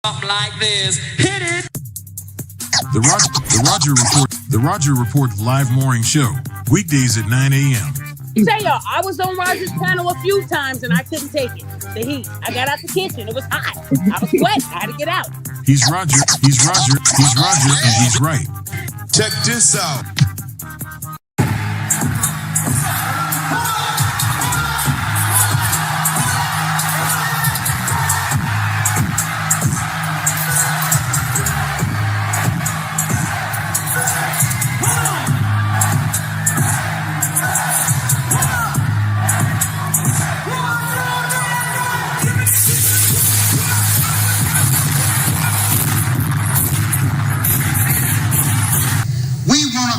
Like this. Hit it. The Roger Report live morning show, weekdays at 9 a.m. Say y'all, I was on Roger's panel a few times and I couldn't take it. The heat. I got out the kitchen. It was hot. I was sweating. I had to get out. He's Roger, and he's right. Check this out.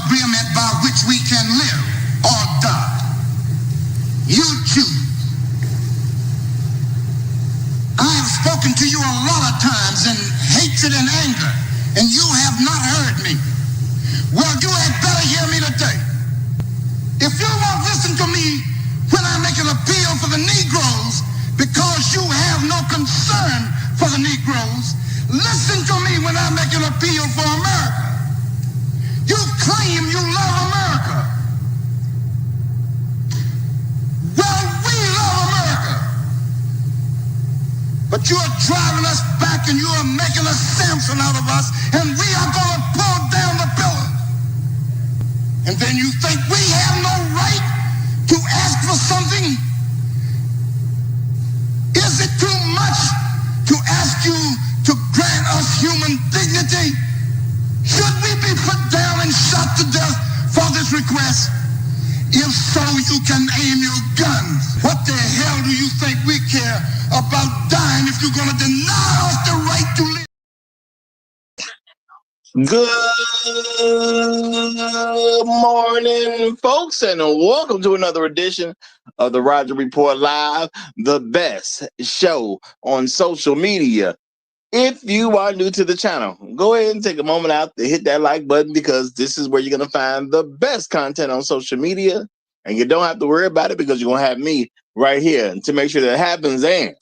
Agreement by which we can live or die. You choose. I have spoken to you a lot of times in hatred and anger, and you have not heard me. Well, you had better hear me today. If you won't listen to me when I make an appeal for the Negroes because you have no concern for the Negroes, listen to me when I make an appeal for America. You claim you love America. Well, we love America. But you are driving us back and you are making a Samson out of us, and we are going to pull down the pillars. And then you think we have no right to ask for something? Is it too much to ask you to grant us human dignity? Should we be put down and shot to death for this request? If so, you can aim your guns. What the hell do you think we care about dying if you're going to deny us the right to live? Good morning, folks, and welcome to another edition of the Roger Report Live, the best show on social media. If you are new to the channel, go ahead and take a moment out to hit that like button, because this is where you're going to find the best content on social media, and you don't have to worry about it because you're going to have me right here to make sure that happens. And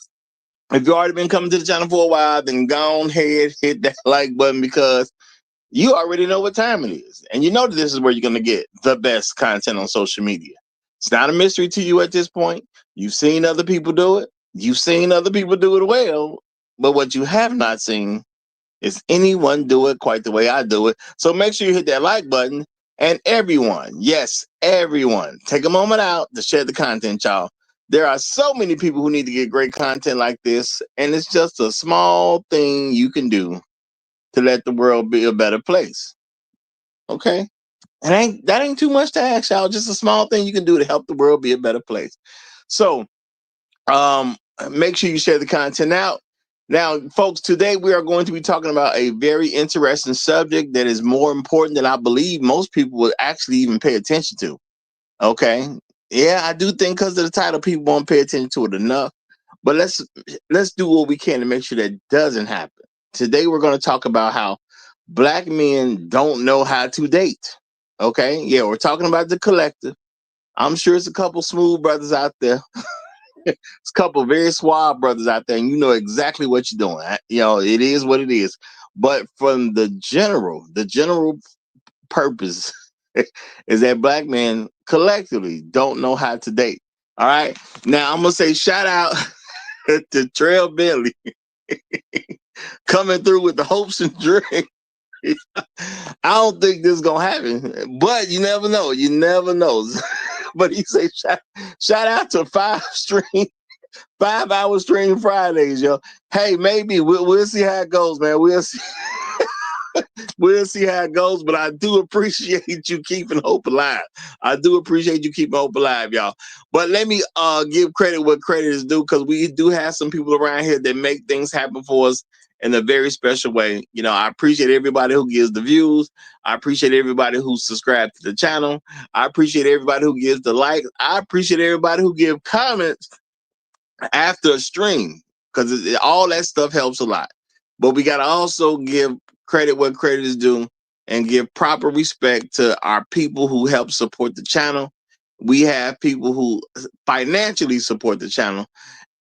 if you've already been coming to the channel for a while, then go ahead, hit that like button, because you already know what time it is. And you know that this is where you're going to get the best content on social media. It's not a mystery to you at this point. You've seen other people do it. You've seen other people do it well. But what you have not seen is anyone do it quite the way I do it. So make sure you hit that like button. And everyone, yes, everyone, take a moment out to share the content, y'all. There are so many people who need to get great content like this, and it's just a small thing you can do to let the world be a better place. Okay? That ain't too much to ask, y'all. Just a small thing you can do to help the world be a better place. So make sure you share the content out. Now, folks, today we are going to be talking about a very interesting subject that is more important than I believe most people would actually even pay attention to. Okay? Yeah, I do think because of the title, people won't pay attention to it enough. But let's do what we can to make sure that doesn't happen. Today, we're going to talk about how Black men don't know how to date. Okay? Yeah, we're talking about the collective. I'm sure it's a couple smooth brothers out there. It's a couple of very suave brothers out there, and you know exactly what you're doing. You know, it is what it is. But from the general purpose is that Black men collectively don't know how to date. All right. Now I'm gonna say shout out to Trail Bentley coming through with the hopes and dreams. I don't think this is gonna happen, but you never know. You never know. But he say shout out to 5-hour stream Fridays, yo. Hey, maybe we'll see how it goes, man. We'll see. We'll see how it goes. But I do appreciate you keeping hope alive. I do appreciate you keeping hope alive, y'all. But let me give credit what credit is due, because we do have some people around here that make things happen for us in a very special way. You know, I appreciate everybody who gives the views. I appreciate everybody who subscribed to the channel. I appreciate everybody who gives the like. I appreciate everybody who gives comments after a stream, because all that stuff helps a lot. But we got to also give credit what credit is due and give proper respect to our people who help support the channel. We have people who financially support the channel,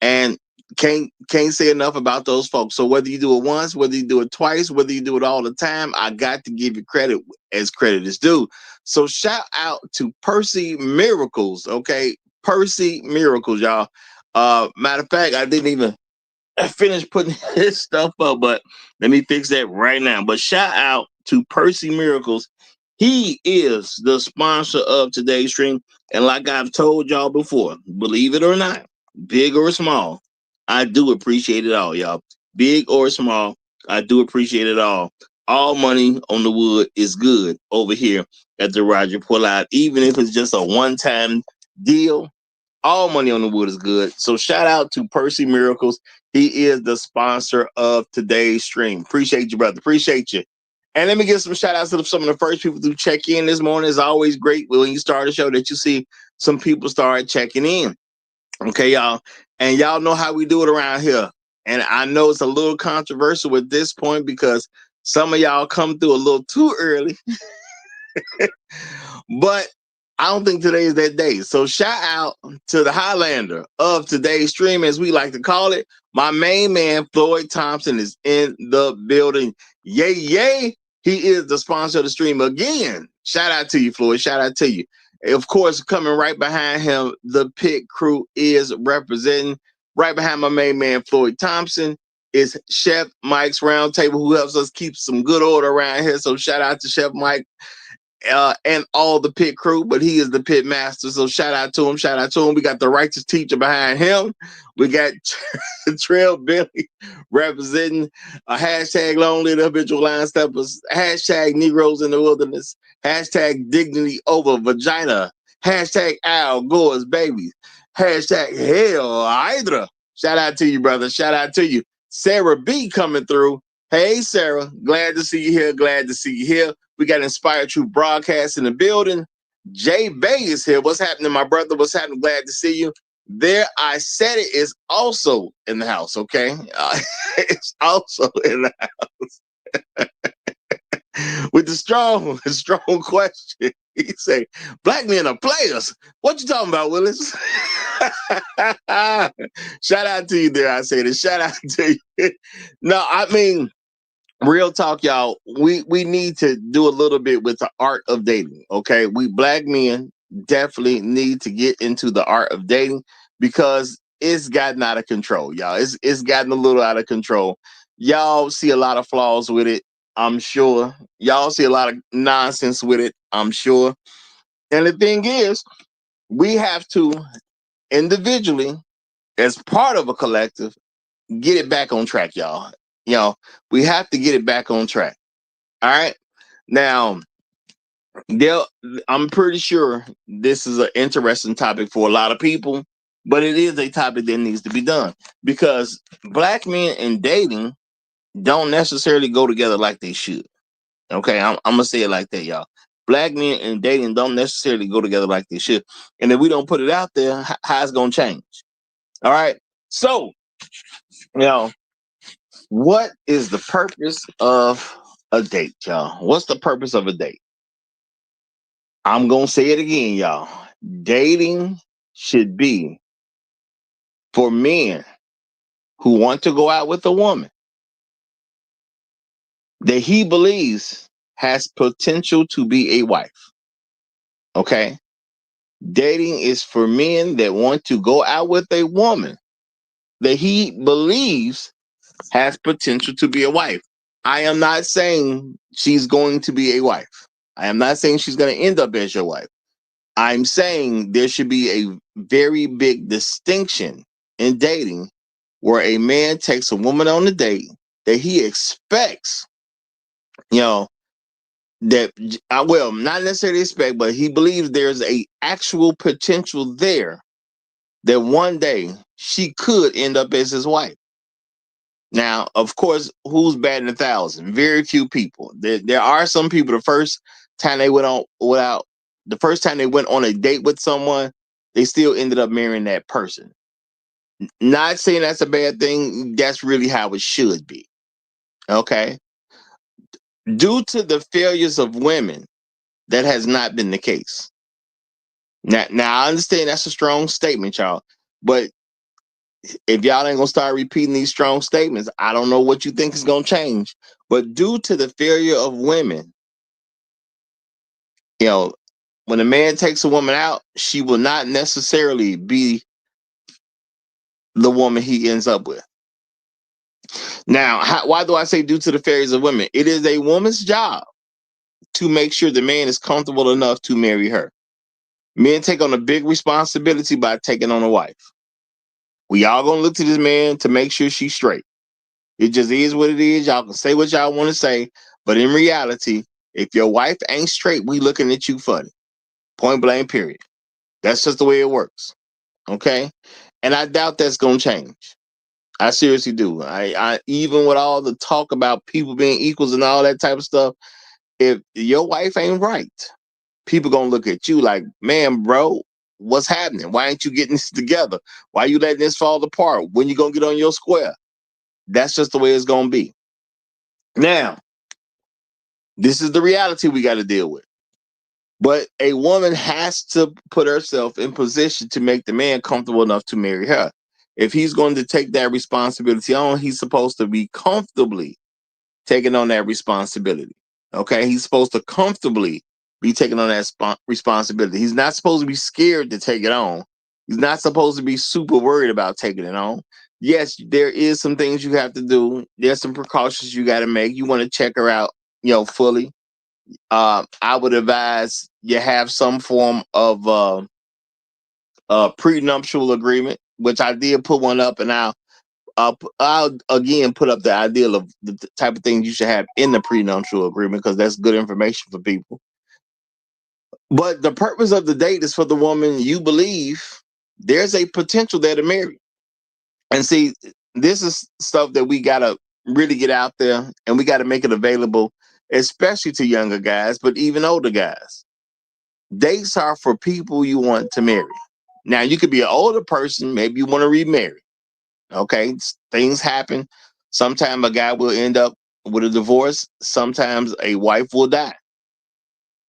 and Can't say enough about those folks. So whether you do it once, whether you do it twice, whether you do it all the time, I got to give you credit as credit is due. So shout out to Percy Miracles, okay? Percy Miracles, y'all. Matter of fact, I didn't even finish putting his stuff up, but let me fix that right now. But shout out to Percy Miracles. He is the sponsor of today's stream. And like I've told y'all before, believe it or not, big or small, I do appreciate it all, y'all. Big or small, I do appreciate it all. All money on the wood is good over here at the Roger Report Live, even if it's just a one-time deal. All money on the wood is good. So shout out to Percy Miracles. He is the sponsor of today's stream. Appreciate you, brother. Appreciate you. And let me give some shout outs to some of the first people to check in this morning. It's always great when you start a show that you see some people start checking in. Okay, y'all. And y'all know how we do it around here. And I know it's a little controversial at this point because some of y'all come through a little too early. But I don't think today is that day. So shout out to the Highlander of today's stream, as we like to call it. My main man, Floyd Thompson, is in the building. Yay, yay. He is the sponsor of the stream again. Shout out to you, Floyd. Shout out to you. Of course, coming right behind him, the pit crew is representing. Right behind my main man, Floyd Thompson, is Chef Mike's Roundtable, who helps us keep some good order around here. So shout out to Chef Mike. And all the pit crew, but he is the pit master. So shout out to him. Shout out to him. We got the righteous teacher behind him. We got Trail Billy representing a hashtag lonely the habitual line steppers, hashtag Negroes in the wilderness, hashtag dignity over vagina, hashtag Al Gore's babies, hashtag hell Hydra. Shout out to you, brother. Shout out to you. Sarah B coming through. Hey, Sarah. Glad to see you here. Glad to see you here. We got Inspired Truth Broadcast in the building. Jay Bay is here. What's happening, my brother? What's happening? Glad to see you. There, I said it is also in the house, okay? It's also in the house. With the strong question. He say, black men are players. What you talking about, Willis? Shout out to you there, I say this. Shout out to you. No, I mean, real talk, y'all. We need to do a little bit with the art of dating. Okay, we black men definitely need to get into the art of dating because it's gotten out of control, y'all. It's gotten a little out of control. Y'all see a lot of flaws with it, I'm sure. Y'all see a lot of nonsense with it, I'm sure. And the thing is, we have to individually, as part of a collective, get it back on track, y'all. You know, we have to get it back on track. All right. Now, I'm pretty sure this is an interesting topic for a lot of people, but it is a topic that needs to be done because black men and dating don't necessarily go together like they should. Okay. I'm going to say it like that, y'all. Black men and dating don't necessarily go together like they should. And if we don't put it out there, how it's going to change? All right. So, you know, what is the purpose of a date, y'all? What's the purpose of a date? I'm going to say it again, y'all. Dating should be for men who want to go out with a woman that he believes has potential to be a wife. Okay? Dating is for men that want to go out with a woman that he believes has potential to be a wife. I am not saying she's going to be a wife. I am not saying she's going to end up as your wife. I'm saying there should be a very big distinction in dating where a man takes a woman on a date that he expects, you know, that, well, not necessarily expect, but he believes there's a actual potential there that one day she could end up as his wife. Now, of course, who's batting 1,000? Very few people. There are some people. The first time they went on a date with someone, they still ended up marrying that person. Not saying that's a bad thing. That's really how it should be. Okay. Due to the failures of women, that has not been the case. Now I understand that's a strong statement, y'all, but if y'all ain't gonna start repeating these strong statements, I don't know what you think is gonna change. But due to the failure of women, you know, when a man takes a woman out, she will not necessarily be the woman he ends up with. Now, why do I say due to the failures of women? It is a woman's job to make sure the man is comfortable enough to marry her. Men take on a big responsibility by taking on a wife. We all gonna look to this man to make sure she's straight. It just is what it is. Y'all can say what y'all want to say, but in reality, if your wife ain't straight, we looking at you funny. Point blank, period. That's just the way it works. Okay? And I doubt that's gonna change. I seriously do. I even with all the talk about people being equals and all that type of stuff, if your wife ain't right, people gonna look at you like, man, bro, what's happening? Why ain't you getting this together? Why you letting this fall apart? When you gonna get on your square? That's just the way it's gonna be. Now, this is the reality we got to deal with. But a woman has to put herself in position to make the man comfortable enough to marry her. If he's going to take that responsibility on, he's supposed to be comfortably taking on that responsibility. Okay, he's supposed to comfortably be taking on that responsibility. He's not supposed to be scared to take it on. He's not supposed to be super worried about taking it on. Yes, there is some things you have to do. There's some precautions you got to make. You want to check her out, fully. I would advise you have some form of prenuptial agreement, which I did put one up, and I'll again put up the ideal of the type of things you should have in the prenuptial agreement, because that's good information for people. But the purpose of the date is for the woman you believe there's a potential there to marry. And see, this is stuff that we gotta really get out there, and we gotta make it available, especially to younger guys, but even older guys. Dates are for people you want to marry. Now, you could be an older person, maybe you want to remarry. Okay, things happen. Sometimes a guy will end up with a divorce. Sometimes a wife will die.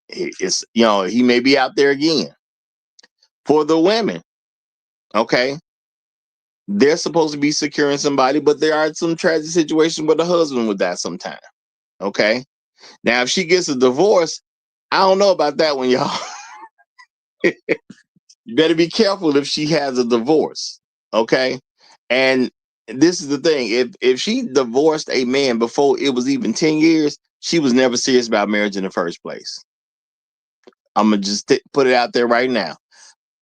He may be out there again. For the women, okay, they're supposed to be securing somebody, but there are some tragic situations where the husband would die sometime. Okay, now if she gets a divorce, I don't know about that one, y'all. You better be careful if she has a divorce. Okay, and this is the thing: if she divorced a man before it was even 10 years, she was never serious about marriage in the first place. I'm gonna just put it out there right now.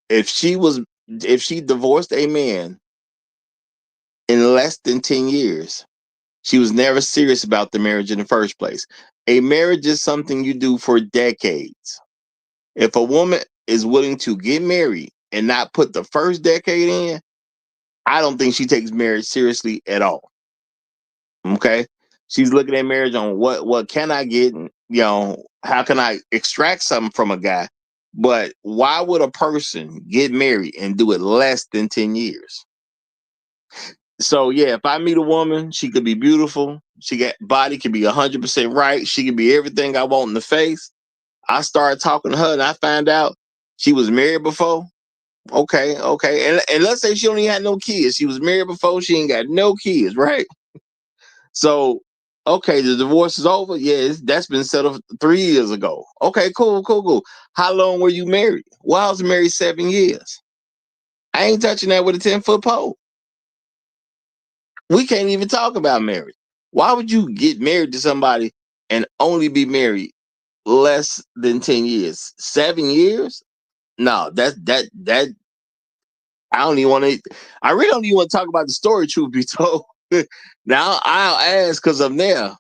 If she divorced a man in less than 10 years, she was never serious about the marriage in the first place. A marriage is something you do for decades. If a woman is willing to get married and not put the first decade in, I don't think she takes marriage seriously at all. Okay, she's looking at marriage on what can I get, and how can I extract something from a guy. But why would a person get married and do it less than 10 years? So yeah, if I meet a woman, she could be beautiful, she got body could be 100% right, she could be everything I want in the face. I started talking to her and I found out she was married before. Okay. And let's say she only had no kids. She was married before, she ain't got no kids, right? So, okay, the divorce is over. Yeah, that's been settled 3 years ago. Okay, cool. How long were you married? Well, I was married 7 years. I ain't touching that with a 10-foot pole. We can't even talk about marriage. Why would you get married to somebody and only be married less than 10 years? 7 years? No, that I don't even want to. I really don't even want to talk about the story, truth be told. Now I'll ask because I'm there.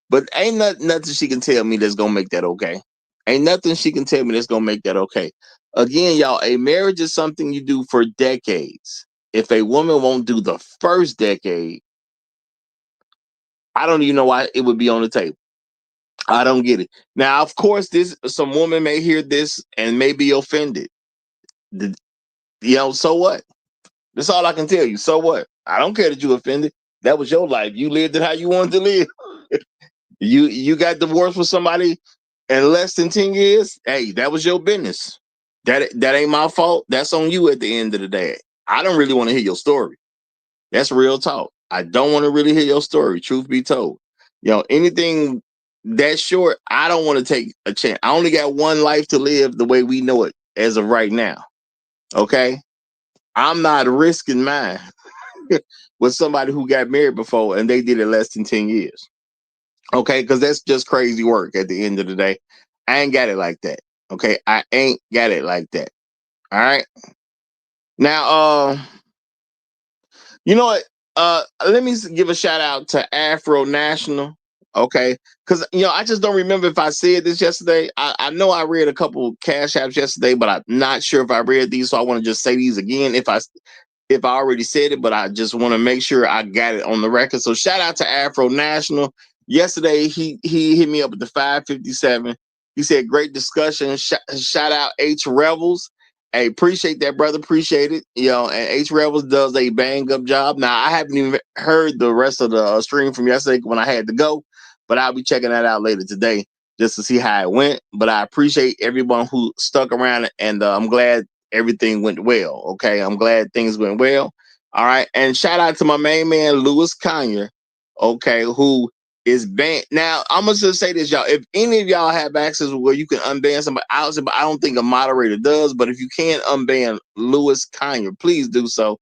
But ain't nothing she can tell me that's gonna make that okay. Ain't nothing she can tell me that's gonna make that okay. Again, y'all, a marriage is something you do for decades. If a woman won't do the first decade, I don't even know why it would be on the table. I don't get it. Now, of course, some woman may hear this and may be offended. So what? That's all I can tell you. So what? I don't care that you offended. That was your life. You lived it how you wanted to live. You got divorced with somebody in less than 10 years. Hey, that was your business. That ain't my fault. That's on you at the end of the day. I don't really want to hear your story. That's real talk. I don't want to really hear your story, truth be told. Anything that short, I don't want to take a chance. I only got one life to live the way we know it as of right now. Okay? I'm not risking mine with somebody who got married before and they did it less than 10 years. Okay? Because that's just crazy work at the end of the day. I ain't got it like that. Okay? I ain't got it like that. All right? Now, you know what? Let me give a shout out to Afro National. Okay. Because, I just don't remember if I said this yesterday. I know I read a couple cash apps yesterday, but I'm not sure if I read these. So I want to just say these again if I already said it, but I just want to make sure I got it on the record. So shout out to Afro National. Yesterday, he hit me up at the 557. He said, great discussion. Shout out H Rebels. Hey, appreciate that, brother. Appreciate it. And H Rebels does a bang up job. Now, I haven't even heard the rest of the stream from yesterday when I had to go, but I'll be checking that out later today just to see how it went. But I appreciate everyone who stuck around, and I'm glad everything went well. Okay, I'm glad things went well. All right, and shout out to my main man Louis Conyer. Okay, who is banned. Now, I'm gonna just say this, y'all. If any of y'all have access where you can unban somebody, I don't think a moderator does, but if you can unban Louis Conyer, please do so.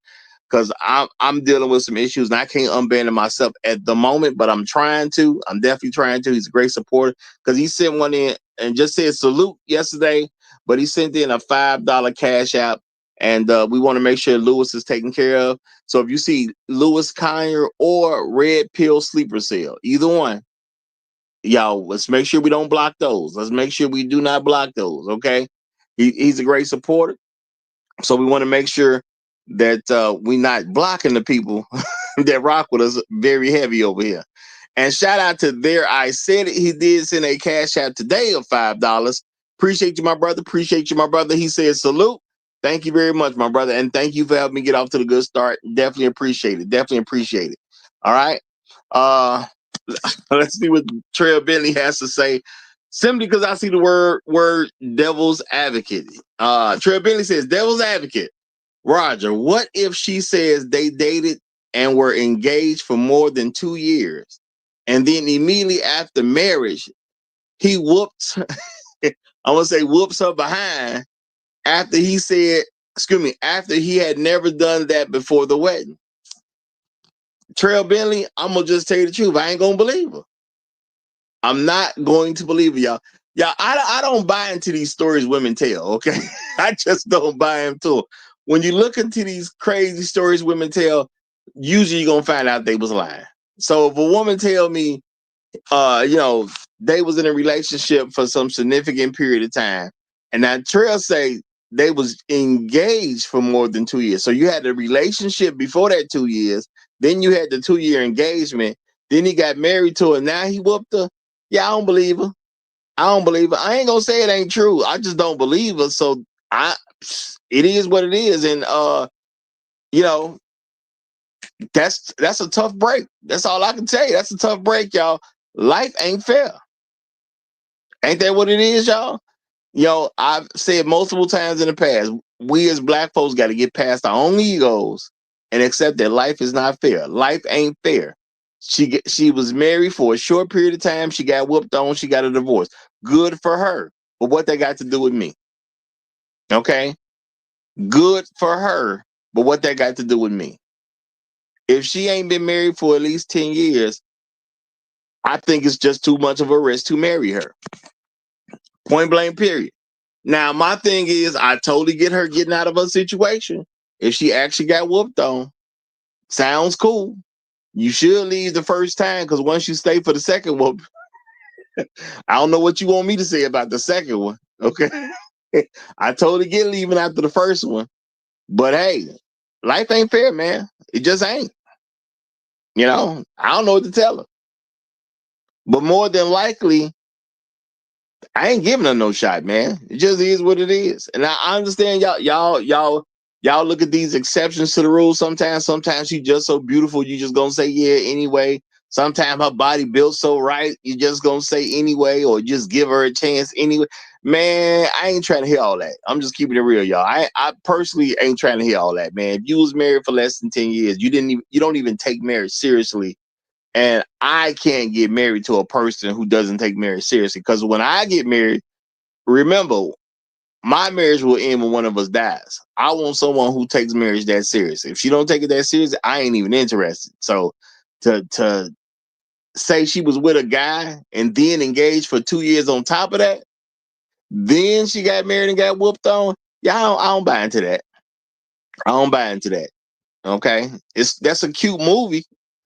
Because I'm dealing with some issues and I can't unban him myself at the moment, but I'm trying to. I'm definitely trying to. He's a great supporter because he sent one in and just said salute yesterday, but he sent in a $5 cash app, and we want to make sure Lewis is taken care of. So if you see Louis Conyer or Red Pill Sleeper Cell, either one, y'all, let's make sure we don't block those. Let's make sure we do not block those, okay? He's a great supporter. So we want to make sure that we're not blocking the people that rock with us very heavy over here. And shout out to There I Said It. He did send a cash app today of $5. Appreciate you, my brother. Appreciate you, my brother. He said salute. Thank you very much, my brother. And thank you for helping me get off to the good start. Definitely appreciate it. Definitely appreciate it. All right. Let's see what Trail Bentley has to say. Simply because I see the word devil's advocate. Trail Bentley says, devil's advocate. Roger, what if she says they dated and were engaged for more than 2 years, and then immediately after marriage, he whoops, I'm going to say whoops her behind after after he had never done that before the wedding? Trail Bentley, I'm going to just tell you the truth. I ain't going to believe her. I'm not going to believe it, y'all. Y'all, I don't buy into these stories women tell, okay? I just don't buy into them. When you look into these crazy stories women tell, usually you're going to find out they was lying. So if a woman tell me, they was in a relationship for some significant period of time, and that Trail say they was engaged for more than 2 years. So you had a relationship before that 2 years, then you had the 2-year engagement, then he got married to her, now he whooped her. Yeah, I don't believe her. I ain't gonna say it ain't true. I just don't believe her. So it is what it is. And that's a tough break. That's all I can tell you. That's a tough break, y'all. Life ain't fair. Ain't that what it is, y'all? I've said multiple times in the past, we as black folks got to get past our own egos and accept that life is not fair. Life ain't fair. She was married for a short period of time. She got whooped on. She got a divorce. Good for her. But what that got to do with me? Okay? Good for her. But what that got to do with me? If she ain't been married for at least 10 years, I think it's just too much of a risk to marry her. Point blank, period. Now, my thing is, I totally get her getting out of her situation. If she actually got whooped on, sounds cool. You should leave the first time, because once you stay for the second whoop, I don't know what you want me to say about the second one. Okay. I totally get leaving after the first one. But hey, life ain't fair, man. It just ain't. I don't know what to tell her. But more than likely, I ain't giving her no shot, man. It just is what it is. And I understand y'all look at these exceptions to the rules sometimes. Sometimes she's just so beautiful, you just gonna say yeah anyway. Sometimes her body built so right, you just gonna say anyway, or just give her a chance anyway. Man, I ain't trying to hear all that. I'm just keeping it real, y'all. I personally ain't trying to hear all that, man. If you was married for less than 10 years, you don't even take marriage seriously. And I can't get married to a person who doesn't take marriage seriously. Because when I get married, remember, my marriage will end when one of us dies. I want someone who takes marriage that serious. If she don't take it that serious, I ain't even interested. So to say she was with a guy and then engaged for 2 years on top of that, then she got married and got whooped on. Yeah, I don't buy into that. I don't buy into that. Okay, that's a cute movie.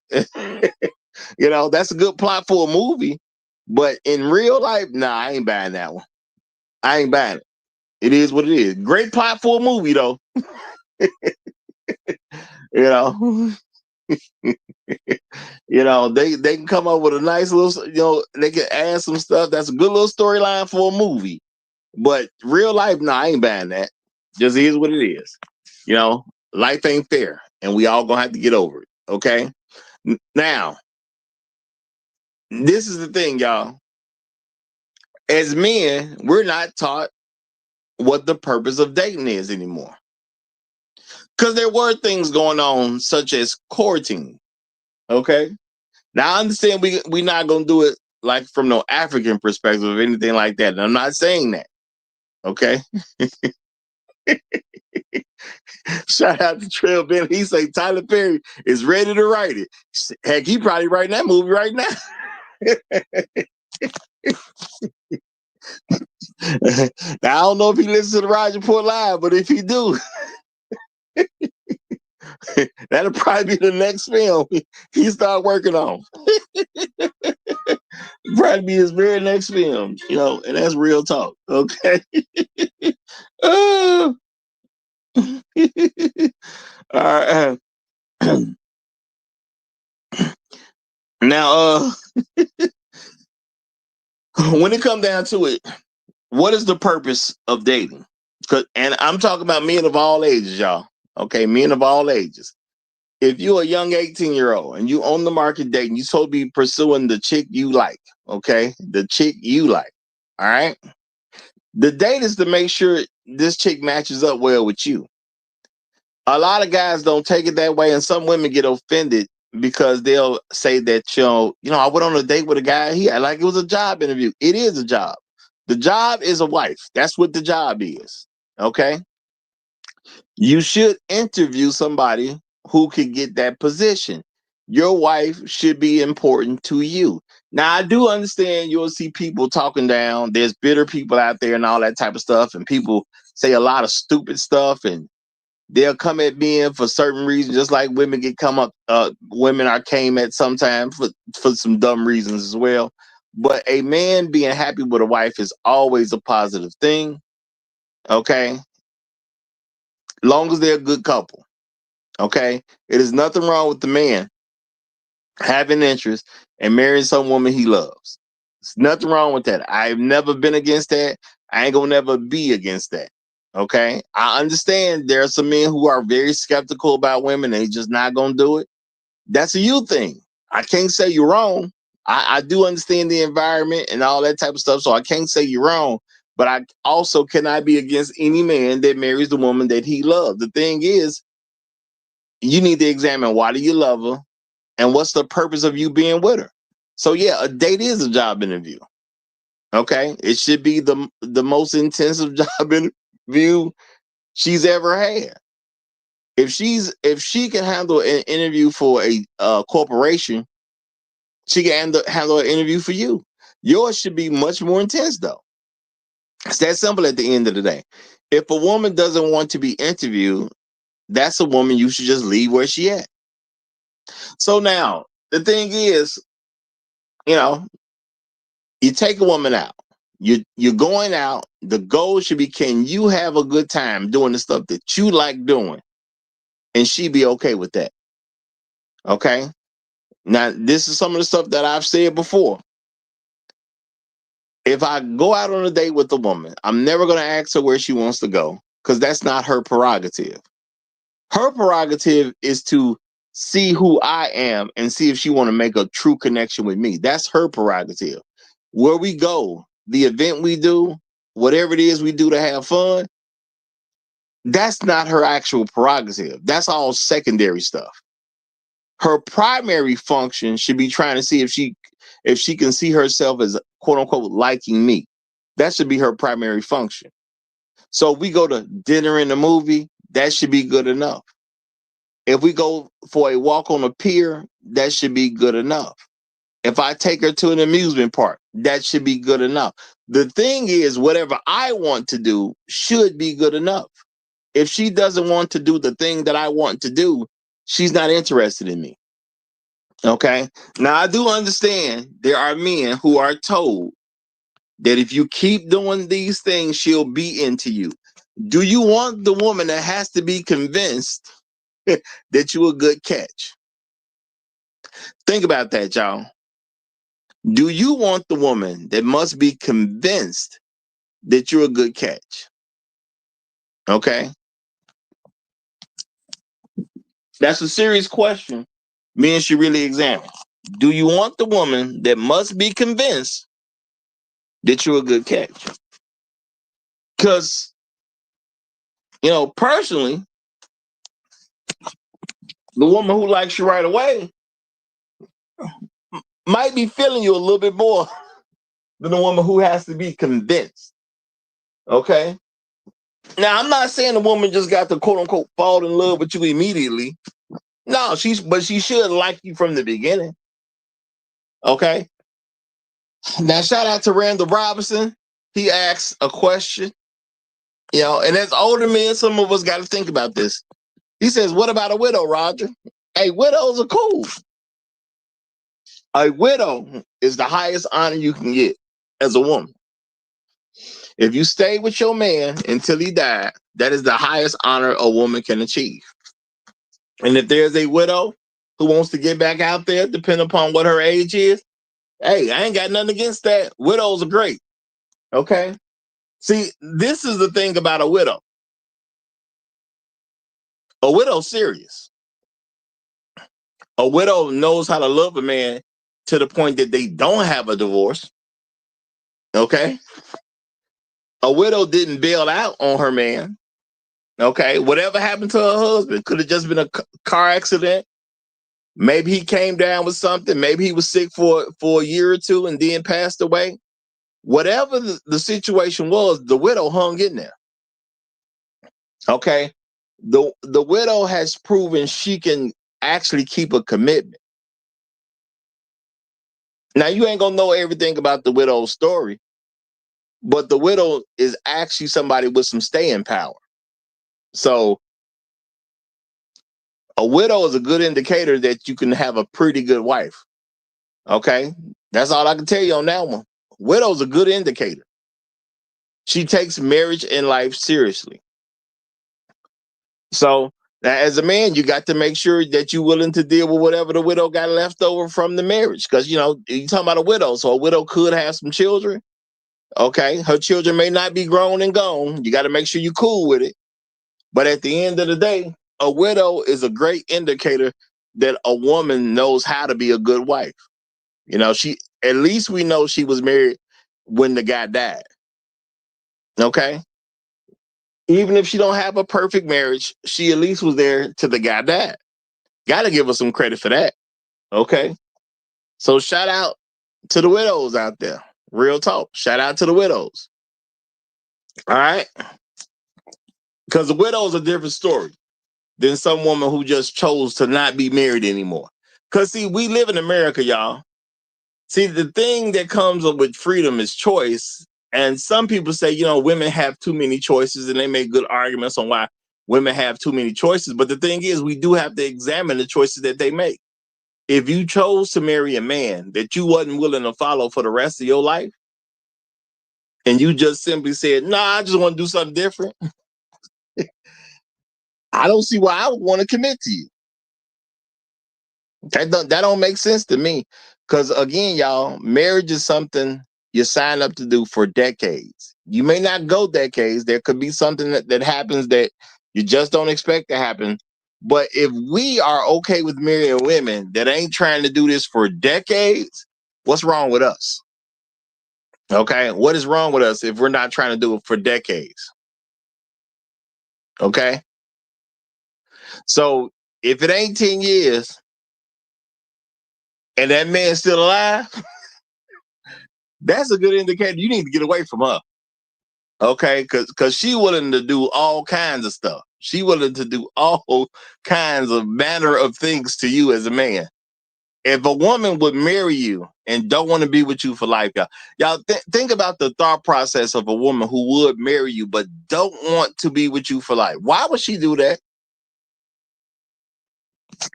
That's a good plot for a movie. But in real life, nah, I ain't buying that one. I ain't buying it. It is what it is. Great plot for a movie, though. you know, they can come up with a nice little, they can add some stuff. That's a good little storyline for a movie. But real life, nah, I ain't buying that. Just is what it is. Life ain't fair, and we all gonna have to get over it. Okay. Now, this is the thing, y'all. As men, we're not taught what the purpose of dating is anymore. Because there were things going on, such as courting. Okay. Now I understand we're not gonna do it like from no African perspective or anything like that. And I'm not saying that. Okay. Shout out to Trail Ben. He say Tyler Perry is ready to write it. Heck, he probably writing that movie right now. Now I don't know if he listens to the Roger Report Live, but if he do, that'll probably be the next film he start working on. Probably be his very next film, and that's real talk. Okay. All right. Now, when it comes down to it, what is the purpose of dating? And I'm talking about men of all ages, y'all. Okay, men of all ages. If you're a young 18-year-old and you on the market dating, you're supposed to be pursuing the chick you like. Okay, the chick you like. All right. The date is to make sure this chick matches up well with you. A lot of guys don't take it that way, and some women get offended because they'll say that, I went on a date with a guy. He had like it was a job interview. It is a job. The job is a wife. That's what the job is. Okay. You should interview somebody who could get that position. Your wife should be important to you. Now, I do understand you'll see people talking down. There's bitter people out there and all that type of stuff. And people say a lot of stupid stuff, and they'll come at men for certain reasons, just like women women are came at sometimes for some dumb reasons as well. But a man being happy with a wife is always a positive thing. Okay. Long as they're a good couple. Okay. It is nothing wrong with the man having interest and marrying some woman he loves. There's nothing wrong with that. I've never been against that. I ain't gonna never be against that. Okay. I understand there are some men who are very skeptical about women. They just not gonna do it. That's a you thing. I can't say you're wrong. I do understand the environment and all that type of stuff. So I can't say you're wrong. But I also cannot be against any man that marries the woman that he loves. The thing is, you need to examine, why do you love her? And what's the purpose of you being with her? So yeah, a date is a job interview. Okay. It should be the most intensive job interview she's ever had. If she can handle an interview for a corporation, she can handle an interview for you. Yours should be much more intense, though. It's that simple at the end of the day. If a woman doesn't want to be interviewed, that's a woman you should just leave where she at. So now, the thing is, you take a woman out. You're going out. The goal should be, can you have a good time doing the stuff that you like doing? And she be okay with that. Okay? Now, this is some of the stuff that I've said before. If I go out on a date with a woman, I'm never going to ask her where she wants to go, because that's not her prerogative. Her prerogative is to see who I am and see if she want to make a true connection with me. That's her prerogative. Where we go, the event we do, whatever it is we do to have fun, that's not her actual prerogative. That's all secondary stuff. Her primary function should be trying to see if she can see herself as quote unquote liking me. That should be her primary function. So if we go to dinner and a movie, that should be good enough. If we go for a walk on a pier, that should be good enough. If I take her to an amusement park, that should be good enough. The thing is, whatever I want to do should be good enough. If she doesn't want to do the thing that I want to do, she's not interested in me. Okay? Now, I do understand there are men who are told that if you keep doing these things, she'll be into you. Do you want the woman that has to be convinced that you're a good catch? Think about that, y'all. Do you want the woman that must be convinced that you're a good catch? Okay? That's a serious question men should really examine. Do you want the woman that must be convinced that you're a good catch? Because, personally, the woman who likes you right away might be feeling you a little bit more than the woman who has to be convinced. Okay? Now, I'm not saying the woman just got to quote unquote fall in love with you immediately. No, but she should like you from the beginning. Okay? Now, shout out to Randall Robinson. He asks a question. And as older men, some of us got to think about this. He says, what about a widow, Roger? Hey, widows are cool. A widow is the highest honor you can get as a woman. If you stay with your man until he died, that is the highest honor a woman can achieve. And if there's a widow who wants to get back out there, depending upon what her age is, hey, I ain't got nothing against that. Widows are great. Okay? See, this is the thing about a widow. A widow's serious. A widow knows how to love a man to the point that they don't have a divorce. Okay? A widow didn't bail out on her man. Okay? Whatever happened to her husband could have just been a car accident. Maybe he came down with something. Maybe he was sick for a year or two and then passed away. Whatever the situation was, the widow hung in there. Okay? The widow has proven she can actually keep a commitment. Now, you ain't going to know everything about the widow's story, but the widow is actually somebody with some staying power. So a widow is a good indicator that you can have a pretty good wife. Okay? That's all I can tell you on that one. Widow's a good indicator. She takes marriage and life seriously. So now, as a man, you got to make sure that you're willing to deal with whatever the widow got left over from the marriage. Because, you're talking about a widow. So a widow could have some children. Okay. Her children may not be grown and gone. You got to make sure you're cool with it. But at the end of the day, a widow is a great indicator that a woman knows how to be a good wife. At least we know she was married when the guy died. Okay. Even if she don't have a perfect marriage, she at least was there till the guy died. Got to give her some credit for that. Okay. So shout out to the widows out there. Real talk. Shout out to the widows. All right. Because the widow's a different story than some woman who just chose to not be married anymore. Because, see, we live in America, y'all. See, the thing that comes up with freedom is choice. And some people say, women have too many choices, and they make good arguments on why women have too many choices. But the thing is, we do have to examine the choices that they make. If you chose to marry a man that you wasn't willing to follow for the rest of your life, and you just simply said, nah, I just want to do something different, I don't see why I would want to commit to you. That don't make sense to me. Because again, y'all, marriage is something you sign up to do for decades. You may not go decades. There could be something that happens that you just don't expect to happen. But if we are okay with marrying women that ain't trying to do this for decades, what's wrong with us? Okay, what is wrong with us if we're not trying to do it for decades? Okay, so if it ain't 10 years and that man's still alive, that's a good indicator you need to get away from her. Okay, because she willing to do all kinds of stuff. She willing to do all kinds of manner of things to you as a man. If a woman would marry you and don't want to be with you for life, y'all think about the thought process of a woman who would marry you but don't want to be with you for life. Why would she do that?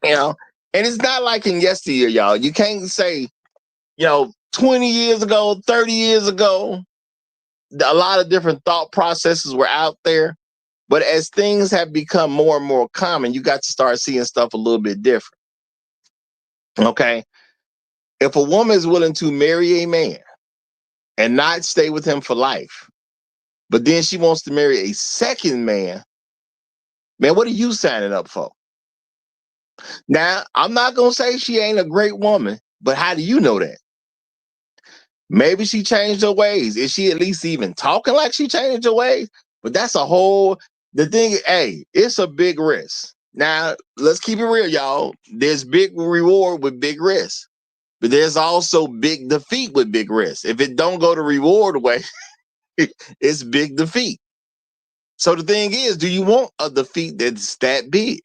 You know, and it's not like in yesteryear, y'all. You can't say, 20 years ago, 30 years ago, a lot of different thought processes were out there. But as things have become more and more common, you got to start seeing stuff a little bit different. Okay. If a woman is willing to marry a man and not stay with him for life, but then she wants to marry a second man, what are you signing up for? Now, I'm not going to say she ain't a great woman, but how do you know that? Maybe she changed her ways. Is she at least even talking like she changed her ways? But that's the thing, hey, it's a big risk. Now, let's keep it real, y'all. There's big reward with big risk, but there's also big defeat with big risk. If it don't go the reward way, it's big defeat. So the thing is, do you want a defeat that's that big?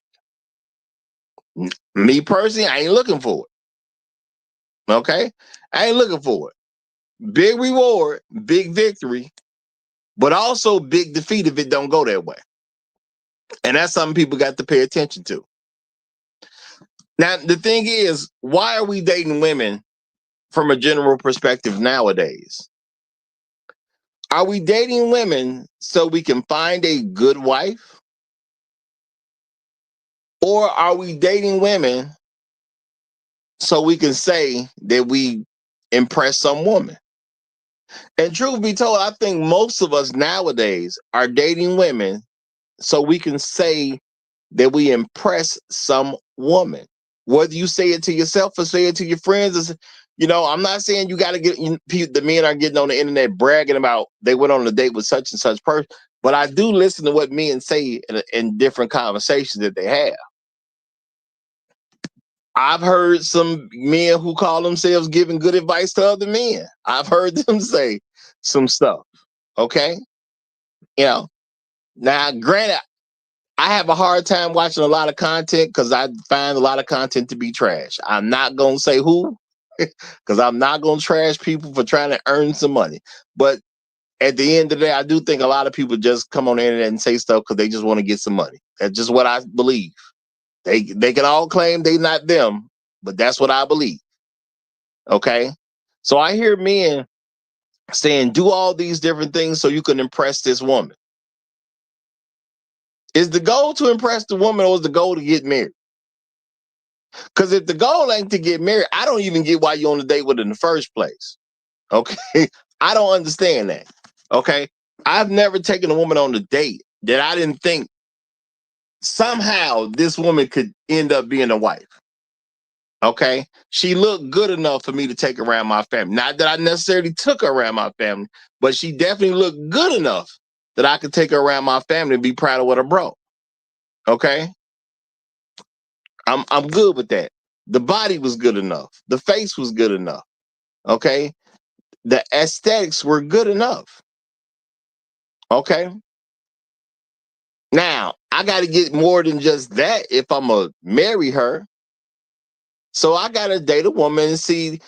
Me personally, I ain't looking for it. Okay? I ain't looking for it. Big reward, big victory, but also big defeat if it don't go that way. And that's something people got to pay attention to. Now, the thing is, why are we dating women from a general perspective nowadays? Are we dating women so we can find a good wife? Or are we dating women so we can say that we impress some woman? And truth be told, I think most of us nowadays are dating women so we can say that we impress some woman. Whether you say it to yourself or say it to your friends, I'm not saying you got to get, the men are getting on the internet bragging about they went on a date with such and such person, but I do listen to what men say in different conversations that they have. I've heard some men who call themselves giving good advice to other men. I've heard them say some stuff. Okay. Now, granted, I have a hard time watching a lot of content because I find a lot of content to be trash. I'm not going to say who, because I'm not going to trash people for trying to earn some money. But at the end of the day, I do think a lot of people just come on the internet and say stuff because they just want to get some money. That's just what I believe. They can all claim they not them, but that's what I believe. Okay? So I hear men saying, do all these different things so you can impress this woman. Is the goal to impress the woman or is the goal to get married? Because if the goal ain't to get married, I don't even get why you're on the date with her in the first place. Okay? I don't understand that. Okay? I've never taken a woman on a date that I didn't think somehow this woman could end up being a wife. Okay? She looked good enough for me to take her around my family. Not that I necessarily took her around my family, but she definitely looked good enough that I could take her around my family and be proud of what I brought. Okay? I'm good with that. The body was good enough. The face was good enough. Okay? The aesthetics were good enough. Okay? Now, I got to get more than just that if I'm going to marry her. So I got to date a woman and see,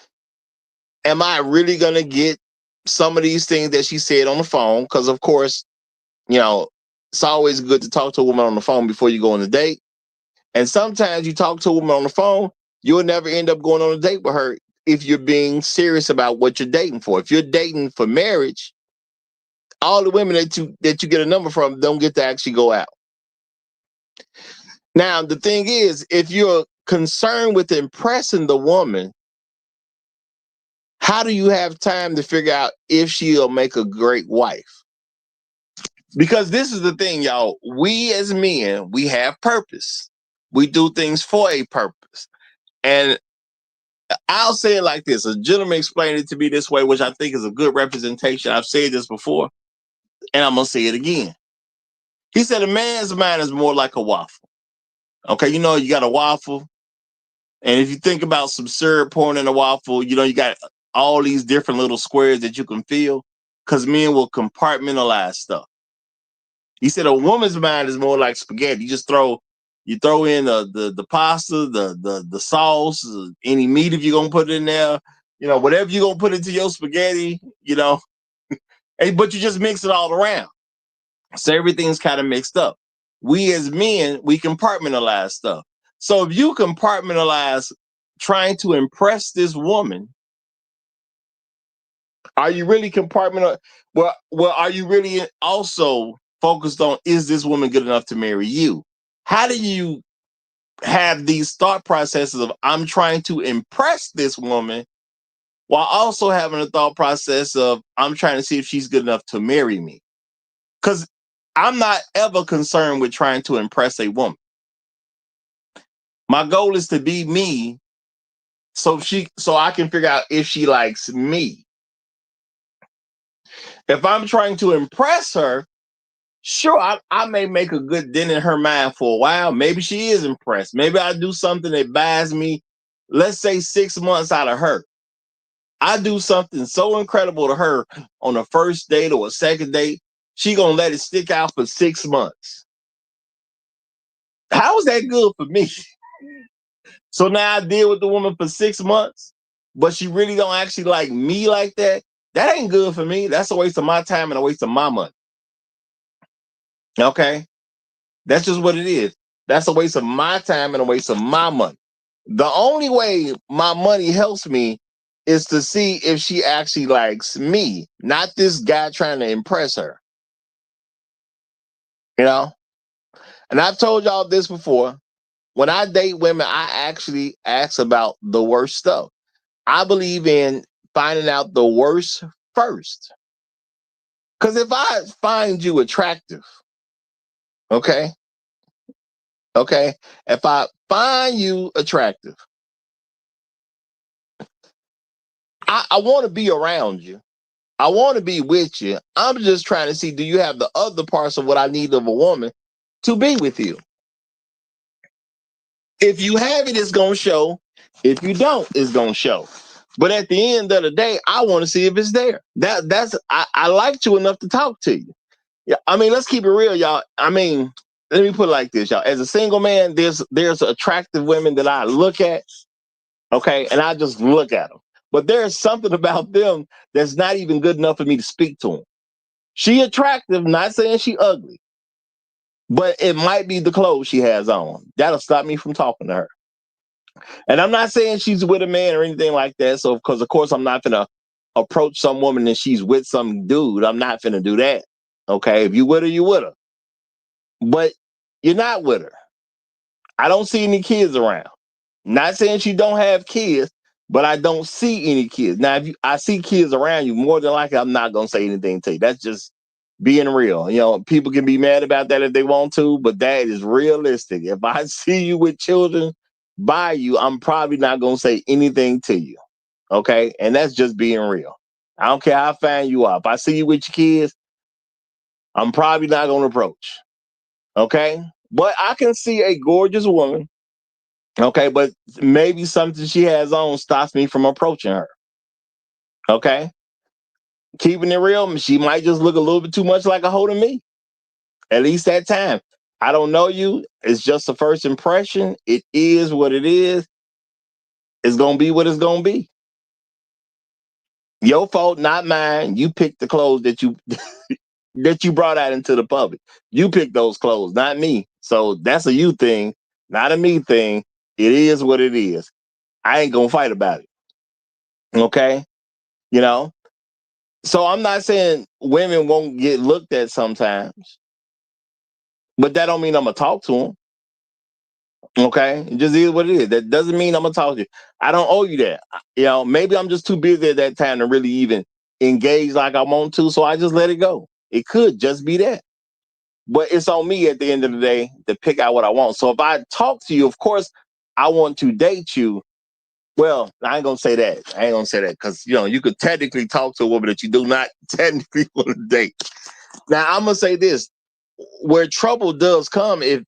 am I really going to get some of these things that she said on the phone? Because, of course, it's always good to talk to a woman on the phone before you go on a date. And sometimes you talk to a woman on the phone, you'll never end up going on a date with her if you're being serious about what you're dating for. If you're dating for marriage, all the women that you get a number from don't get to actually go out. Now, the thing is, if you're concerned with impressing the woman, how do you have time to figure out if she'll make a great wife? Because this is the thing, y'all. We as men, we have purpose. We do things for a purpose. And I'll say it like this. A gentleman explained it to me this way, which I think is a good representation. I've said this before, and I'm going to say it again. He said a man's mind is more like a waffle. Okay, you know, you got a waffle, and if you think about some syrup pouring in a waffle, you know, you got all these different little squares that you can fill, because men will compartmentalize stuff. He said a woman's mind is more like spaghetti. You throw in the pasta, the sauce, any meat if you're gonna put it in there, you know, whatever you're gonna put into your spaghetti, you know, but you just mix it all around. So everything's kind of mixed up. We as men, we compartmentalize stuff. So if you compartmentalize trying to impress this woman, are you really compartmental? Well, are you really also focused on, is this woman good enough to marry you? How do you have these thought processes of, I'm trying to impress this woman, while also having a thought process of, I'm trying to see if she's good enough to marry me? Because I'm not ever concerned with trying to impress a woman. My goal is to be me, so I can figure out if she likes me. If I'm trying to impress her, sure, I may make a good dent in her mind for a while. Maybe she is impressed. Maybe I do something that buys me, let's say, 6 months out of her. I do something so incredible to her on a first date or a second date, she gonna let it stick out for 6 months. How is that good for me? So now I deal with the woman for 6 months, but she really don't actually like me like that. That ain't good for me. That's a waste of my time and a waste of my money. Okay? That's just what it is. That's a waste of my time and a waste of my money. The only way my money helps me is to see if she actually likes me, not this guy trying to impress her. You know? And I've told y'all this before. When I date women, I actually ask about the worst stuff. I believe in finding out the worst first. Because if I find you attractive, okay, if I find you attractive, I want to be around you. I want to be with you. I'm just trying to see, do you have the other parts of what I need of a woman to be with you? If you have it, it's going to show. If you don't, it's going to show. But at the end of the day, I want to see if it's there. I like you enough to talk to you. Yeah, I mean, let's keep it real, y'all. I mean, let me put it like this, y'all. As a single man, there's attractive women that I look at, okay, and I just look at them. But there's something about them that's not even good enough for me to speak to them. She attractive, not saying she ugly, but it might be the clothes she has on. That'll stop me from talking to her. And I'm not saying she's with a man or anything like that. So, because of course I'm not gonna approach some woman and she's with some dude. I'm not gonna do that. Okay, if you with her, you with her. But you're not with her. I don't see any kids around. Not saying she don't have kids, but I don't see any kids. Now, if I see kids around you, more than likely, I'm not gonna say anything to you. That's just being real. You know, people can be mad about that if they want to, but that is realistic. If I see you with children by you, I'm probably not gonna say anything to you. Okay, and that's just being real. I don't care how fine you are. If I see you with your kids, I'm probably not gonna approach. Okay, but I can see a gorgeous woman. Okay, but maybe something she has on stops me from approaching her. Okay, keeping it real, she might just look a little bit too much like a hoe to me. At least that time. I don't know you. It's just a first impression. It is what it is. It's gonna be what it's gonna be. Your fault, not mine. You picked the clothes that you that you brought out into the public. You picked those clothes, not me. So that's a you thing, not a me thing. It is what it is. I ain't gonna fight about it. Okay, you know. So I'm not saying women won't get looked at sometimes, but that don't mean I'm gonna talk to them. Okay, it just is what it is. That doesn't mean I'm gonna talk to you. I don't owe you that. You know, maybe I'm just too busy at that time to really even engage like I want to, so I just let it go. It could just be that. But it's on me at the end of the day to pick out what I want. So if I talk to you, of course, I want to date you. Well, I ain't gonna say that. I ain't gonna say that because you could technically talk to a woman that you do not technically want to date. Now I'm gonna say this: where trouble does come if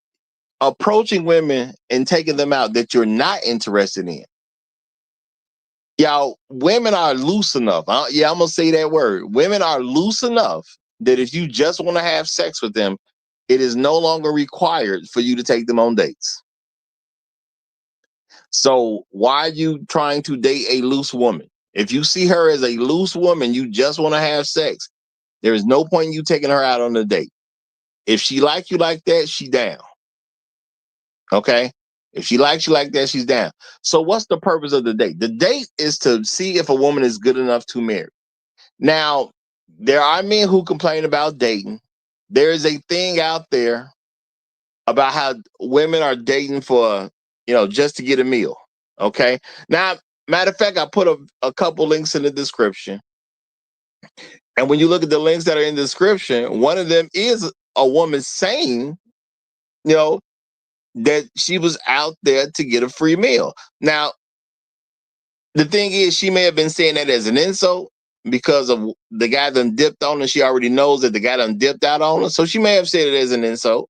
approaching women and taking them out that you're not interested in. Y'all, women are loose enough. I'm gonna say that word. Women are loose enough that if you just want to have sex with them, it is no longer required for you to take them on dates. So why are you trying to date a loose woman? If you see her as a loose woman, you just want to have sex. There is no point in you taking her out on a date. If she likes you like that, she down. Okay? If she likes you like that, she's down. So what's the purpose of the date? The date is to see if a woman is good enough to marry. Now, there are men who complain about dating. There is a thing out there about how women are dating for, just to get a meal. Okay. Now, matter of fact, I put a couple links in the description. And when you look at the links that are in the description, one of them is a woman saying, that she was out there to get a free meal. Now, the thing is, she may have been saying that as an insult because of the guy done dipped on her. She already knows that the guy done dipped out on her. So she may have said it as an insult.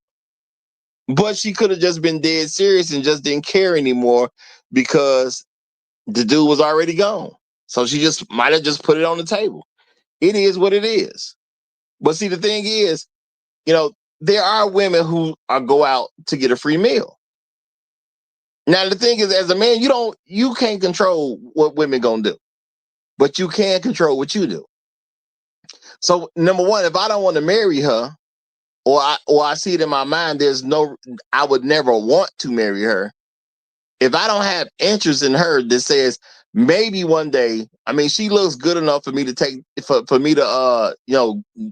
But she could have just been dead serious and just didn't care anymore because the dude was already gone. So she just might have just put it on the table. It is what it is. But see, the thing is, there are women who go out to get a free meal. Now, the thing is, as a man, you can't control what women gonna do, but you can control what you do. So, number one, if I don't want to marry her, or I see it in my mind, I would never want to marry her. If I don't have interest in her that says maybe one day, I mean, she looks good enough for me to for me to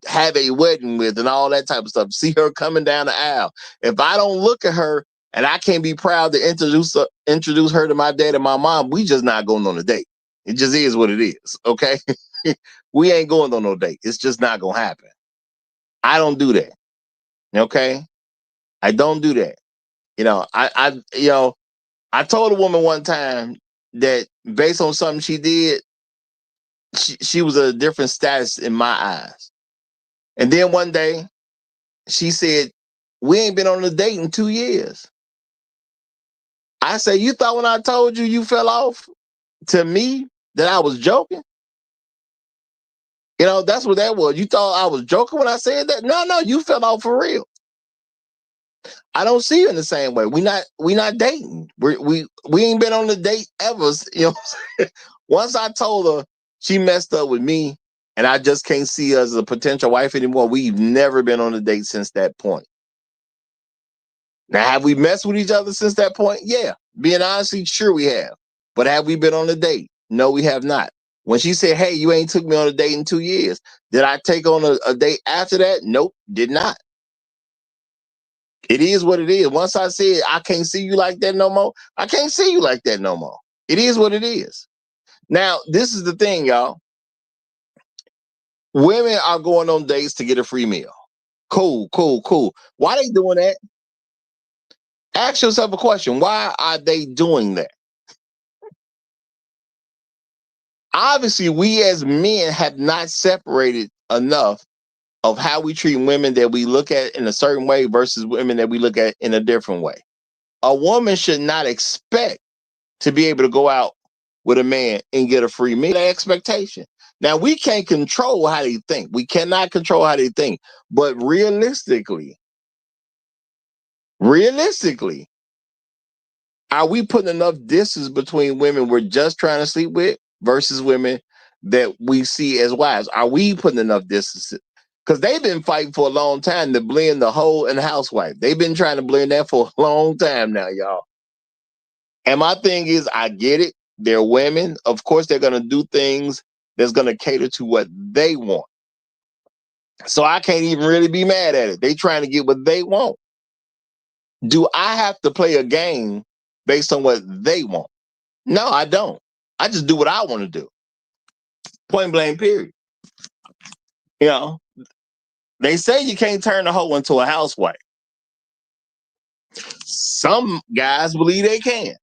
have a wedding with and all that type of stuff. See her coming down the aisle. If I don't look at her and I can't be proud to introduce her to my dad and my mom, we just not going on a date. It just is what it is. Okay. We ain't going on no date. It's just not gonna happen. I don't do that. Okay. I don't do that. I told a woman one time that based on something she did, she was a different status in my eyes. And then one day she said, we ain't been on a date in 2 years. I say, you thought when I told you fell off to me that I was joking? That's what that was. You thought I was joking when I said that? No, you fell off for real. I don't see you in the same way. We not dating. We ain't been on a date ever. Once I told her she messed up with me and I just can't see her as a potential wife anymore, we've never been on a date since that point. Now, have we messed with each other since that point? Yeah. Being honestly, sure we have. But have we been on a date? No, we have not. When she said, hey, you ain't took me on a date in 2 years, did I take on a date after that? Nope, did not. It is what it is. Once I said I can't see you like that no more, I can't see you like that no more. It is what it is. Now, this is the thing, y'all. Women are going on dates to get a free meal. Cool. Why they doing that? Ask yourself a question. Why are they doing that? Obviously, we as men have not separated enough of how we treat women that we look at in a certain way versus women that we look at in a different way. A woman should not expect to be able to go out with a man and get a free meal. That expectation. Now, we can't control how they think. We cannot control how they think. But realistically, are we putting enough distance between women we're just trying to sleep with versus women that we see as wives? Are we putting enough distance? Because they've been fighting for a long time to blend the hoe and the housewife. They've been trying to blend that for a long time now, y'all. And my thing is, I get it. They're women. Of course, they're going to do things that's going to cater to what they want. So I can't even really be mad at it. They trying to get what they want. Do I have to play a game based on what they want? No, I don't. I just do what I want to do. Point blank, period. They say you can't turn a hoe into a housewife. Some guys believe they can.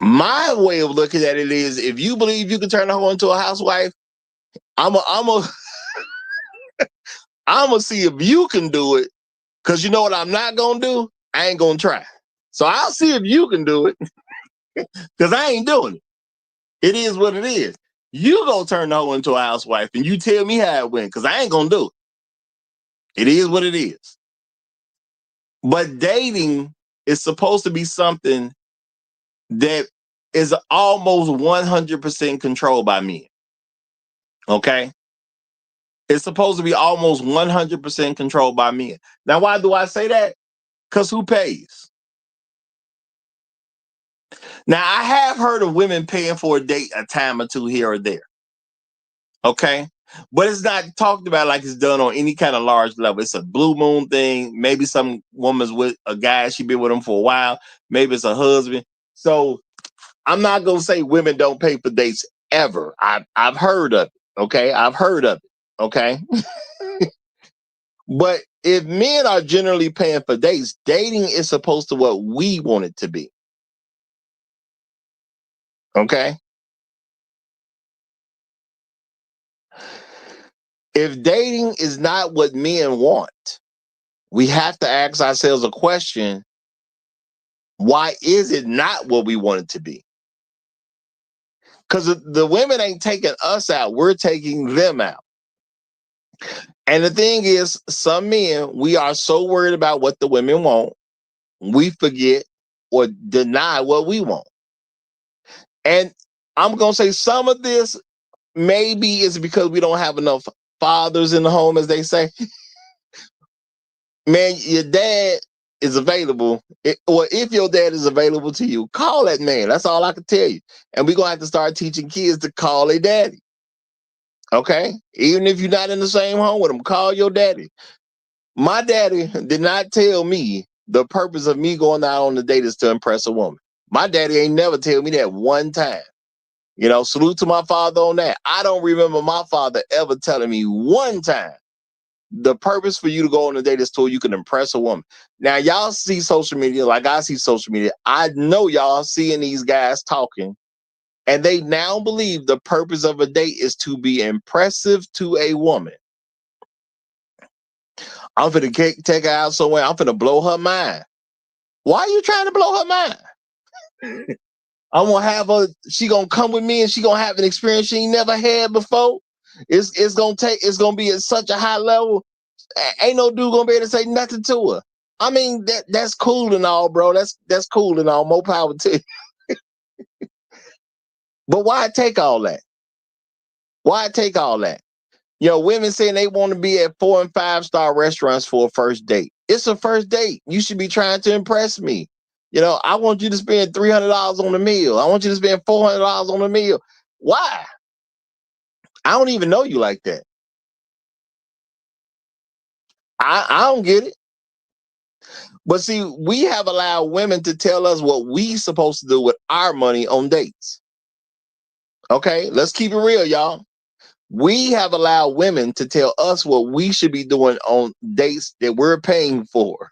My way of looking at it is, if you believe you can turn a hoe into a housewife, I'm gonna see if you can do it. Cause you know what I'm not gonna do? I ain't gonna try. So I'll see if you can do it. Cause I ain't doing it. It is what it is. You gonna turn the hoe into a housewife and you tell me how it went, cause I ain't gonna do it. It is what it is. But dating is supposed to be something that is almost 100% controlled by men. Okay? It's supposed to be almost 100% controlled by men. Now, why do I say that? Because who pays? Now, I have heard of women paying for a date a time or two here or there. Okay? But it's not talked about like it's done on any kind of large level. It's a blue moon thing. Maybe some woman's with a guy, she been with him for a while. Maybe it's a husband. So I'm not gonna say women don't pay for dates ever. I've heard of it. Okay, I've heard of it. Okay, but if men are generally paying for dates, dating is supposed to what we want it to be. Okay, if dating is not what men want, we have to ask ourselves a question: why is it not what we want it to be? Because the women ain't taking us out; we're taking them out. And the thing is, some men, we are so worried about what the women want, we forget or deny what we want. And I'm going to say some of this maybe is because we don't have enough fathers in the home, as they say. Man, your dad is available, or if your dad is available to you, call that man. That's all I can tell you. And we're going to have to start teaching kids to call their daddy. Okay? Even if you're not in the same home with them, call your daddy. My daddy did not tell me the purpose of me going out on the date is to impress a woman. My daddy ain't never tell me that one time. You know, salute to my father on that. I don't remember my father ever telling me one time the purpose for you to go on a date is so you can impress a woman. Now, y'all see social media like I see social media. I know y'all seeing these guys talking, and they now believe the purpose of a date is to be impressive to a woman. I'm finna take her out somewhere. I'm finna blow her mind. Why are you trying to blow her mind? I'm gonna have her. She gonna come with me, and she gonna have an experience she ain't never had before. It's gonna be at such a high level. Ain't no dude gonna be able to say nothing to her. I mean that's cool and all, bro. That's cool and all. More power to you. But why take all that? Why take all that? You know, women saying they want to be at 4 and 5-star restaurants for a first date. It's a first date. You should be trying to impress me. You know, I want you to spend $300 on a meal. I want you to spend $400 on a meal. Why? I don't even know you like that. I don't get it. But see, we have allowed women to tell us what we supposed to do with our money on dates. Okay, let's keep it real, y'all. We have allowed women to tell us what we should be doing on dates that we're paying for.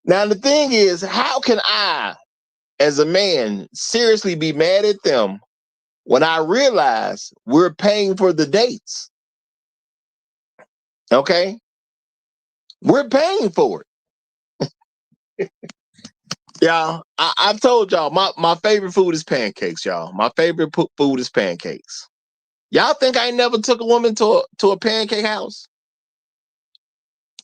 Now, the thing is, how can I, as a man, seriously be mad at them when I realize we're paying for the dates? Okay? We're paying for it. Y'all, I've told y'all, my favorite food is pancakes, y'all. My favorite food is pancakes. Y'all think I never took a woman to a pancake house?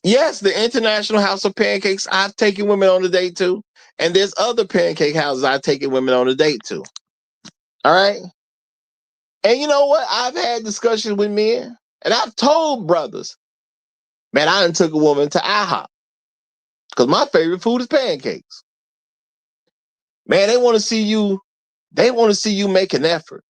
Yes, the International House of Pancakes, I've taken women on a date to. And there's other pancake houses I've taken women on a date to. All right? And you know what? I've had discussions with men, and I've told brothers, man, I done took a woman to IHOP because my favorite food is pancakes. Man, they want to see you. They want to see you make an effort.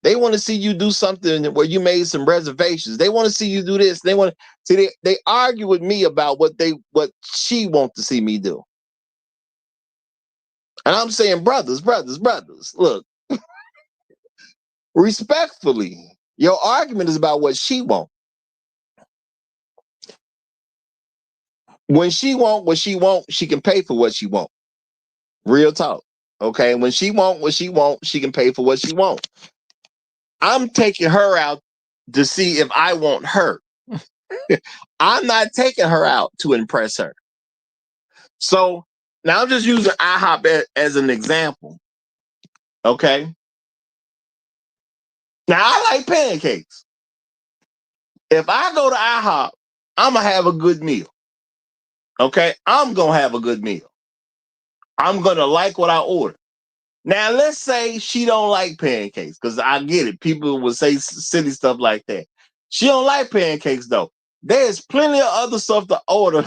They want to see you do something where you made some reservations. They want to see you do this. They want to see. They argue with me about what she wants to see me do. And I'm saying, brothers, look, respectfully, your argument is about what she wants. When she want what she want, she can pay for what she want. Real talk. Okay. When she want what she want, she can pay for what she want. I'm taking her out to see if I want her. I'm not taking her out to impress her. So now I'm just using IHOP as an example. Okay. Now I like pancakes. If I go to IHOP, I'm going to have a good meal. Okay. I'm going to have a good meal. I'm going to like what I order. Now, let's say she don't like pancakes, because I get it. People would say silly stuff like that. She don't like pancakes, though. There's plenty of other stuff to order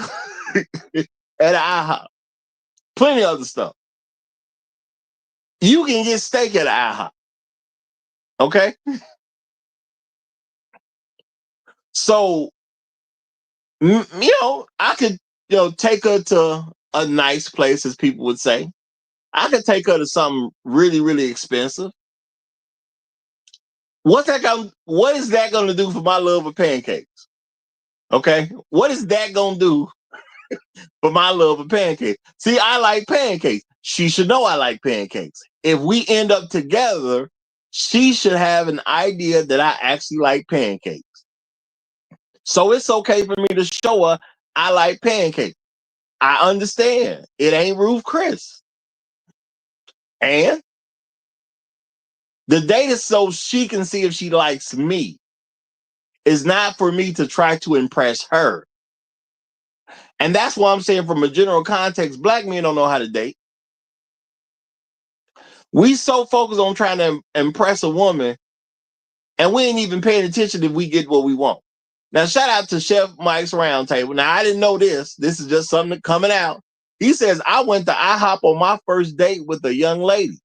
at IHOP. Plenty of other stuff. You can get steak at IHOP. Okay? So, I could, take her to a nice place, as people would say. I could take her to something really, really expensive. What is that going to do for my love of pancakes? Okay? What is that going to do for my love of pancakes? See, I like pancakes. She should know I like pancakes. If we end up together, she should have an idea that I actually like pancakes. So it's okay for me to show her I like pancakes. I understand. It ain't Ruth Chris. And the date is so she can see if she likes me. It's not for me to try to impress her. And that's why I'm saying, from a general context, black men don't know how to date. We so focused on trying to impress a woman, and we ain't even paying attention if we get what we want. Now, shout out to Chef Mike's Roundtable. Now, I didn't know this. This is just something coming out. He says, I went to IHOP on my first date with a young lady.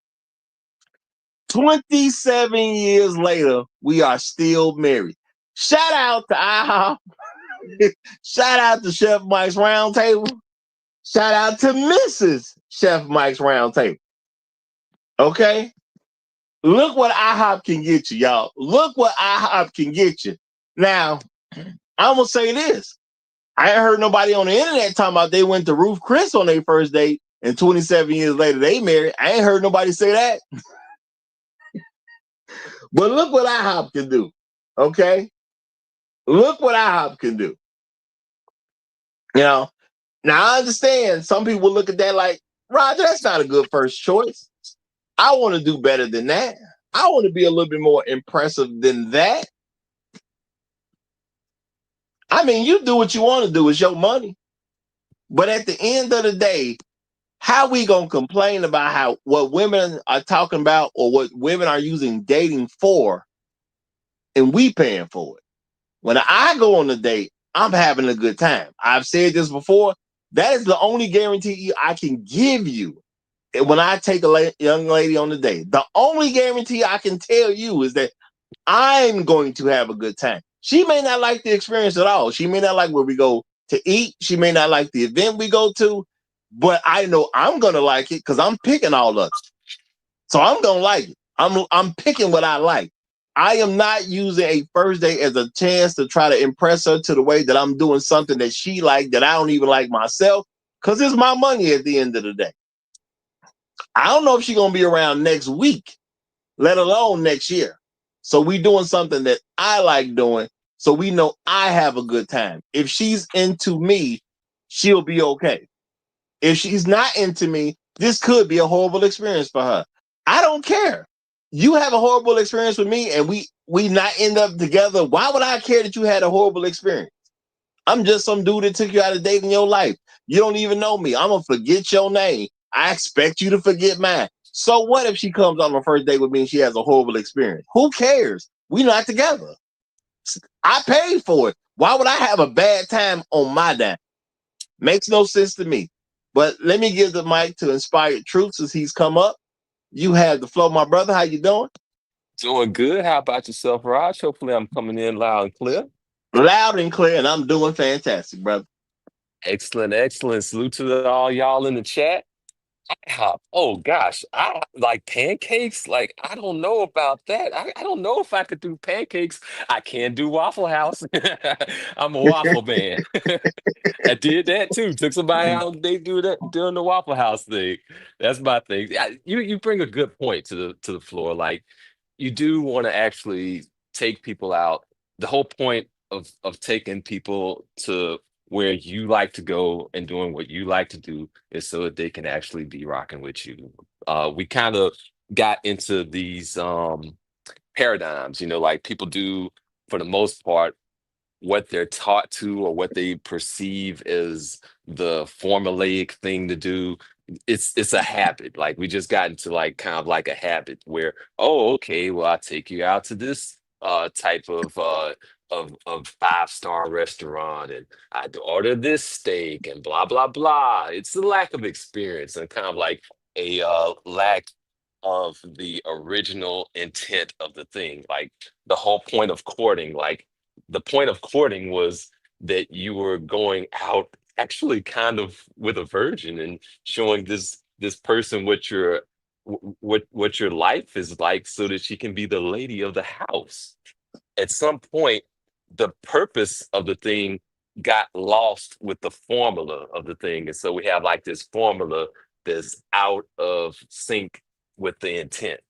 27 years later, we are still married. Shout out to IHOP. Shout out to Chef Mike's Roundtable. Shout out to Mrs. Chef Mike's Roundtable. Okay? Look what IHOP can get you, y'all. Look what IHOP can get you. Now, I'm going to say this. I ain't heard nobody on the internet talking about they went to Ruth Chris on their first date and 27 years later they married. I ain't heard nobody say that. But look what IHOP can do. Okay? Look what IHOP can do. Now I understand some people will look at that like, Roger, that's not a good first choice. I want to do better than that. I want to be a little bit more impressive than that. I mean, you do what you want to do. It's your money. But at the end of the day, how we going to complain about what women are talking about or what women are using dating for, and we paying for it? When I go on a date, I'm having a good time. I've said this before. That is the only guarantee I can give you when I take a young lady on a date. The only guarantee I can tell you is that I'm going to have a good time. She may not like the experience at all. She may not like where we go to eat. She may not like the event we go to, but I know I'm going to like it because I'm picking all of it. So I'm going to like it. I'm picking what I like. I am not using a first date as a chance to try to impress her to the way that I'm doing something that she liked that I don't even like myself, because it's my money at the end of the day. I don't know if she's going to be around next week, let alone next year. So we doing something that I like doing, so we know I have a good time. If she's into me, she'll be okay. If she's not into me, this could be a horrible experience for her. I don't care. You have a horrible experience with me and we not end up together. Why would I care that you had a horrible experience? I'm just some dude that took you out of dating your life. You don't even know me. I'm going to forget your name. I expect you to forget mine. So what if she comes on the first date with me and she has a horrible experience? Who cares? We not together. I paid for it. Why would I have a bad time on my dime? Makes no sense to me. But let me give the mic to Inspired Truth since he's come up. You have the flow, my brother. How you doing? Doing good. How about yourself, Raj? Hopefully, I'm coming in loud and clear. Loud and clear, and I'm doing fantastic, brother. Excellent, excellent. Salute to all y'all in the chat. Oh gosh, I like pancakes. Like I don't know about that. I don't know if I could do pancakes. I can do Waffle House. I'm a waffle man. I did that too. Took somebody out. They do that doing the Waffle House thing. That's my thing. Yeah, you bring a good point to the floor. Like you do want to actually take people out. The whole point of taking people to where you like to go and doing what you like to do is so that they can actually be rocking with you. We kind of got into these paradigms, like people do for the most part what they're taught to or what they perceive as the formulaic thing to do. It's a habit. Like we just got into like kind of like a habit where, oh, okay, well, I'll take you out to this type of five-star restaurant and I'd order this steak and blah blah blah. It's the lack of experience and kind of like a lack of the original intent of the thing. Like the whole point of courting, like the point of courting was that you were going out actually kind of with a virgin and showing this person what your life is like so that she can be the lady of the house. At some point the purpose of the thing got lost with the formula of the thing, and so we have like this formula that's out of sync with the intent.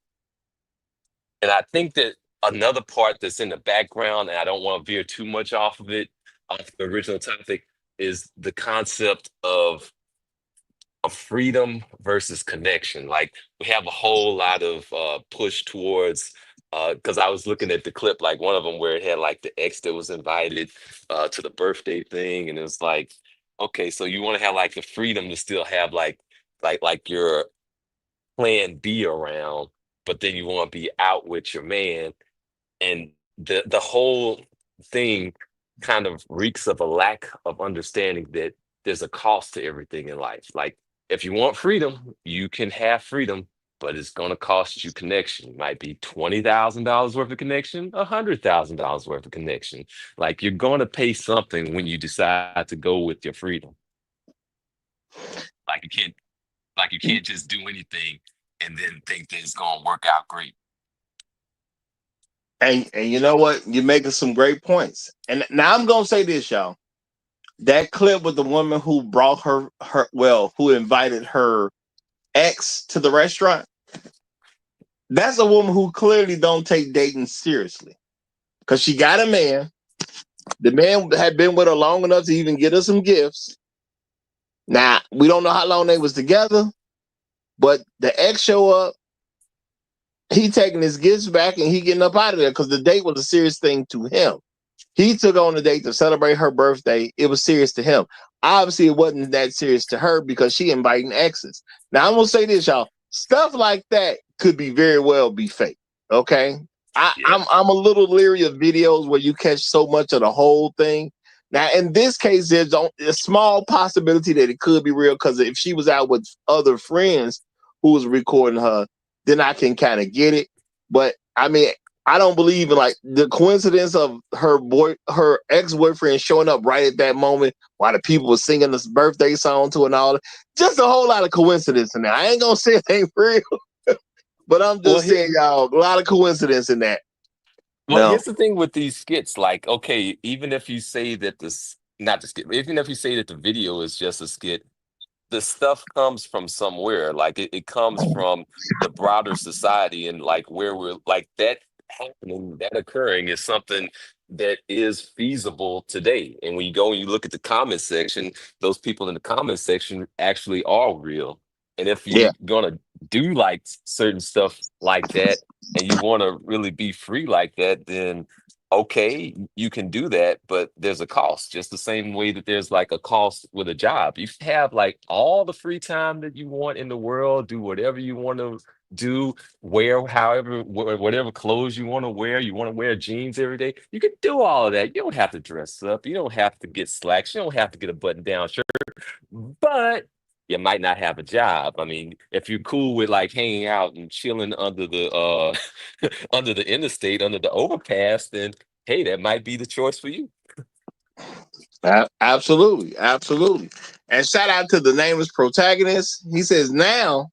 And I think that another part that's in the background, and I don't want to veer too much off of it, off the original topic, is the concept of freedom versus connection. Like we have a whole lot of push towards because I was looking at the clip, like one of them where it had like the ex that was invited to the birthday thing, and it was like, okay, so you want to have like the freedom to still have like your plan B around, but then you want to be out with your man. And the whole thing kind of reeks of a lack of understanding that there's a cost to everything in life. Like if you want freedom, you can have freedom, but it's going to cost you connection. It might be $20,000 worth of connection, $100,000 worth of connection. Like you're going to pay something when you decide to go with your freedom. Like you can't like you can't just do anything and then think that it's going to work out great. And you know what? You're making some great points. And now I'm gonna say this, y'all. That clip with the woman who brought who invited her ex to the restaurant. That's a woman who clearly don't take dating seriously. Because she got a man. The man had been with her long enough to even get her some gifts. Now, we don't know how long they was together, but the ex show up, he taking his gifts back and he getting up out of there because the date was a serious thing to him. He took on the date to celebrate her birthday. It was serious to him. Obviously, it wasn't that serious to her because she inviting exes. Now, I'm gonna say this, y'all. Stuff like that could be very well be fake. Okay, Yeah. I'm a little leery of videos where you catch so much of the whole thing. Now, in this case, there's a small possibility that it could be real because if she was out with other friends who was recording her, then I can kind of get it. But I mean, I don't believe in like the coincidence of her ex-boyfriend showing up right at that moment while the people were singing this birthday song to and all that. Just a whole lot of coincidence in there. I ain't gonna say it ain't real, but I'm Well, just saying, y'all, a lot of coincidence in that. Well, No. here's the thing with these skits. Like, okay, even if you say that this, not the skit, even if you say that the video is just a skit, the stuff comes from somewhere. Like, it comes from the broader society and like where we're like that happening, that occurring is something that is feasible today. And when you go and you look at the comment section, those people in the comment section actually are real. And if Yeah. you're gonna do like certain stuff like that and you want to really be free like that, then okay, you can do that, but there's a cost. Just the same way that there's like a cost with a job. You can have like all the free time that you want in the world, do whatever you want to do, wear whatever clothes you want to wear. You want to wear jeans every day. You can do all of that. You don't have to dress up. You don't have to get slacks. You don't have to get a button down shirt, but you might not have a job. I mean, if you're cool with like hanging out and chilling under the under the interstate, under the overpass, then hey, that might be the choice for you. Absolutely, absolutely. And shout out to the nameless protagonist. He says now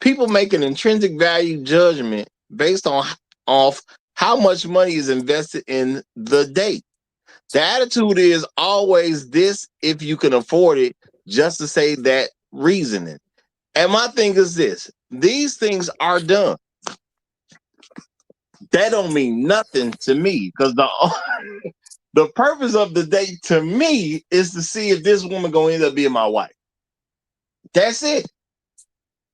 people make an intrinsic value judgment based on off how much money is invested in the date. The attitude is always this if you can afford it, just to say that reasoning. And my thing is this: these things are done. That don't mean nothing to me because the the purpose of the date to me is to see if this woman gonna end up being my wife. That's it.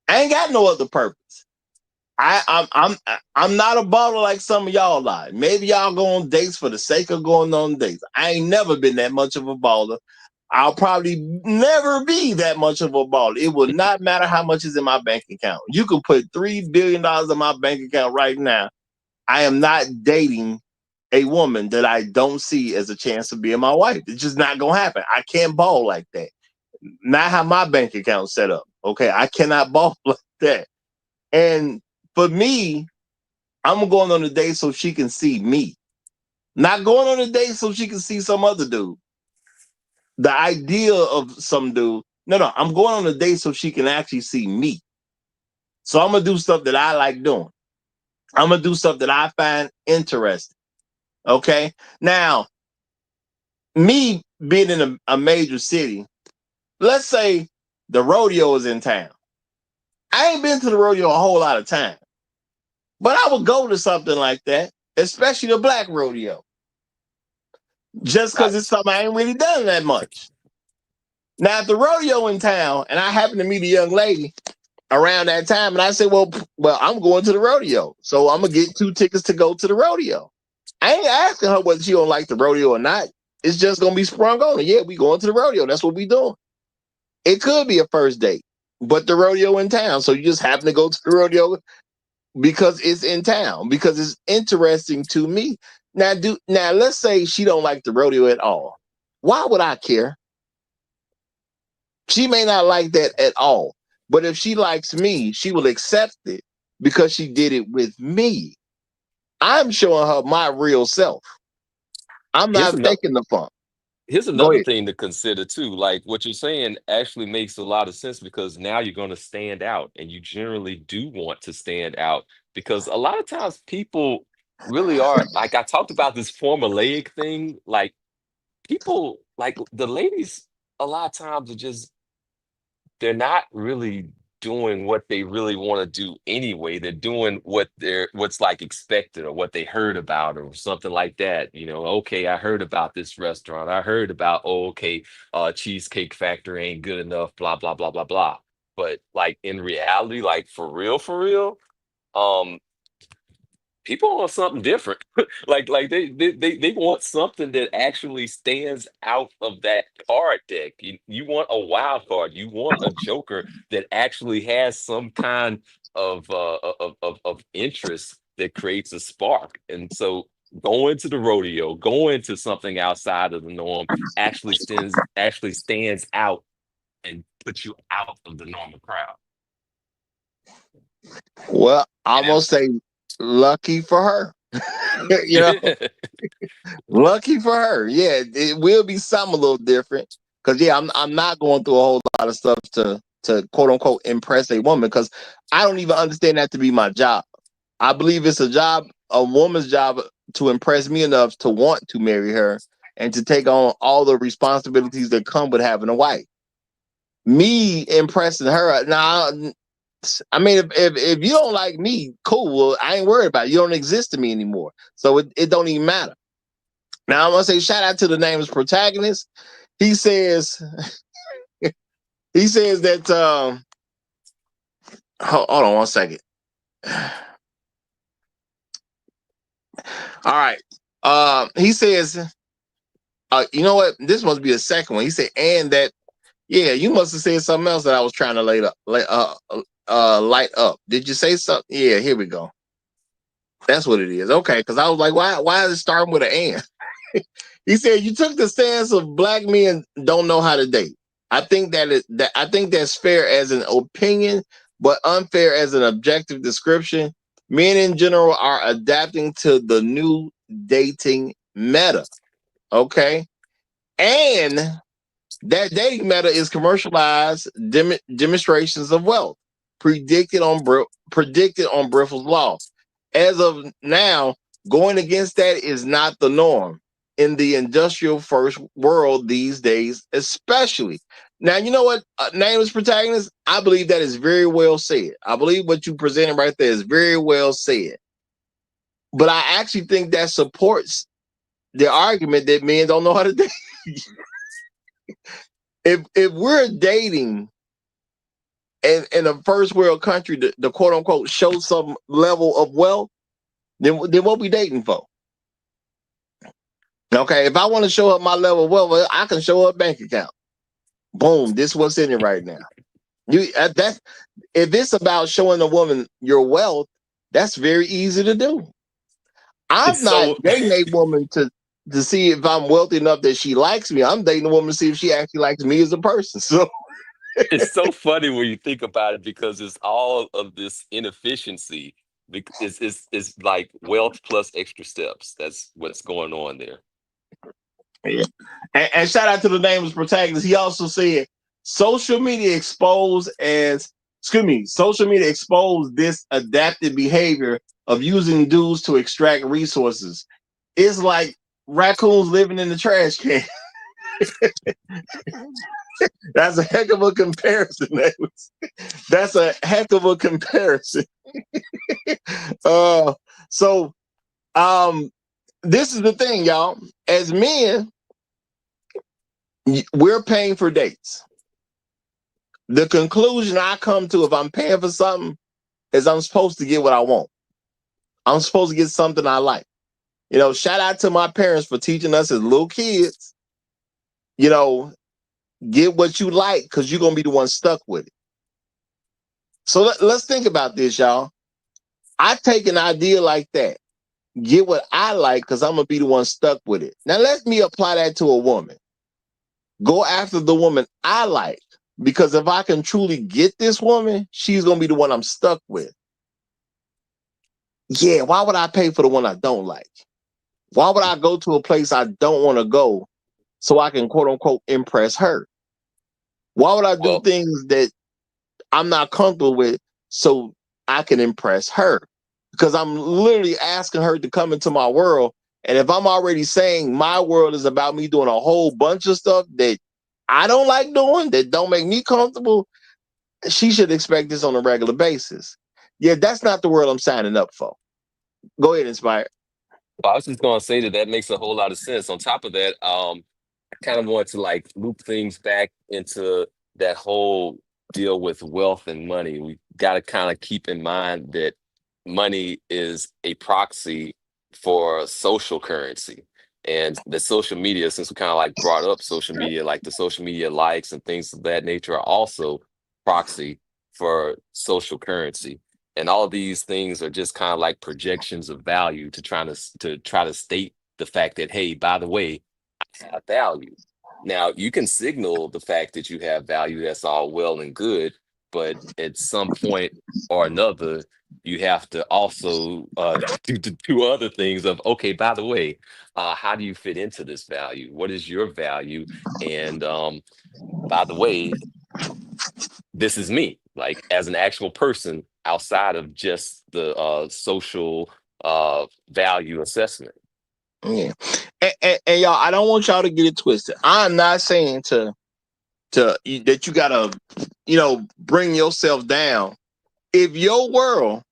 I ain't got no other purpose. I'm not a baller like some of y'all are. Maybe y'all go on dates for the sake of going on dates. I ain't never been that much of a baller. I'll probably never be that much of a baller. It will not matter how much is in my bank account. You could put $3 billion in my bank account right now. I am not dating a woman that I don't see as a chance of being my wife. It's just not gonna happen. I can't ball like that. Not how my bank account's set up. Okay, I cannot ball like that. And for me, I'm going on a date so she can see me. Not going on a date so she can see some other dude. The idea of some dude. No. I'm going on a date so she can actually see me. So I'm gonna do stuff that I like doing. I'm gonna do stuff that I find interesting. Okay. Now, me being in a major city, let's say the rodeo is in town. I ain't been to the rodeo a whole lot of time, but I would go to something like that, especially the black rodeo, just because it's Gotcha. something I ain't really done that much. Now, if the rodeo in town and I happen to meet a young lady around that time, and I say, well, I'm going to the rodeo, so I'm gonna get 2 tickets to go to the rodeo. I ain't asking her whether she don't like the rodeo or not. It's just gonna be sprung on her. Yeah, we going to the rodeo. That's what we doing. It could be a first date, but the rodeo in town. So you just happen to go to the rodeo because it's in town, because it's interesting to me. Now let's say she don't like the rodeo at all. Why would I care? She may not like that at all. But if she likes me, she will accept it because she did it with me. I'm showing her my real self. I'm Here's not another faking the funk. here's Go another ahead. thing to consider too. Like what you're saying actually makes a lot of sense because now you're going to stand out, and you generally do want to stand out because a lot of times people really are like I talked about this formulaic thing. Like people, like the ladies, a lot of times are just they're not really doing what they really want to do anyway. They're doing what's like expected or what they heard about or something like that. You know, okay, I heard about this restaurant. I heard about, oh, okay, Cheesecake Factory ain't good enough, blah, blah, blah, blah, blah. But like in reality, like for real, um, people want something different. Like they want something that actually stands out of that card deck. You want a wild card. You want a joker that actually has some kind of interest that creates a spark. And so going to the rodeo, going to something outside of the norm actually stands out and puts you out of the normal crowd. Well, I'm You gonna say lucky for her. you know, know? lucky for her. Yeah, it will be something a little different. Cause yeah, I'm not going through a whole lot of stuff to quote unquote impress a woman because I don't even understand that to be my job. I believe it's a woman's job to impress me enough to want to marry her and to take on all the responsibilities that come with having a wife. Me impressing her, now, I mean, if you don't like me, cool. Well, I ain't worried about it. You don't exist to me anymore. So it don't even matter. Now I'm gonna say shout out to the nameless protagonist. He says he says that hold on one second. All right. He says, you know what? This must be a second one. He said, and that, yeah, you must have said something else that I was trying to light up. Did you say something? Yeah, here we go. That's what it is. Okay, because I was like, why is it starting with an and? He said, you took the stance of black men don't know how to date. I think I think that's fair as an opinion, but unfair as an objective description. Men in general are adapting to the new dating meta. Okay. And that dating meta is commercialized demonstrations of wealth predicted on Briffel's law. As of now, going against that is not the norm in the industrial first world these days, especially. Now, you know what, nameless protagonist? I believe that is very well said. I believe what you presented right there is very well said. But I actually think that supports the argument that men don't know how to date. If we're dating in a first world country to quote unquote show some level of wealth, then what we dating for? Okay, if I want to show up my level of wealth, I can show up bank account. Boom, this is what's in it right now. That if it's about showing a woman your wealth, that's very easy to do. I'm It's not so dating a woman to see if I'm wealthy enough that she likes me. I'm dating a woman to see if she actually likes me as a person. So it's so funny when you think about it because it's all of this inefficiency. It's like wealth plus extra steps. That's what's going on there. yeah. And shout out to the nameless protagonist. He also said social media exposed this adaptive behavior of using dudes to extract resources. It's like raccoons living in the trash can. That's a heck of a comparison. That's a heck of a comparison. So this is the thing, y'all. As men, we're paying for dates. The conclusion I come to if I'm paying for something is I'm supposed to get what I want. I'm supposed to get something I like. You know, shout out to my parents for teaching us as little kids, you know, get what you like because you're going to be the one stuck with it. So let's think about this, y'all. I take an idea like that, get what I like because I'm going to be the one stuck with it. Now, let me apply that to a woman. Go after the woman I like because if I can truly get this woman, she's going to be the one I'm stuck with. Yeah, why would I pay for the one I don't like? Why would I go to a place I don't want to go so I can quote unquote impress her? Why would I do Well, things that I'm not comfortable with so I can impress her? Because I'm literally asking her to come into my world. And if I'm already saying my world is about me doing a whole bunch of stuff that I don't like doing, that don't make me comfortable, she should expect this on a regular basis. Yeah, that's not the world I'm signing up for. Go ahead, Inspire. I was just gonna say that that makes a whole lot of sense. On top of that, I kind of want to like loop things back into that whole deal with wealth and money. We got to kind of keep in mind that money is a proxy for social currency. And the social media, since we kind of like brought up social media, like the social media likes and things of that nature are also proxy for social currency. And all of these things are just kind of like projections of value to try to state the fact that, hey, by the way, have value. Now, you can signal the fact that you have value, that's all well and good, but at some point or another, you have to also do other things of, okay, by the way, how do you fit into this value? What is your value? And by the way, this is me, like as an actual person outside of just the social value assessment. Yeah. And y'all, I don't want y'all to get it twisted. I'm not saying that you gotta, bring yourself down. If your world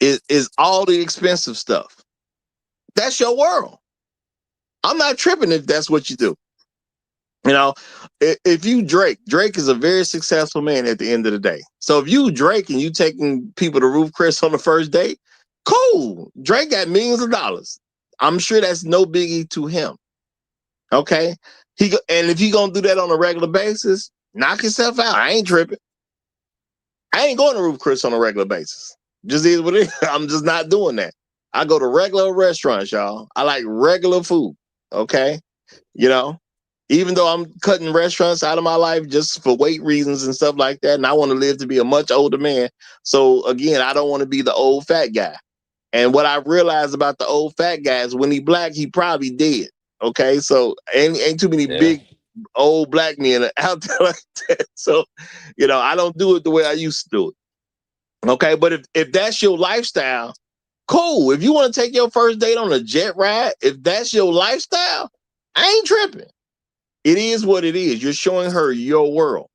is all the expensive stuff, that's your world. I'm not tripping if that's what you do. You know, if you Drake is a very successful man at the end of the day. So if you Drake and you taking people to Roof Chris on the first date, cool. Drake got millions of dollars. I'm sure that's no biggie to him. Okay, and if he gonna do that on a regular basis, knock yourself out. I ain't tripping. I ain't going to Roof Chris on a regular basis. Just is what it is. I'm just not doing that. I go to regular restaurants, y'all. I like regular food. Okay, you know. Even though I'm cutting restaurants out of my life just for weight reasons and stuff like that, and I want to live to be a much older man. So again, I don't want to be the old fat guy. And what I realized about the old fat guy is when he black, he probably dead. Okay, so ain't too many Yeah. big old black men out there like that. So, I don't do it the way I used to do it. Okay, but if that's your lifestyle, cool. If you want to take your first date on a jet ride, if that's your lifestyle, I ain't tripping. It is what it is. You're showing her your world.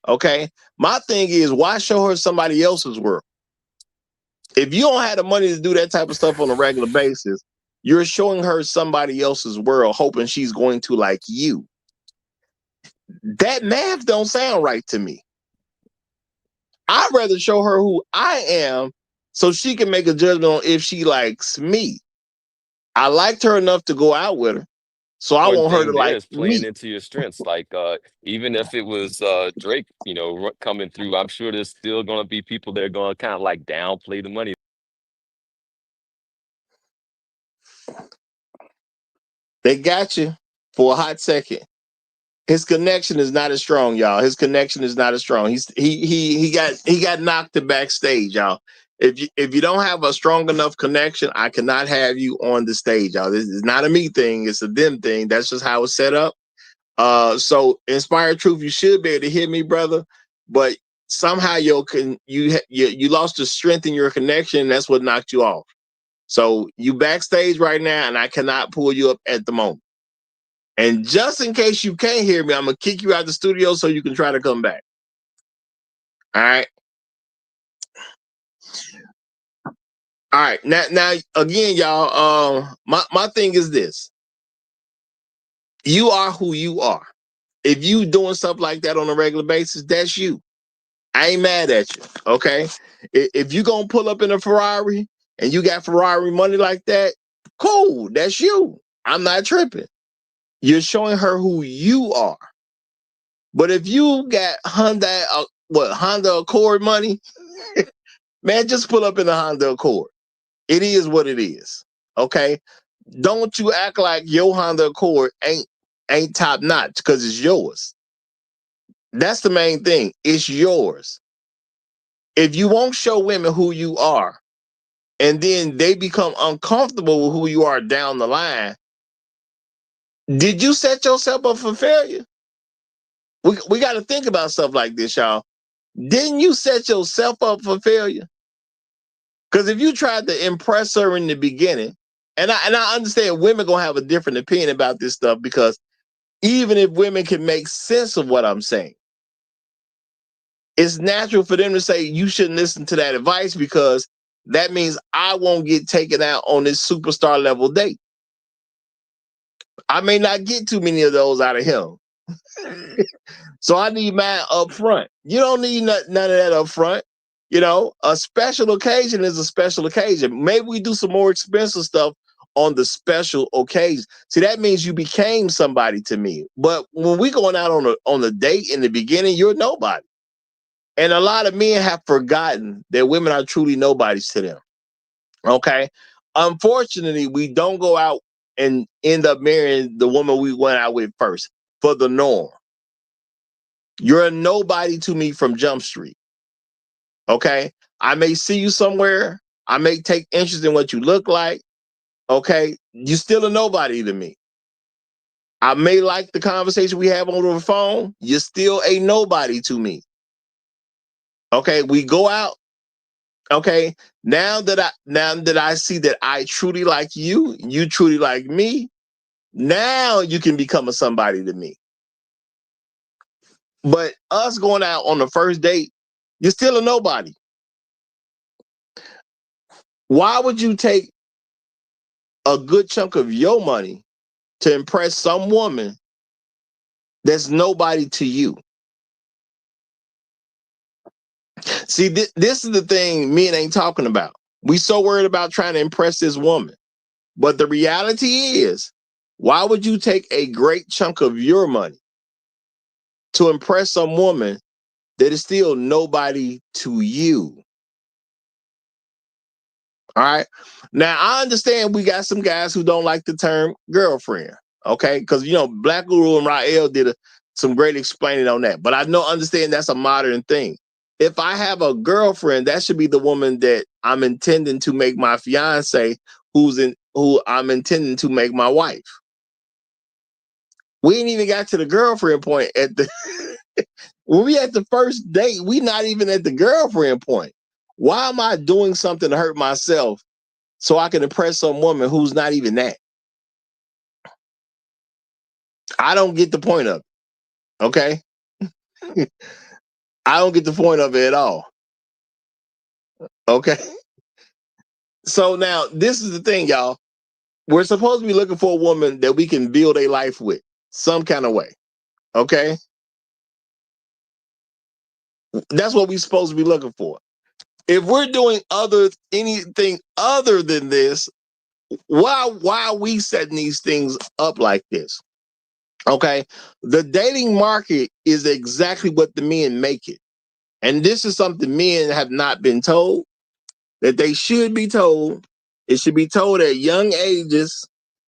Okay. My thing is, why show her somebody else's world? If you don't have the money to do that type of stuff on a regular basis, you're showing her somebody else's world, hoping she's going to like you. That math don't sound right to me. I'd rather show her who I am so she can make a judgment on if she likes me. I liked her enough to go out with her, so I Important want her to thing there like is playing me. into your strengths. Like even if it was Drake, coming through, I'm sure there's still gonna be people that are gonna kind of like downplay the money. They got you for a hot second. His connection is not as strong, y'all. His connection is not as strong. He got knocked to backstage, y'all. If you don't have a strong enough connection, I cannot have you on the stage, y'all. This is not a me thing; it's a them thing. That's just how it's set up. So inspired truth, you should be able to hear me, brother. But somehow you lost the strength in your connection. And that's what knocked you off. So you backstage right now, and I cannot pull you up at the moment. And just in case you can't hear me, I'm gonna kick you out the studio so you can try to come back. All right. All right. Now again, y'all. My thing is this: you are who you are. If you doing stuff like that on a regular basis, that's you. I ain't mad at you. Okay. If you gonna pull up in a Ferrari and you got Ferrari money like that, cool. That's you. I'm not tripping. You're showing her who you are. But if you got Honda Accord money, man, just pull up in a Honda Accord. It is what it is. Okay. Don't you act like your Honda Accord ain't top notch because it's yours. That's the main thing. It's yours. If you won't show women who you are, and then they become uncomfortable with who you are down the line, did you set yourself up for failure? We got to think about stuff like this, y'all. Didn't you set yourself up for failure? Because if you tried to impress her in the beginning, and I understand women gonna have a different opinion about this stuff, because even if women can make sense of what I'm saying, it's natural for them to say you shouldn't listen to that advice because that means I won't get taken out on this superstar level date. I may not get too many of those out of him. So I need mine up front. You don't need none of that up front. A special occasion is a special occasion. Maybe we do some more expensive stuff on the special occasion. See, that means you became somebody to me. But when we going out on a date in the beginning, you're nobody. And a lot of men have forgotten that women are truly nobodies to them. Okay. Unfortunately, we don't go out and end up marrying the woman we went out with first for the norm. You're a nobody to me from Jump Street. Okay. I may see you somewhere. I may take interest in what you look like. Okay. You still a nobody to me. I may like the conversation we have over the phone. You're still a nobody to me. Okay. We go out. Okay. Now that I see that I truly like you, you truly like me, now you can become a somebody to me. But us going out on the first date, you're still a nobody. Why would you take a good chunk of your money to impress some woman that's nobody to you? See, this is the thing men ain't talking about. We so worried about trying to impress this woman. But the reality is, why would you take a great chunk of your money to impress some woman that is still nobody to you? All right. Now, I understand we got some guys who don't like the term girlfriend. Okay. Because, Black Guru and Rael did some great explaining on that. But I understand that's a modern thing. If I have a girlfriend, that should be the woman that I'm intending to make my fiance, who I'm intending to make my wife. We ain't even got to the girlfriend point at the when we at the first date, we not even at the girlfriend point. Why am I doing something to hurt myself so I can impress some woman who's not even that? I don't get the point of it. Okay. I don't get the point of it at all. Okay. So now this is the thing, y'all. We're supposed to be looking for a woman that we can build a life with some kind of way. Okay. That's what we're supposed to be looking for. If we're doing anything other than this, why are we setting these things up like this? Okay. The dating market is exactly what the men make it. And this is something men have not been told that they should be told. It should be told at young ages.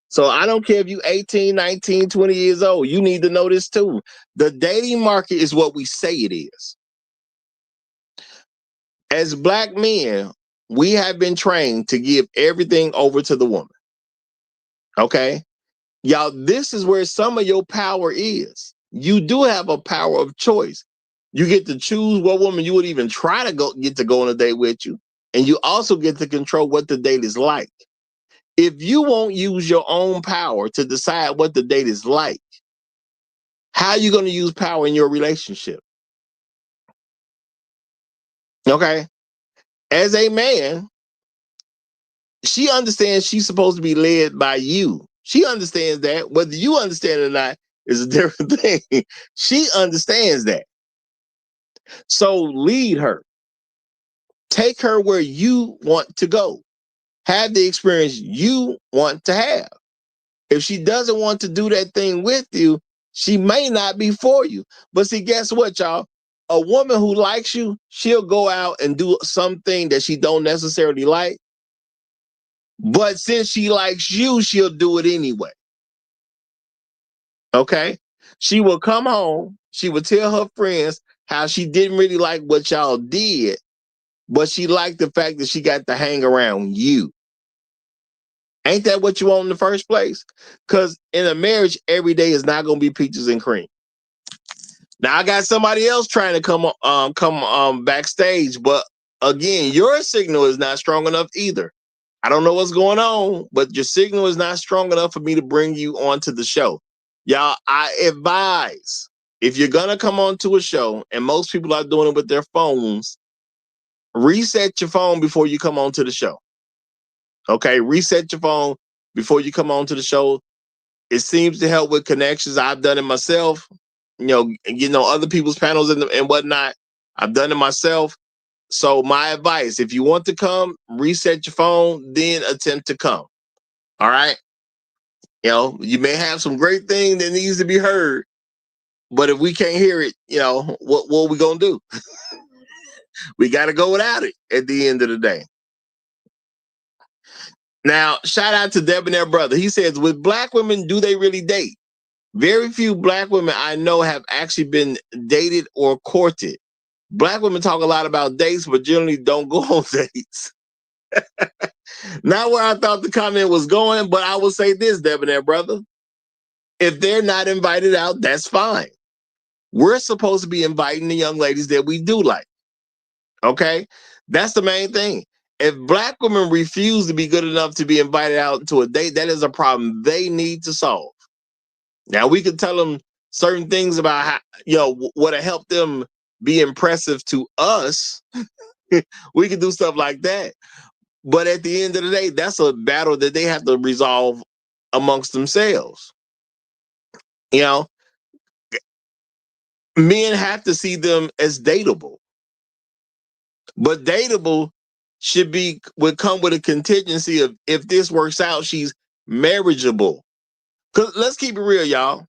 So I don't care if you 18, 19, 20 years old. You need to know this too. The dating market is what we say it is. As Black men, we have been trained to give everything over to the woman. Okay? Y'all, this is where some of your power is. You do have a power of choice. You get to choose what woman you would even try to go on a date with you. And you also get to control what the date is like. If you won't use your own power to decide what the date is like, how are you going to use power in your relationship? Okay? As a man, she understands she's supposed to be led by you. She understands that. Whether you understand it or not is a different thing. She understands that. So lead her. Take her where you want to go. Have the experience you want to have. If she doesn't want to do that thing with you, she may not be for you. But see, guess what, y'all? A woman who likes you, she'll go out and do something that she don't necessarily like. But since she likes you, she'll do it anyway. Okay? She will come home. She will tell her friends how she didn't really like what y'all did, but she liked the fact that she got to hang around you. Ain't that what you want in the first place? Because in a marriage, every day is not going to be peaches and cream. Now I got somebody else trying to come backstage, but again, your signal is not strong enough either. I don't know what's going on, but your signal is not strong enough for me to bring you onto the show. Y'all, I advise if you're gonna come onto a show, and most people are doing it with their phones, reset your phone before you come onto the show. Okay, reset your phone before you come onto the show. It seems to help with connections. I've done it myself. Other people's panels and whatnot. I've done it myself. So my advice, if you want to come, reset your phone, then attempt to come. All right. You may have some great thing that needs to be heard, but if we can't hear it, what are we going to do? We got to go without it at the end of the day. Now, shout out to Debonair Brother. He says, with Black women, do they really date? Very few Black women I know have actually been dated or courted. Black women talk a lot about dates, but generally don't go on dates. Not where I thought the comment was going, but I will say this, Debonair Brother. If they're not invited out, that's fine. We're supposed to be inviting the young ladies that we do like. Okay? That's the main thing. If Black women refuse to be good enough to be invited out to a date, that is a problem they need to solve. Now, we could tell them certain things about how, what help them be impressive to us. We could do stuff like that. But at the end of the day, that's a battle that they have to resolve amongst themselves. Men have to see them as dateable. But dateable would come with a contingency of, if this works out, she's marriageable. Because let's keep it real, y'all.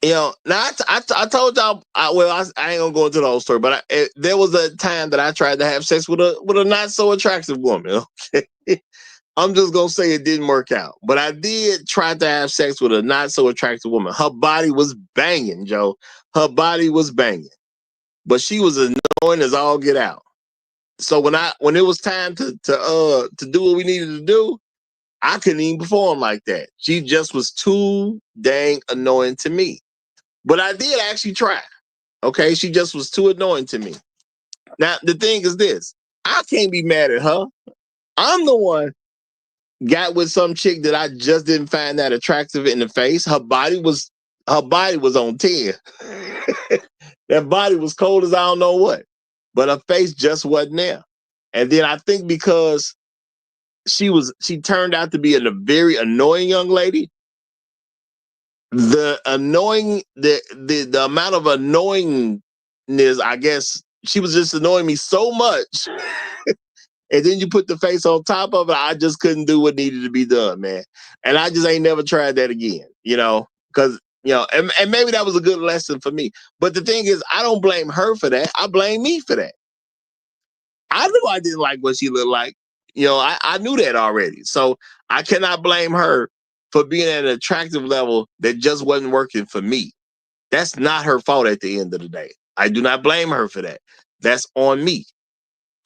Now I told y'all, I ain't gonna go into the whole story, but there was a time that I tried to have sex with a not so attractive woman. Okay, I'm just gonna say it didn't work out, but I did try to have sex with a not so attractive woman. Her body was banging, Joe. Her body was banging, but she was annoying as all get out. So when it was time to do what we needed to do, I couldn't even perform like that. She just was too dang annoying to me. But I did actually try. Okay, she just was too annoying to me. Now the thing is this: I can't be mad at her. I'm the one got with some chick that I just didn't find that attractive in the face. Her body was on 10. That body was cold as I don't know what. But her face just wasn't there. And then I think because she turned out to be a very annoying young lady. The amount of annoyingness, I guess she was just annoying me so much. And then you put the face on top of it, I just couldn't do what needed to be done, man. And I just ain't never tried that again, because, and maybe that was a good lesson for me. But the thing is, I don't blame her for that. I blame me for that. I knew I didn't like what she looked like. I knew that already. So I cannot blame her for being at an attractive level that just wasn't working for me. That's not her fault at the end of the day. I do not blame her for that. That's on me.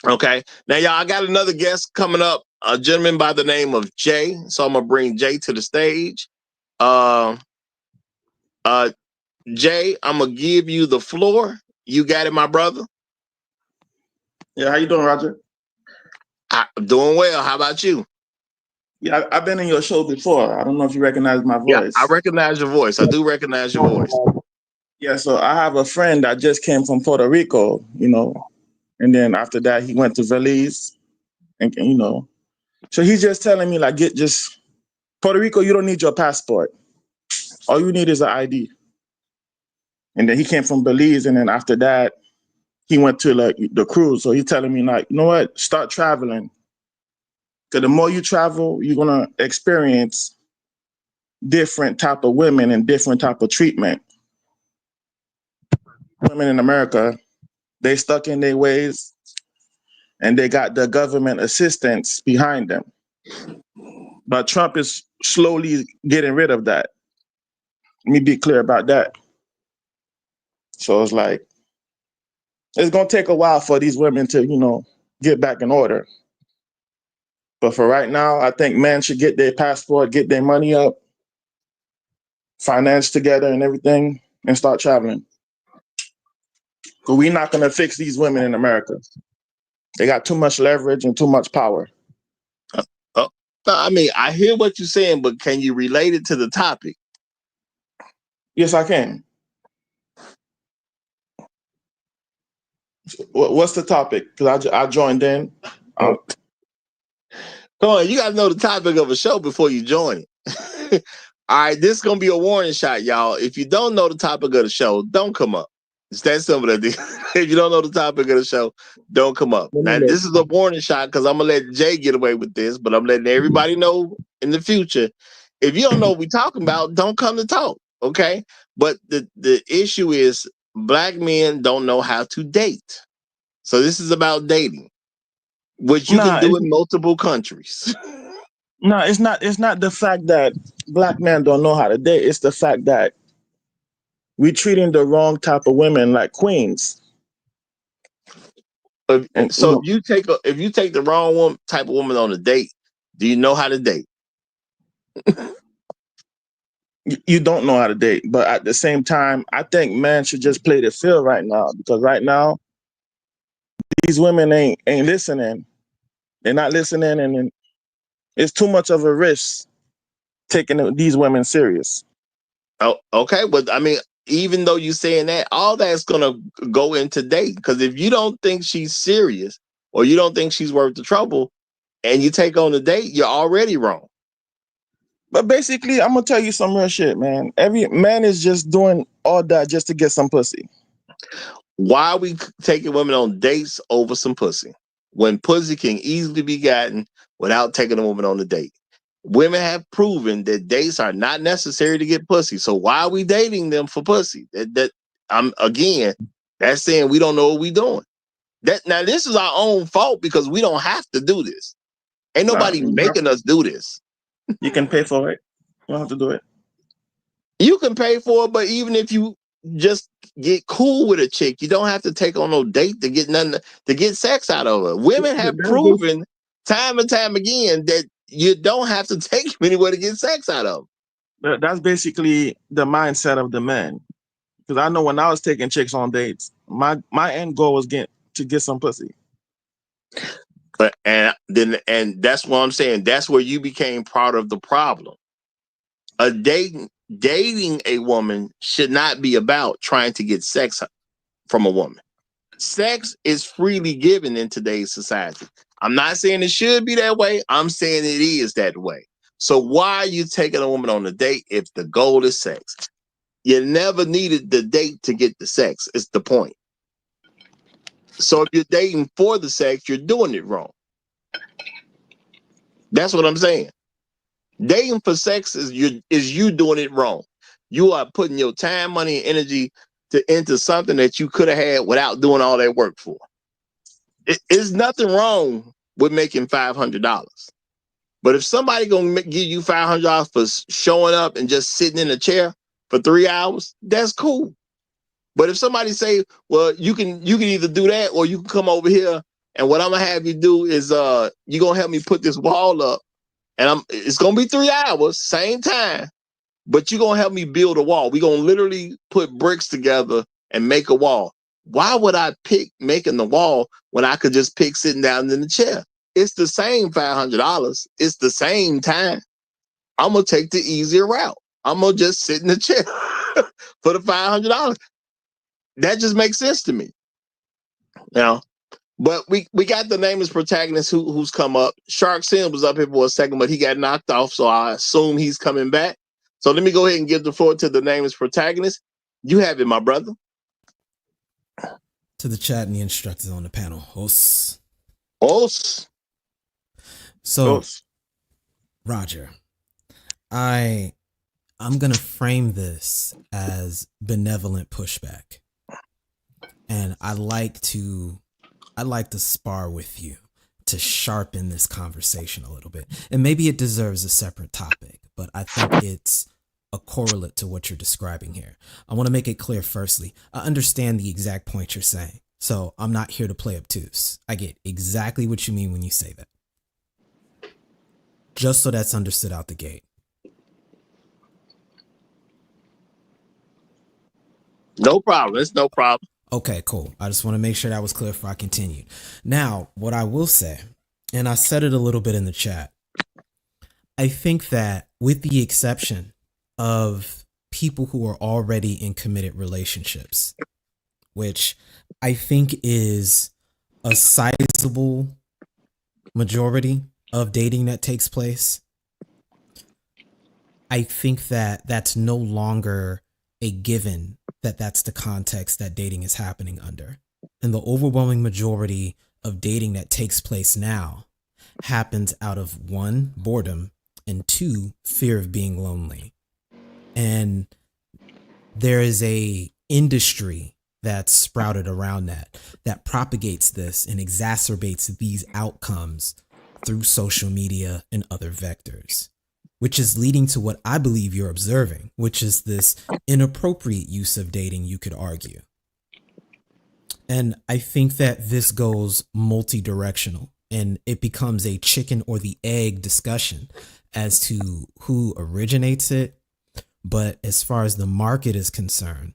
Okay. Now, y'all, I got another guest coming up, a gentleman by the name of Jay. So I'm going to bring Jay to the stage. Jay, I'm going to give you the floor. You got it, my brother? Yeah, how you doing, Roger? I'm doing well. How about you? Yeah, I've been in your show before. I don't know if you recognize my voice. Yeah, I recognize your voice. I do recognize your voice. Yeah, so I have a friend that just came from Puerto Rico, and then after that he went to Belize, and so he's just telling me like, Puerto Rico, you don't need your passport. All you need is an ID. And then he came from Belize, and then after that he went to like the cruise. So he's telling me like, you know what, start traveling. Because the more you travel, you're gonna experience different type of women and different type of treatment. Women in America, they stuck in their ways, and they got the government assistance behind them. But Trump is slowly getting rid of that. Let me be clear about that. So it's like, it's gonna take a while for these women to, get back in order. But for right now, I think men should get their passport, get their money up, finance together and everything, and start traveling. But we're not gonna fix these women in America. They got too much leverage and too much power. I mean, I hear what you're saying, but can you relate it to the topic? Yes, I can. What's the topic? Because I joined in. Come on, you got to know the topic of a show before you join it. All right, this is going to be a warning shot, y'all. If you don't know the topic of the show, don't come up. It's that simple. If you don't know the topic of the show, don't come up. Now, this is a warning shot because I'm going to let Jay get away with this, but I'm letting everybody know in the future. If you don't know what we're talking about, don't come to talk, okay? But the issue is Black men don't know how to date. So this is about dating, which you can do in multiple countries. No, it's not. It's not the fact that Black men don't know how to date. It's the fact that we're treating the wrong type of women like queens. So if you take the wrong type of woman on a date, do you know how to date? You don't know how to date, but at the same time, I think men should just play the field right now, because right now these women ain't listening. They're not listening, and it's too much of a risk taking these women serious. Oh, okay. But I mean, even though you're saying that, all that's gonna go into date. Because if you don't think she's serious or you don't think she's worth the trouble, and you take on the date, you're already wrong. But basically, I'm gonna tell you some real shit, man. Every man is just doing all that just to get some pussy. Why are we taking women on dates over some pussy when pussy can easily be gotten without taking a woman on a date? Women have proven that dates are not necessary to get pussy. So why are we dating them for pussy? Again, that's saying we don't know what we're doing. Now this is our own fault because we don't have to do this. Ain't nobody making us do this. You can pay for it. You don't have to do it. You can pay for it, but even if you just get cool with a chick, you don't have to take on no date to get nothing to get sex out of her. Women have proven time and time again that you don't have to take him anywhere to get sex out of him. That's basically the mindset of the man. Because I know when I was taking chicks on dates, my end goal was to get some pussy. But and that's what I'm saying. That's where you became part of the problem. Dating a woman should not be about trying to get sex from a woman. Sex is freely given in today's society. I'm not saying it should be that way. I'm saying it is that way. So why are you taking a woman on a date if the goal is sex? You never needed the date to get the sex. It's the point. So if you're dating for the sex, you're doing it wrong. That's what I'm saying. Dating for sex is you doing it wrong. You are putting your time, money, and energy into something that you could have had without doing all that work for. It's nothing wrong with making $500. But if somebody gonna give you $500 for showing up and just sitting in a chair for 3 hours, that's cool. But if somebody say, well, you can either do that or you can come over here, and what I'm gonna have you do is you're gonna help me put this wall up, and it's gonna be 3 hours, same time, but you're gonna help me build a wall. We're gonna literally put bricks together and make a wall. Why would I pick making the wall when I could just pick sitting down in the chair? It's the same $500. It's the same time. I'm gonna take the easier route. I'm gonna just sit in the chair for the $500. That just makes sense to me. Now, but we got the nameless protagonist who's come up. Shark Sim was up here for a second, but he got knocked off, so I assume he's coming back. So let me go ahead and give the floor to the nameless protagonist. You have it, my brother. To the chat and the instructors on the panel. Hosts. So, Roger, I'm going to frame this as benevolent pushback. And I like to spar with you to sharpen this conversation a little bit. And maybe it deserves a separate topic, but I think it's a correlate to what you're describing here. I want to make it clear, firstly, I understand the exact point you're saying. So I'm not here to play obtuse. I get exactly what you mean when you say that. Just so that's understood out the gate. No problem. It's no problem. Okay, cool. I just want to make sure that was clear before I continue. Now, what I will say, and I said it a little bit in the chat, I think that with the exception of people who are already in committed relationships, which I think is a sizable majority of dating that takes place, I think that that's no longer a given that that's the context that dating is happening under. And the overwhelming majority of dating that takes place now happens out of 1, boredom, and 2, fear of being lonely. And there is a industry that's sprouted around that propagates this and exacerbates these outcomes through social media and other vectors, which is leading to what I believe you're observing, which is this inappropriate use of dating, you could argue. And I think that this goes multi-directional and it becomes a chicken or the egg discussion as to who originates it. But as far as the market is concerned,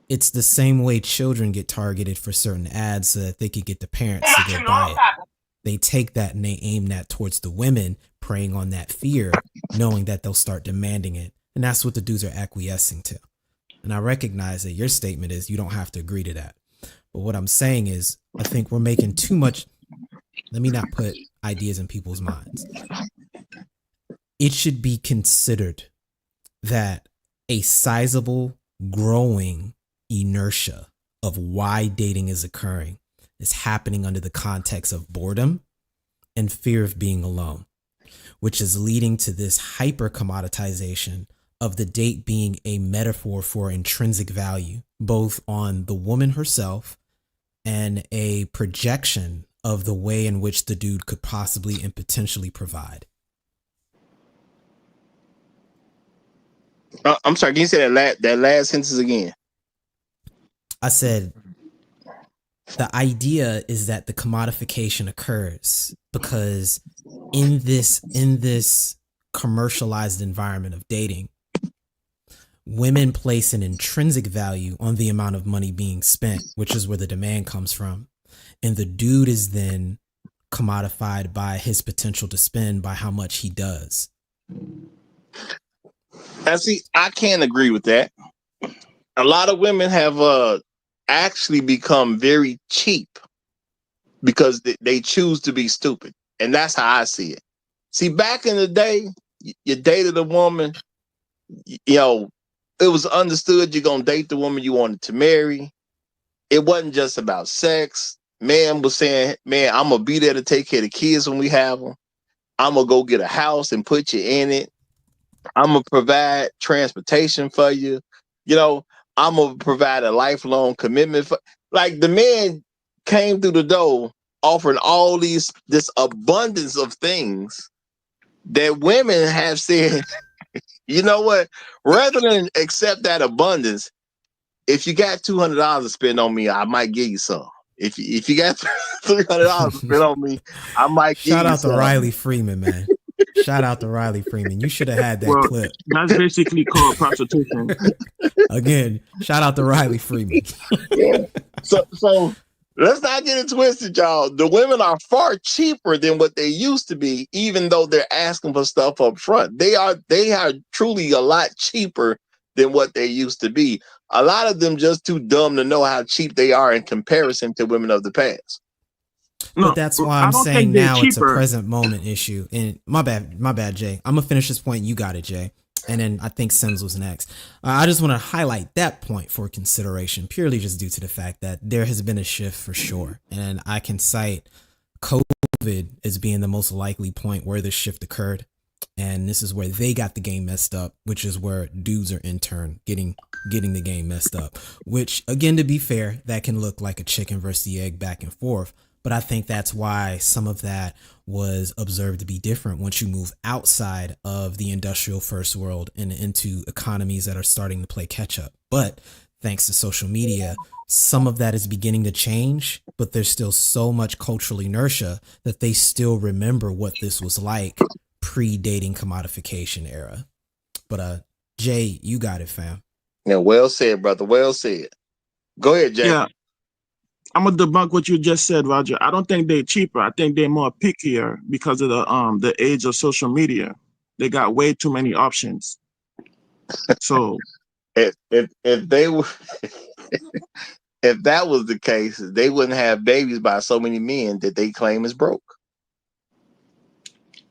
it's the same way children get targeted for certain ads so that they could get the parents to go buy it. They take that and they aim that towards the women, preying on that fear, knowing that they'll start demanding it. And that's what the dudes are acquiescing to. And I recognize that your statement is you don't have to agree to that. But what I'm saying is I think we're making too much. Let me not put ideas in people's minds. It should be considered that a sizable, growing inertia of why dating is occurring is happening under the context of boredom and fear of being alone, which is leading to this hyper commoditization of the date being a metaphor for intrinsic value, both on the woman herself and a projection of the way in which the dude could possibly and potentially provide. I'm sorry, can you say that last sentence again? I said, the idea is that the commodification occurs because in this commercialized environment of dating, women place an intrinsic value on the amount of money being spent, which is where the demand comes from. And the dude is then commodified by his potential to spend by how much he does. And see, I can't agree with that. A lot of women have actually become very cheap because they choose to be stupid. And that's how I see it. See, back in the day, you dated a woman, you know, it was understood you're going to date the woman you wanted to marry. It wasn't just about sex. Man was saying, man, I'm going to be there to take care of the kids when we have them. I'm going to go get a house and put you in it. I'm going to provide transportation for you. You know, I'm going to provide a lifelong commitment for, like, the man came through the door offering all this abundance of things that women have said, you know what, rather than accept that abundance, if you got $200 to spend on me, I might give you some. If you got $300 to spend on me, I might give you some. Shout out to Riley Freeman, man. Shout out to Riley Freeman. You should have had that clip. That's basically called prostitution. Again, shout out to Riley Freeman. Yeah. So let's not get it twisted, y'all. The women are far cheaper than what they used to be, even though they're asking for stuff up front. They are truly a lot cheaper than what they used to be. A lot of them just too dumb to know how cheap they are in comparison to women of the past. But that's why I'm saying now it's a present moment issue. And my bad, Jay. I'm gonna finish this point. You got it, Jay. And then I think Sims was next. I just want to highlight that point for consideration, purely just due to the fact that there has been a shift for sure. And I can cite COVID as being the most likely point where this shift occurred. And this is where they got the game messed up, which is where dudes are in turn getting the game messed up, which, again, to be fair, that can look like a chicken versus the egg back and forth. But I think that's why some of that was observed to be different once you move outside of the industrial first world and into economies that are starting to play catch up. But thanks to social media, some of that is beginning to change, but there's still so much cultural inertia that they still remember what this was like pre-dating commodification era. But Jay, you got it, fam. Yeah, well said, brother. Well said. Go ahead, Jay. Yeah. I'm gonna debunk what you just said, Roger. I don't think they're cheaper. I think they're more pickier because of the age of social media. They got way too many options. So if they were if that was the case, they wouldn't have babies by so many men that they claim is broke.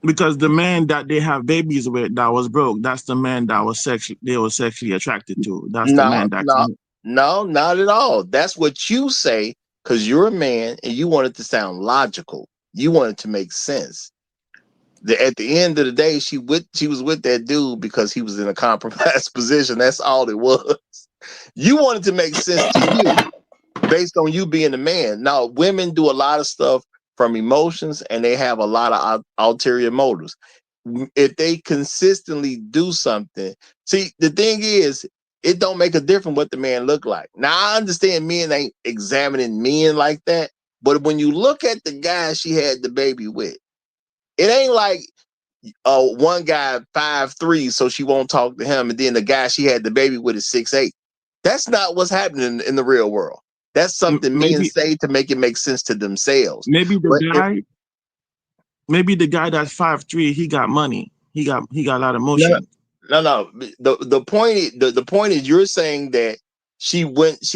Because the man that they have babies with that was broke, that's the man that was sexually attracted to. That's the man that No, not at all. That's what you say because you're a man and you want it to sound logical. You want it to make sense. At the end of the day, she was with that dude because he was in a compromised position. That's all it was. You want it to make sense to you based on you being a man. Now, women do a lot of stuff from emotions and they have a lot of ulterior motives. If they consistently do something, see, the thing is, it don't make a difference what the man look like. Now, I understand men ain't examining men like that, but when you look at the guy she had the baby with, it ain't like one guy 5'3", so she won't talk to him, and then the guy she had the baby with is 6'8". That's not what's happening in the real world. That's something men say to make it make sense to themselves. Maybe the guy that's 5'3", he got money. He got a lot of motion. No. The point is you're saying that she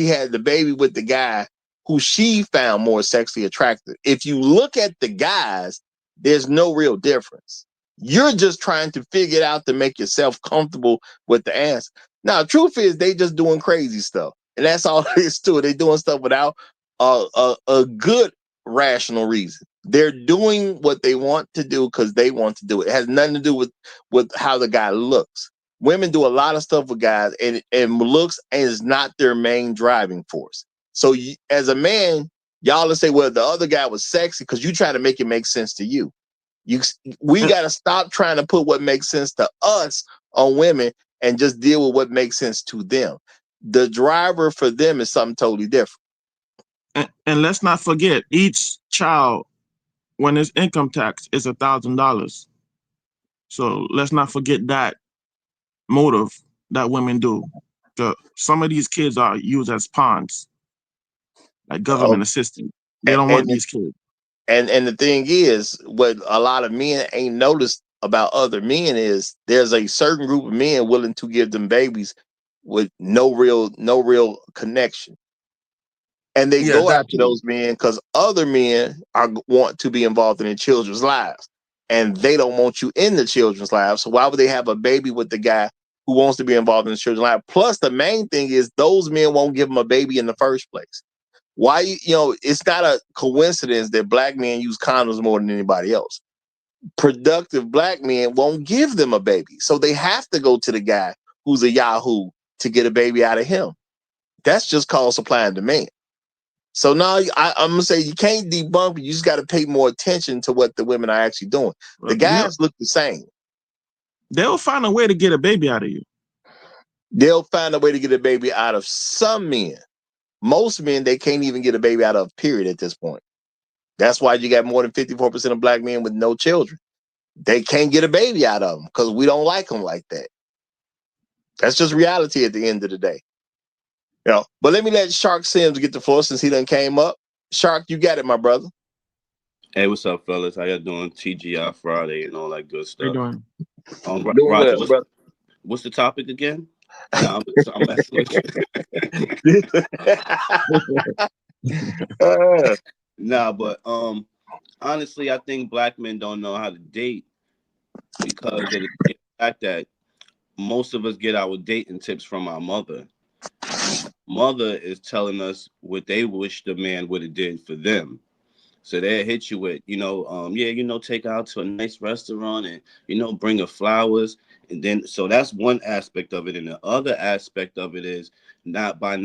had the baby with the guy who she found more sexually attractive. If you look at the guys, there's no real difference. You're just trying to figure it out to make yourself comfortable with the answer. Now, the truth is they just doing crazy stuff. And that's all there is to it. They're doing stuff without a good rational reason. They're doing what they want to do because they want to do it. It has nothing to do with how the guy looks. Women do a lot of stuff with guys, and looks is not their main driving force. So as a man, y'all will say, well, the other guy was sexy because you try to make it make sense to you. We got to stop trying to put what makes sense to us on women and just deal with what makes sense to them. The driver for them is something totally different. And let's not forget, each child when it's income tax, it's $1,000. So let's not forget that motive that women do. Some of these kids are used as pawns, like government assistance. They don't want and these kids. and the thing is, what a lot of men ain't noticed about other men is there's a certain group of men willing to give them babies with no real connection. And they Yeah, go that after too. those men because other men want to be involved in their children's lives, and they don't want you in the children's lives. So why would they have a baby with the guy who wants to be involved in the children's life? Plus, the main thing is those men won't give them a baby in the first place. Why, it's not a coincidence that black men use condoms more than anybody else. Productive black men won't give them a baby, so they have to go to the guy who's a yahoo to get a baby out of him. That's just called supply and demand. So now I'm gonna say you can't debunk it. You just got to pay more attention to what the women are actually doing. The guys look the same. They'll find a way to get a baby out of you. They'll find a way to get a baby out of some men. Most men, they can't even get a baby out of, period, at this point. That's why you got more than 54% of black men with no children. They can't get a baby out of them because we don't like them like that. That's just reality at the end of the day. But let me let Shark Sims get the floor since he done came up. Shark, you got it, my brother. Hey, what's up, fellas? How y'all doing? TGI Friday and all that good stuff. How you doing? Doing Roger, well, brother. what's the topic again? Nah, I'm messing with you. Nah, but honestly, I think black men don't know how to date because of the fact that most of us get our dating tips from our mother. Mother is telling us what they wish the man would have did for them. So they'll hit you with, take her out to a nice restaurant and, bring her flowers. And then, so that's one aspect of it. And the other aspect of it is not by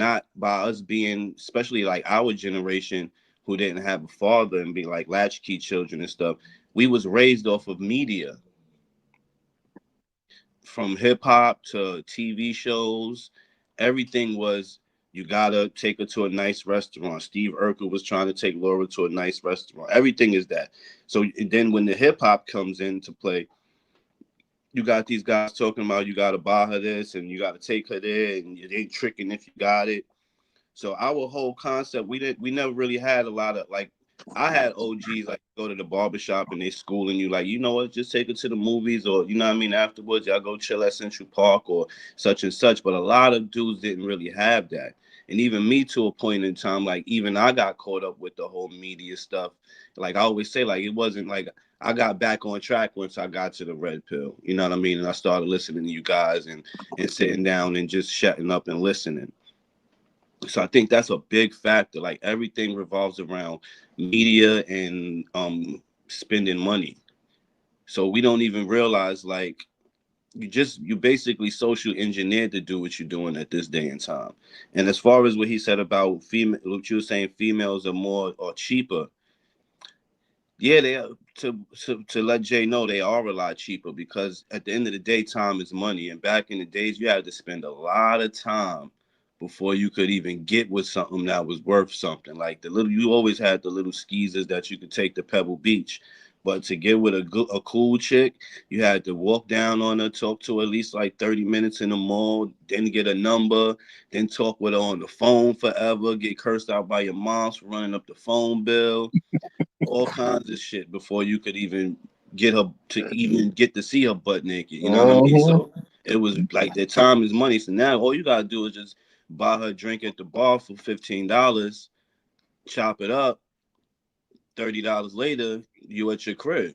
us being, especially like our generation who didn't have a father and be like latchkey children and stuff. We was raised off of media. From hip hop to TV shows, everything was, you gotta take her to a nice restaurant. Steve Urkel was trying to take Laura to a nice restaurant. Everything is that. So then when the hip hop comes into play, you got these guys talking about you gotta buy her this and you gotta take her there and it ain't tricking if you got it. So our whole concept, we never really had a lot of like, I had OGs like go to the barbershop and they schooling you like, you know what, just take it to the movies or you know what I mean, afterwards y'all go chill at Central Park or such and such. But a lot of dudes didn't really have that. And even me to a point in time, like even I got caught up with the whole media stuff. Like I always say, like it wasn't like I got back on track once I got to the red pill. You know what I mean? And I started listening to you guys and sitting down and just shutting up and listening. So I think that's a big factor. Like everything revolves around media and spending money. So we don't even realize like you basically social engineered to do what you're doing at this day and time. And as far as what he said about female, what you were saying, females are more or cheaper. Yeah, they are, to let Jay know they are a lot cheaper because at the end of the day, time is money. And back in the days, you had to spend a lot of time before you could even get with something that was worth something. Like you always had the little skeezers that you could take to Pebble Beach. But to get with a cool chick, you had to walk down on her, talk to her at least like 30 minutes in the mall, then get a number, then talk with her on the phone forever, get cursed out by your moms for running up the phone bill, all kinds of shit before you could even get her to even get to see her butt naked. You know what I mean? So it was like their time is money. So now all you gotta do is just buy her a drink at the bar for $15, chop it up. $30 later, you at your crib.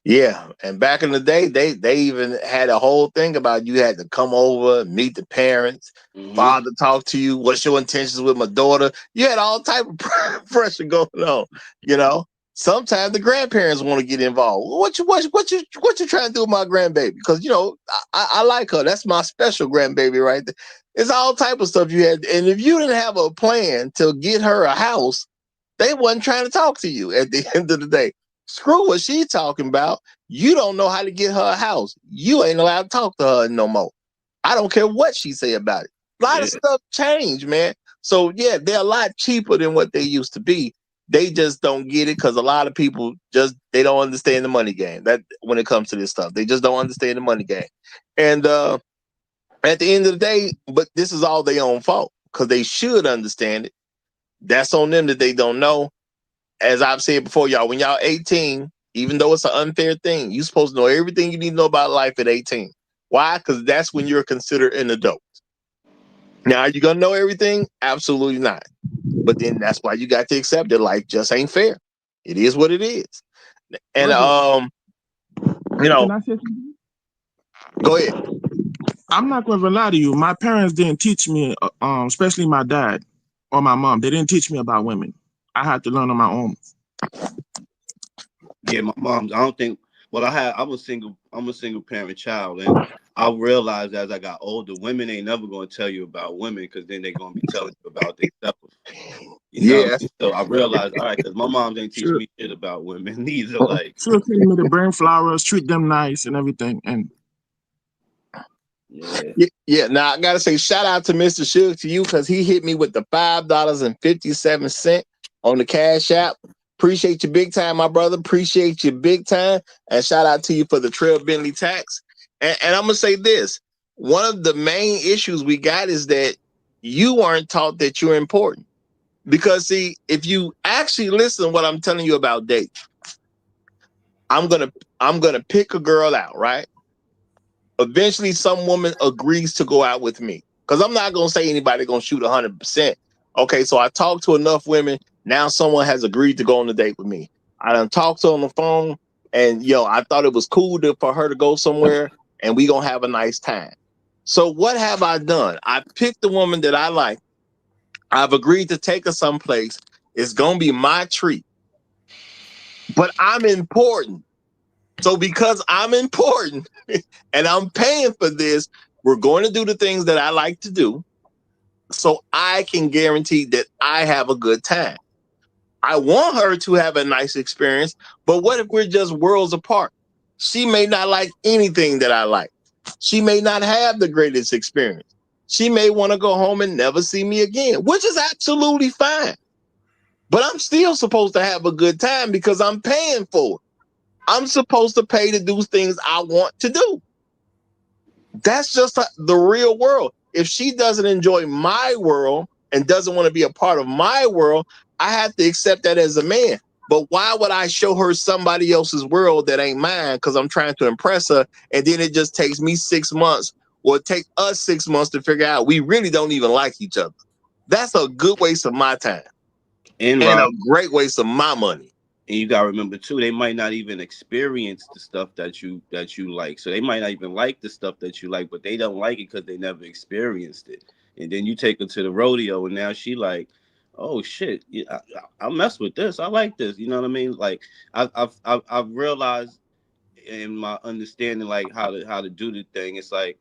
Yeah, and back in the day, they even had a whole thing about you had to come over, meet the parents, father talk to you. What's your intentions with my daughter? You had all type of pressure going on. Sometimes the grandparents want to get involved. What you trying to do with my grandbaby? Because I like her. That's my special grandbaby right there. It's all type of stuff you had, and if you didn't have a plan to get her a house, they wasn't trying to talk to you at the end of the day. Screw what she's talking about. You don't know how to get her a house. You ain't allowed to talk to her no more. I don't care what she say about it. A lot of stuff changed, man. So yeah, they're a lot cheaper than what they used to be. They just don't get it because a lot of people they don't understand the money game. That when it comes to this stuff, they just don't understand the money game. And at the end of the day, but this is all their own fault because they should understand it. That's on them that they don't know. As I've said before, y'all, when y'all 18, even though it's an unfair thing, you're supposed to know everything you need to know about life at 18. Why? Because that's when you're considered an adult. Now, are you going to know everything? Absolutely not. But then that's why you got to accept that life just ain't fair. It is what it is. And, you know, Can I say something? Go ahead. I'm not going to lie to you. My parents didn't teach me, especially my dad or my mom. They didn't teach me about women. I had to learn on my own. Yeah, my mom. I don't think. Well, I'm a single parent child, and I realized as I got older, women ain't never going to tell you about women because then they're going to be telling you about themselves. You know. Yeah. So I realized, all right, because my mom didn't teach me shit about women neither. Like, she was telling me to bring flowers, treat them nice, and everything. And yeah. Now I gotta say, shout out to Mr. Suge to you because he hit me with the $5.57 on the Cash App. Appreciate you big time, my brother. Appreciate you big time. And shout out to you for the Trail Bentley tax. And I'm gonna say this: one of the main issues we got is that you aren't taught that you're important. Because see, if you actually listen to what I'm telling you about dating, I'm gonna pick a girl out, right? Eventually some woman agrees to go out with me because I'm not going to say anybody going to shoot 100%. Okay, so I talked to enough women. Now someone has agreed to go on a date with me. I done talked to her on the phone and, I thought it was cool for her to go somewhere and we going to have a nice time. So what have I done? I picked the woman that I like. I've agreed to take her someplace. It's going to be my treat. But I'm important. So because I'm important and I'm paying for this, we're going to do the things that I like to do so I can guarantee that I have a good time. I want her to have a nice experience, but what if we're just worlds apart? She may not like anything that I like. She may not have the greatest experience. She may want to go home and never see me again, which is absolutely fine. But I'm still supposed to have a good time because I'm paying for it. I'm supposed to pay to do things I want to do. That's just the real world. If she doesn't enjoy my world and doesn't want to be a part of my world, I have to accept that as a man. But why would I show her somebody else's world that ain't mine because I'm trying to impress her, and then it just takes me 6 months or take us 6 months to figure out we really don't even like each other? That's a good waste of my time and a great waste of my money. And you gotta remember too, they might not even experience the stuff that you like. So they might not even like the stuff that you like, but they don't like it because they never experienced it. And then you take her to the rodeo, and now she like, oh shit, yeah, I mess with this. I like this. You know what I mean? Like I've realized in my understanding like how to do the thing. It's like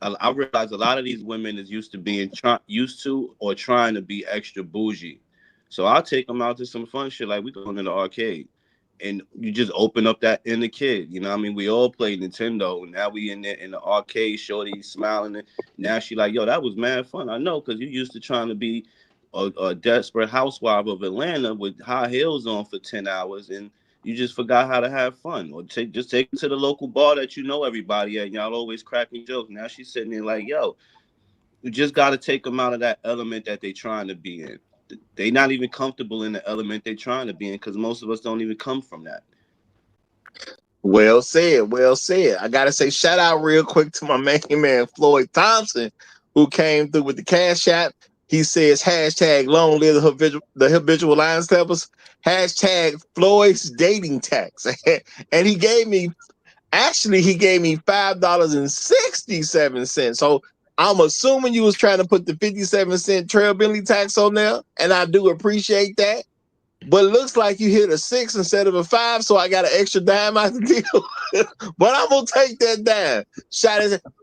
I realize a lot of these women is used to or trying to be extra bougie. So I'll take them out to some fun shit like we going to the arcade. And you just open up that inner kid. You know what I mean? We all play Nintendo. And now we in there in the arcade, shorty smiling. And now she like, yo, that was mad fun. I know, because you used to trying to be a desperate housewife of Atlanta with high heels on for 10 hours. And you just forgot how to have fun. Or just take her to the local bar that you know everybody at. And y'all always cracking jokes. Now she's sitting there like, yo, you just got to take them out of that element that they trying to be in. They not even comfortable in the element they're trying to be in because most of us don't even come from that. Well said. Well said. I got to say shout out real quick to my main man, Floyd Thompson, who came through with the Cash App. He says, hashtag long live the habitual line steppers, hashtag Floyd's dating tax. And he gave me $5.67. So I'm assuming you was trying to put the 57-cent Trail Bentley tax on there. And I do appreciate that. But it looks like you hit a 6 instead of a 5, so I got an extra dime out the deal. But I'm gonna take that dime.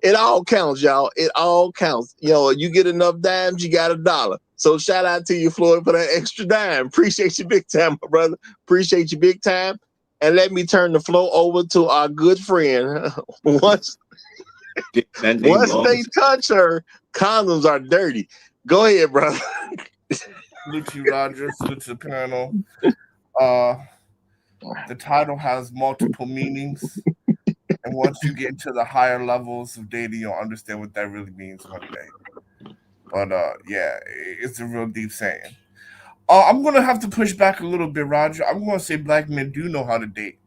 It all counts, y'all. It all counts. You get enough dimes, you got $1. So shout out to you, Floyd, for that extra dime. Appreciate you big time, my brother. Appreciate you big time. And let me turn the floor over to our good friend. Once they touch her, condoms are dirty. Go ahead, brother. Salute to you, Roger. Salute to the panel. Uh, the title has multiple meanings, and once you get into the higher levels of dating, you'll understand what that really means one day. But yeah, it's a real deep saying. I'm gonna have to push back a little bit, Roger. I'm gonna say black men do know how to date.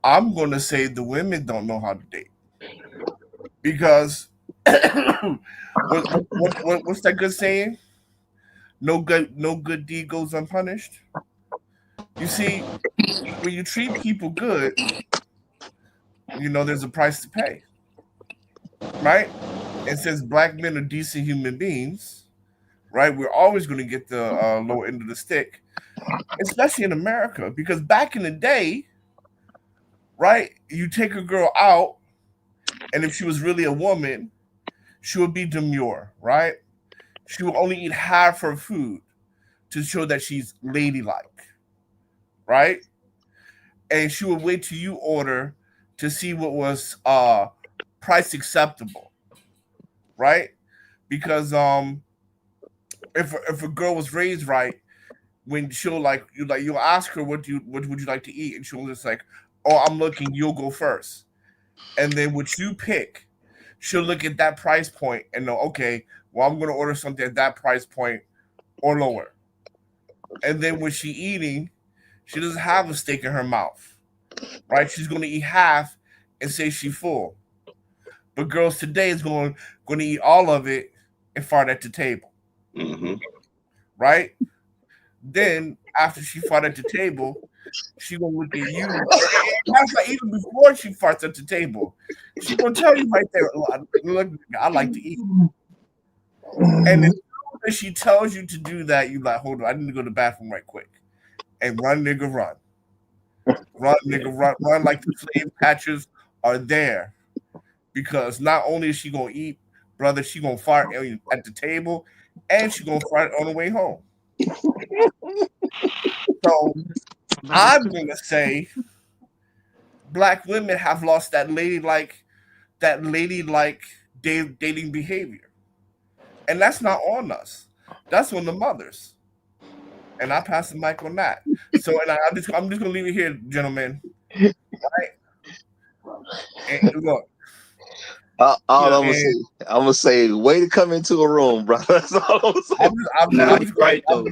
I'm gonna say the women don't know how to date because what's that good saying? No good deed goes unpunished. You see, when you treat people good, there's a price to pay, right? And since black men are decent human beings, right, we're always going to get the low end of the stick, especially in America, because back in the day, right, you take a girl out, and if she was really a woman, she would be demure, right? She will only eat half her food to show that she's ladylike, right? And she would wait till you order to see what was price acceptable, right? Because if a girl was raised right, when you'll ask her what would you like to eat, and she'll just like, oh, I'm looking, you'll go first, and then what you pick, she'll look at that price point and know, okay, well, I'm gonna order something at that price point or lower, and then when she eating, she doesn't have a steak in her mouth, right? She's gonna eat half and say she's full. But girls today is going to eat all of it and fart at the table, right? Then after she fart at the table, she gonna look at you. That's like even before she farts at the table, she gonna tell you right there, look, I like to eat. And as soon as she tells you to do that, you like, hold on, I need to go to the bathroom right quick. And run, nigga, run. Run, nigga, run like the slave catchers are there. Because not only is she gonna eat, brother, she gonna fart at the table, and she gonna fart on the way home. So I'm gonna say black women have lost that ladylike dating behavior, and that's not on us. That's on the mothers. And I pass the mic on that. So, and I'm just gonna leave it here, gentlemen. Right? And look. I'm gonna say, way to come into a room, brother. That's all I'm saying. Right though.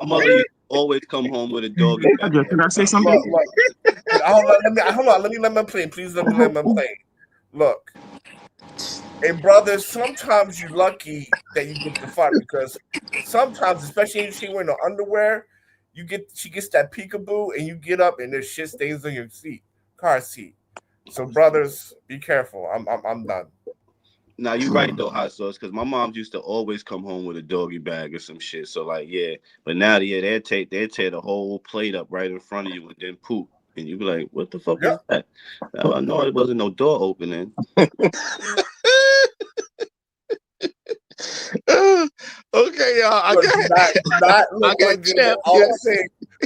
Mother always come home with a dog. Can I say something? Hold on. Let me let my play. Please let me let my play. Look, and brothers, sometimes you're lucky that you get the fart because sometimes, especially if she wearing no underwear, she gets that peekaboo, and you get up and there's shit stains on your car seat. So brothers, be careful. I'm done. Now you're right though, hot sauce, because my mom used to always come home with a doggy bag or some shit. So like, yeah, but now they tear the whole plate up right in front of you and then poop, and you be like, what the fuck is that? I know it wasn't no door opening. Okay, y'all. I got Champ.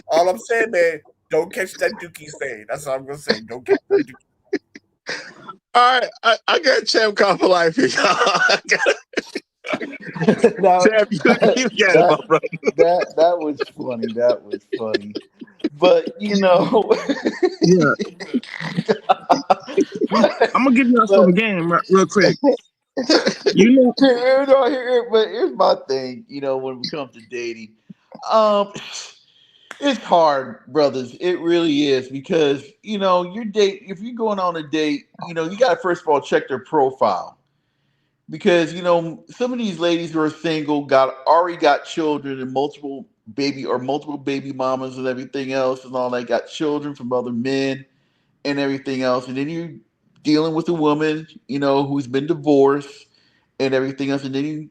All I'm saying, man, don't catch that dookie stain. That's all I'm gonna say. Don't catch that dookie. All right, I got Champ call for life here, y'all. Champ, you got it, my brother. That was funny. That was funny. But yeah. I'm gonna give you some game real quick. But here's my thing. When it comes to dating, it's hard, brothers. It really is because if you're going on a date, you got to first of all check their profile because some of these ladies who are single already got children and multiple baby mamas and everything else and all that, got children from other men and everything else, and then you're dealing with a woman who's been divorced and everything else, and then you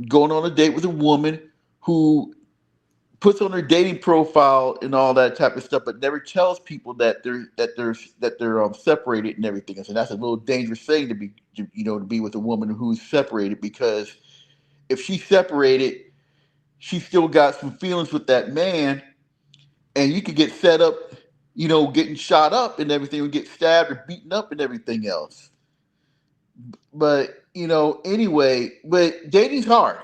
going on a date with a woman who puts on their dating profile and all that type of stuff, but never tells people that they're separated and everything else. And that's a little dangerous thing to be with a woman who's separated, because if she's separated, she still got some feelings with that man, and you could get set up, getting shot up and everything, or get stabbed or beaten up and everything else. But anyway, but dating's hard.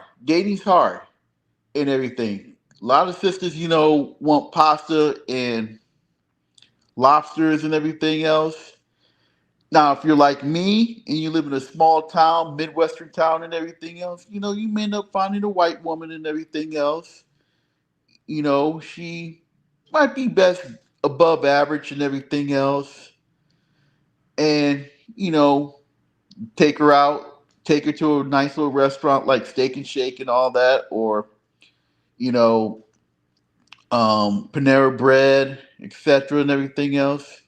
and everything. A lot of sisters, you know, want pasta and lobsters and everything else. Now, if you're like me and you live in a small town, Midwestern town and everything else, you know, you may end up finding a white woman and everything else. You know, she might be best above average and everything else. And, you know, take her out, take her to a nice little restaurant like Steak and Shake and all that, or, you know, Panera Bread, etc., and everything else.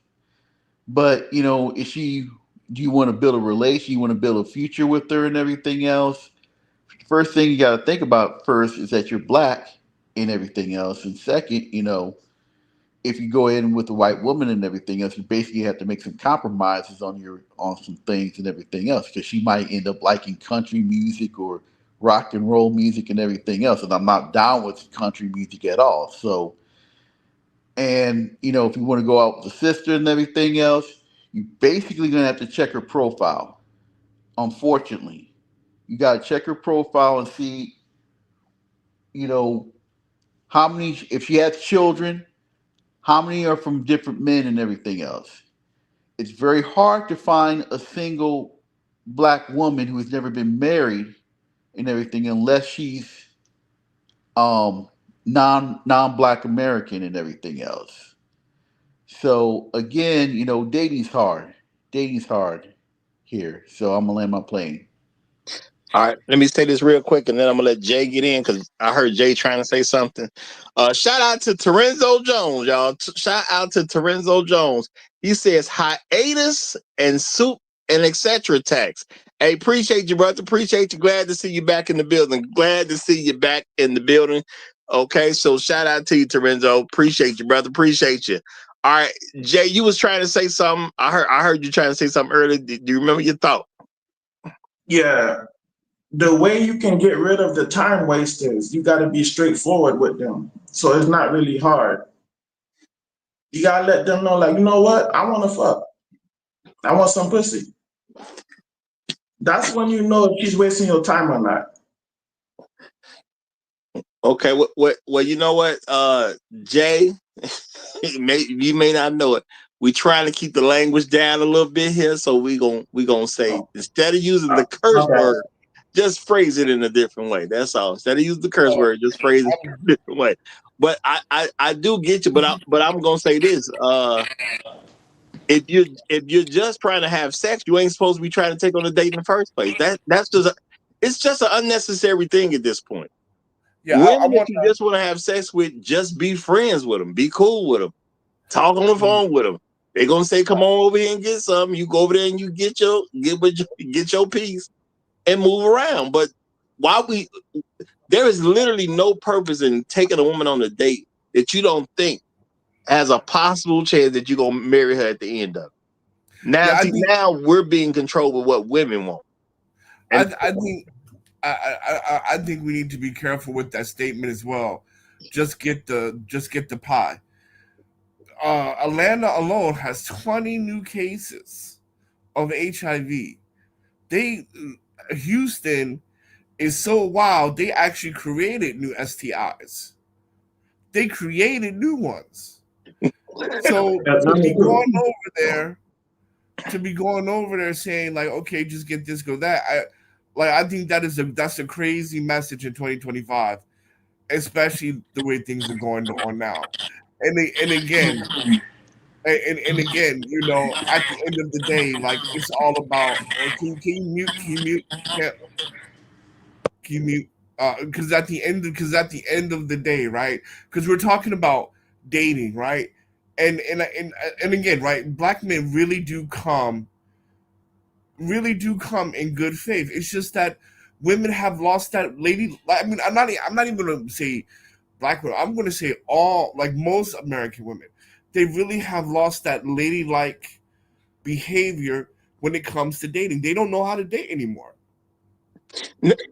But you know, is she? Do you want to build a relation? You want to build a future with her and everything else? First thing you got to think about first is that you're black and everything else, and second, you know, if you go in with a white woman and everything else, you basically have to make some compromises on some things and everything else because she might end up liking country music or rock and roll music and everything else, and I'm not down with country music at all. So, and you know, if you want to go out with a sister and everything else, you basically gonna have to check her profile. Unfortunately, you gotta check her profile and see, you know, how many if she has children, how many are from different men and everything else. It's very hard to find a single black woman who has never been married and everything unless she's um non-black American and everything else. So again, you know, dating's hard. Dating's hard here. So I'm gonna land my plane. All right, let me say this real quick, and then I'm gonna let Jay get in because I heard Jay trying to say something. Shout out to Terenzo Jones, y'all. Shout out to Terenzo Jones. He says hiatus and soup and etc. tax. Hey, appreciate you, brother. Appreciate you. Glad to see you back in the building. Glad to see you back in the building. Okay, so shout out to you, Terenzo. Appreciate you, brother. Appreciate you. All right, Jay, you was trying to say something. I heard you trying to say something earlier. Do you remember your thought? Yeah. The way you can get rid of the time wasters, you got to be straightforward with them. So it's not really hard. You got to let them know, like, you know what? I want to fuck. I want some pussy. That's when you know if she's wasting your time or not. Okay, well, you know what, Jay, you may not know it. We trying to keep the language down a little bit here, so we gonna say instead of using the curse word, just phrase it in a different way. That's all. Instead of using the curse word, just phrase it in a different way. But I do get you. But I'm gonna say this. If you're just trying to have sex, you ain't supposed to be trying to take on a date in the first place. That's just it's just an unnecessary thing at this point. Yeah, I Women that want you just want to have sex with, just be friends with them, be cool with them, talk on the phone with them. They're gonna say, "Come on over here and get some." You go over there and you get your piece and move around. But there is literally no purpose in taking a woman on a date that you don't think has a possible chance that you're gonna marry her at the end of it. Now, yeah, I see, think now we're being controlled with what women want. And I think I think we need to be careful with that statement as well. Just get the pie. Atlanta alone has 20 new cases of HIV. They Houston is so wild. They actually created new STIs. They created new ones. So to be going over there, saying like, okay, just get this, go that. I think that's a crazy message in 2025, especially the way things are going on now. And again, and again, you know, at the end of the day, like it's all about can you mute, can you mute? Because at the end of the day, right? Because we're talking about dating, right? And again, right? Black men really do come in good faith. It's just that women have lost that lady. I mean, I'm not even going to say black women. I'm going to say all, like most American women. They really have lost that ladylike behavior when it comes to dating. They don't know how to date anymore.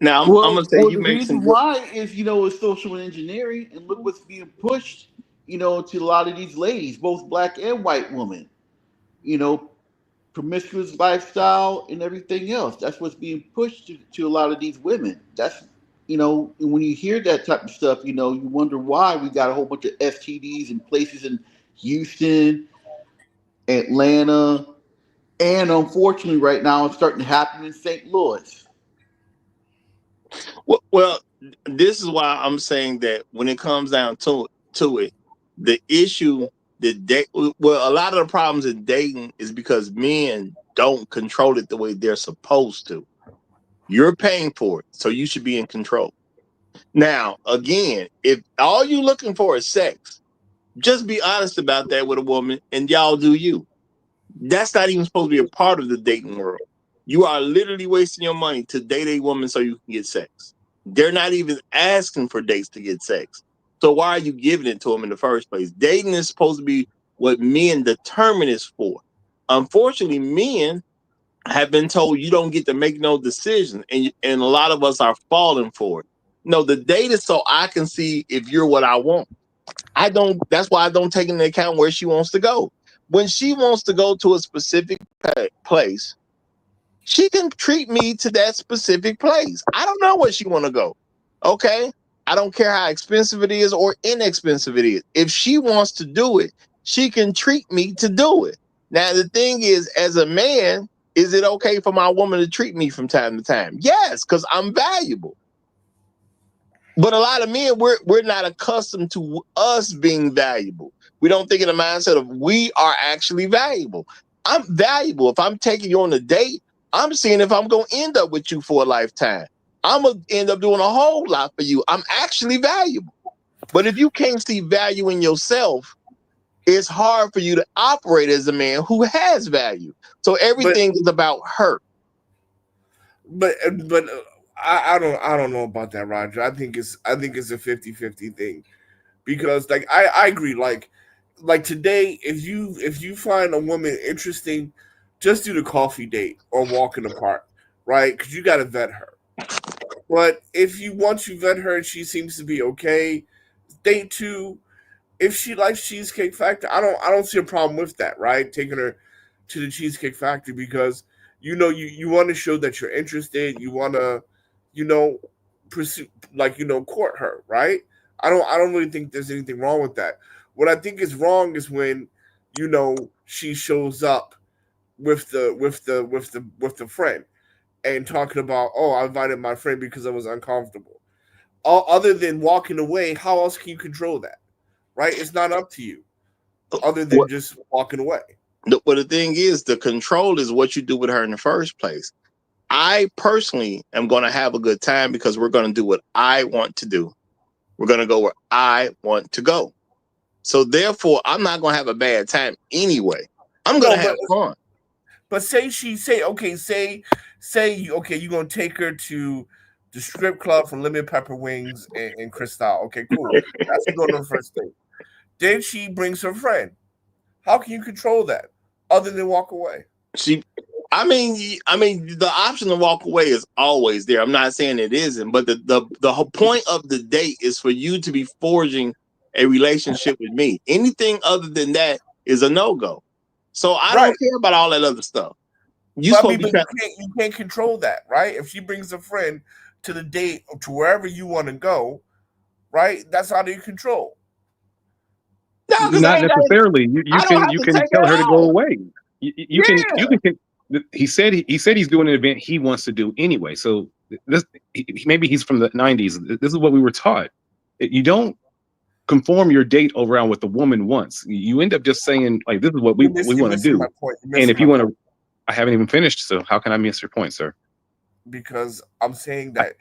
now I'm Well, gonna say well, you the make some reason good. why is, you know, it's social engineering, and look what's being pushed, you know, to a lot of these ladies, both black and white women. You know, promiscuous lifestyle and everything else. That's what's being pushed to a lot of these women. you know, when you hear that type of stuff, you know, you wonder why we got a whole bunch of STDs in places in Houston, Atlanta, and unfortunately, right now, it's starting to happen in St. Louis. Well, this is why I'm saying that when it comes down to it, the issue that a lot of the problems in dating is because men don't control it the way they're supposed to. You're paying for it, so you should be in control. Now, again, if all you're looking for is sex, just be honest about that with a woman, and y'all do you. That's not even supposed to be a part of the dating world. You are literally wasting your money to date a woman so you can get sex. They're not even asking for dates to get sex. So why are you giving it to them in the first place? Dating is supposed to be what men determine is for. Unfortunately, men have been told you don't get to make no decision, and a lot of us are falling for it. No, the date is so I can see if you're what I want. I don't. That's why I don't take into account where she wants to go. When she wants to go to a specific place, she can treat me to that specific place. I don't know where she want to go. Okay, I don't care how expensive it is or inexpensive it is. If she wants to do it, she can treat me to do it. Now the thing is, as a man, is it okay for my woman to treat me from time to time? Yes, because I'm valuable. But a lot of men, we're not accustomed to us being valuable. We don't think in the mindset of we are actually valuable. I'm valuable. If I'm taking you on a date, I'm seeing if I'm going to end up with you for a lifetime. I'm going to end up doing a whole lot for you. I'm actually valuable. But if you can't see value in yourself, it's hard for you to operate as a man who has value. So everything is about her. But I don't know about that, Roger. I think it's a 50-50 thing. Because like I agree, like today, if you find a woman interesting, just do the coffee date or walk in the park, right? Because you got to vet her. But if you once you vet her and she seems to be okay, date 2. If she likes Cheesecake Factory, I don't see a problem with that, right? Taking her to the Cheesecake Factory because you know you want to show that you're interested. You want to, pursue court her, right? I don't really think there's anything wrong with that. What I think is wrong is when, she shows up with the friend and talking about, oh, I invited my friend because I was uncomfortable. Other than walking away, how else can you control that? Right? It's not up to you. Other than just walking away. But the thing is, the control is what you do with her in the first place. I personally am going to have a good time because we're going to do what I want to do. We're going to go where I want to go. So therefore, I'm not going to have a bad time anyway. I'm going to have fun. But say you're going to take her to the strip club for lemon pepper wings and Cristal. Okay, cool. That's going on the first date. Then she brings her friend. How can you control that other than walk away? I mean, the option to walk away is always there. I'm not saying it isn't, but the whole point of the date is for you to be forging a relationship with me. Anything other than that is a no-go. So I don't care about all that other stuff. You can't control that, right? If she brings a friend to the date or to wherever you want to go, right? That's out of your control. No, not necessarily. You can tell her to go away. You can. He said he's doing an event he wants to do anyway. So maybe he's from the 90s. This is what we were taught. You don't conform your date around what the woman wants. You end up just saying like, this is what we want to do. And if you want to, I haven't even finished. So how can I miss your point, sir? Because I'm saying that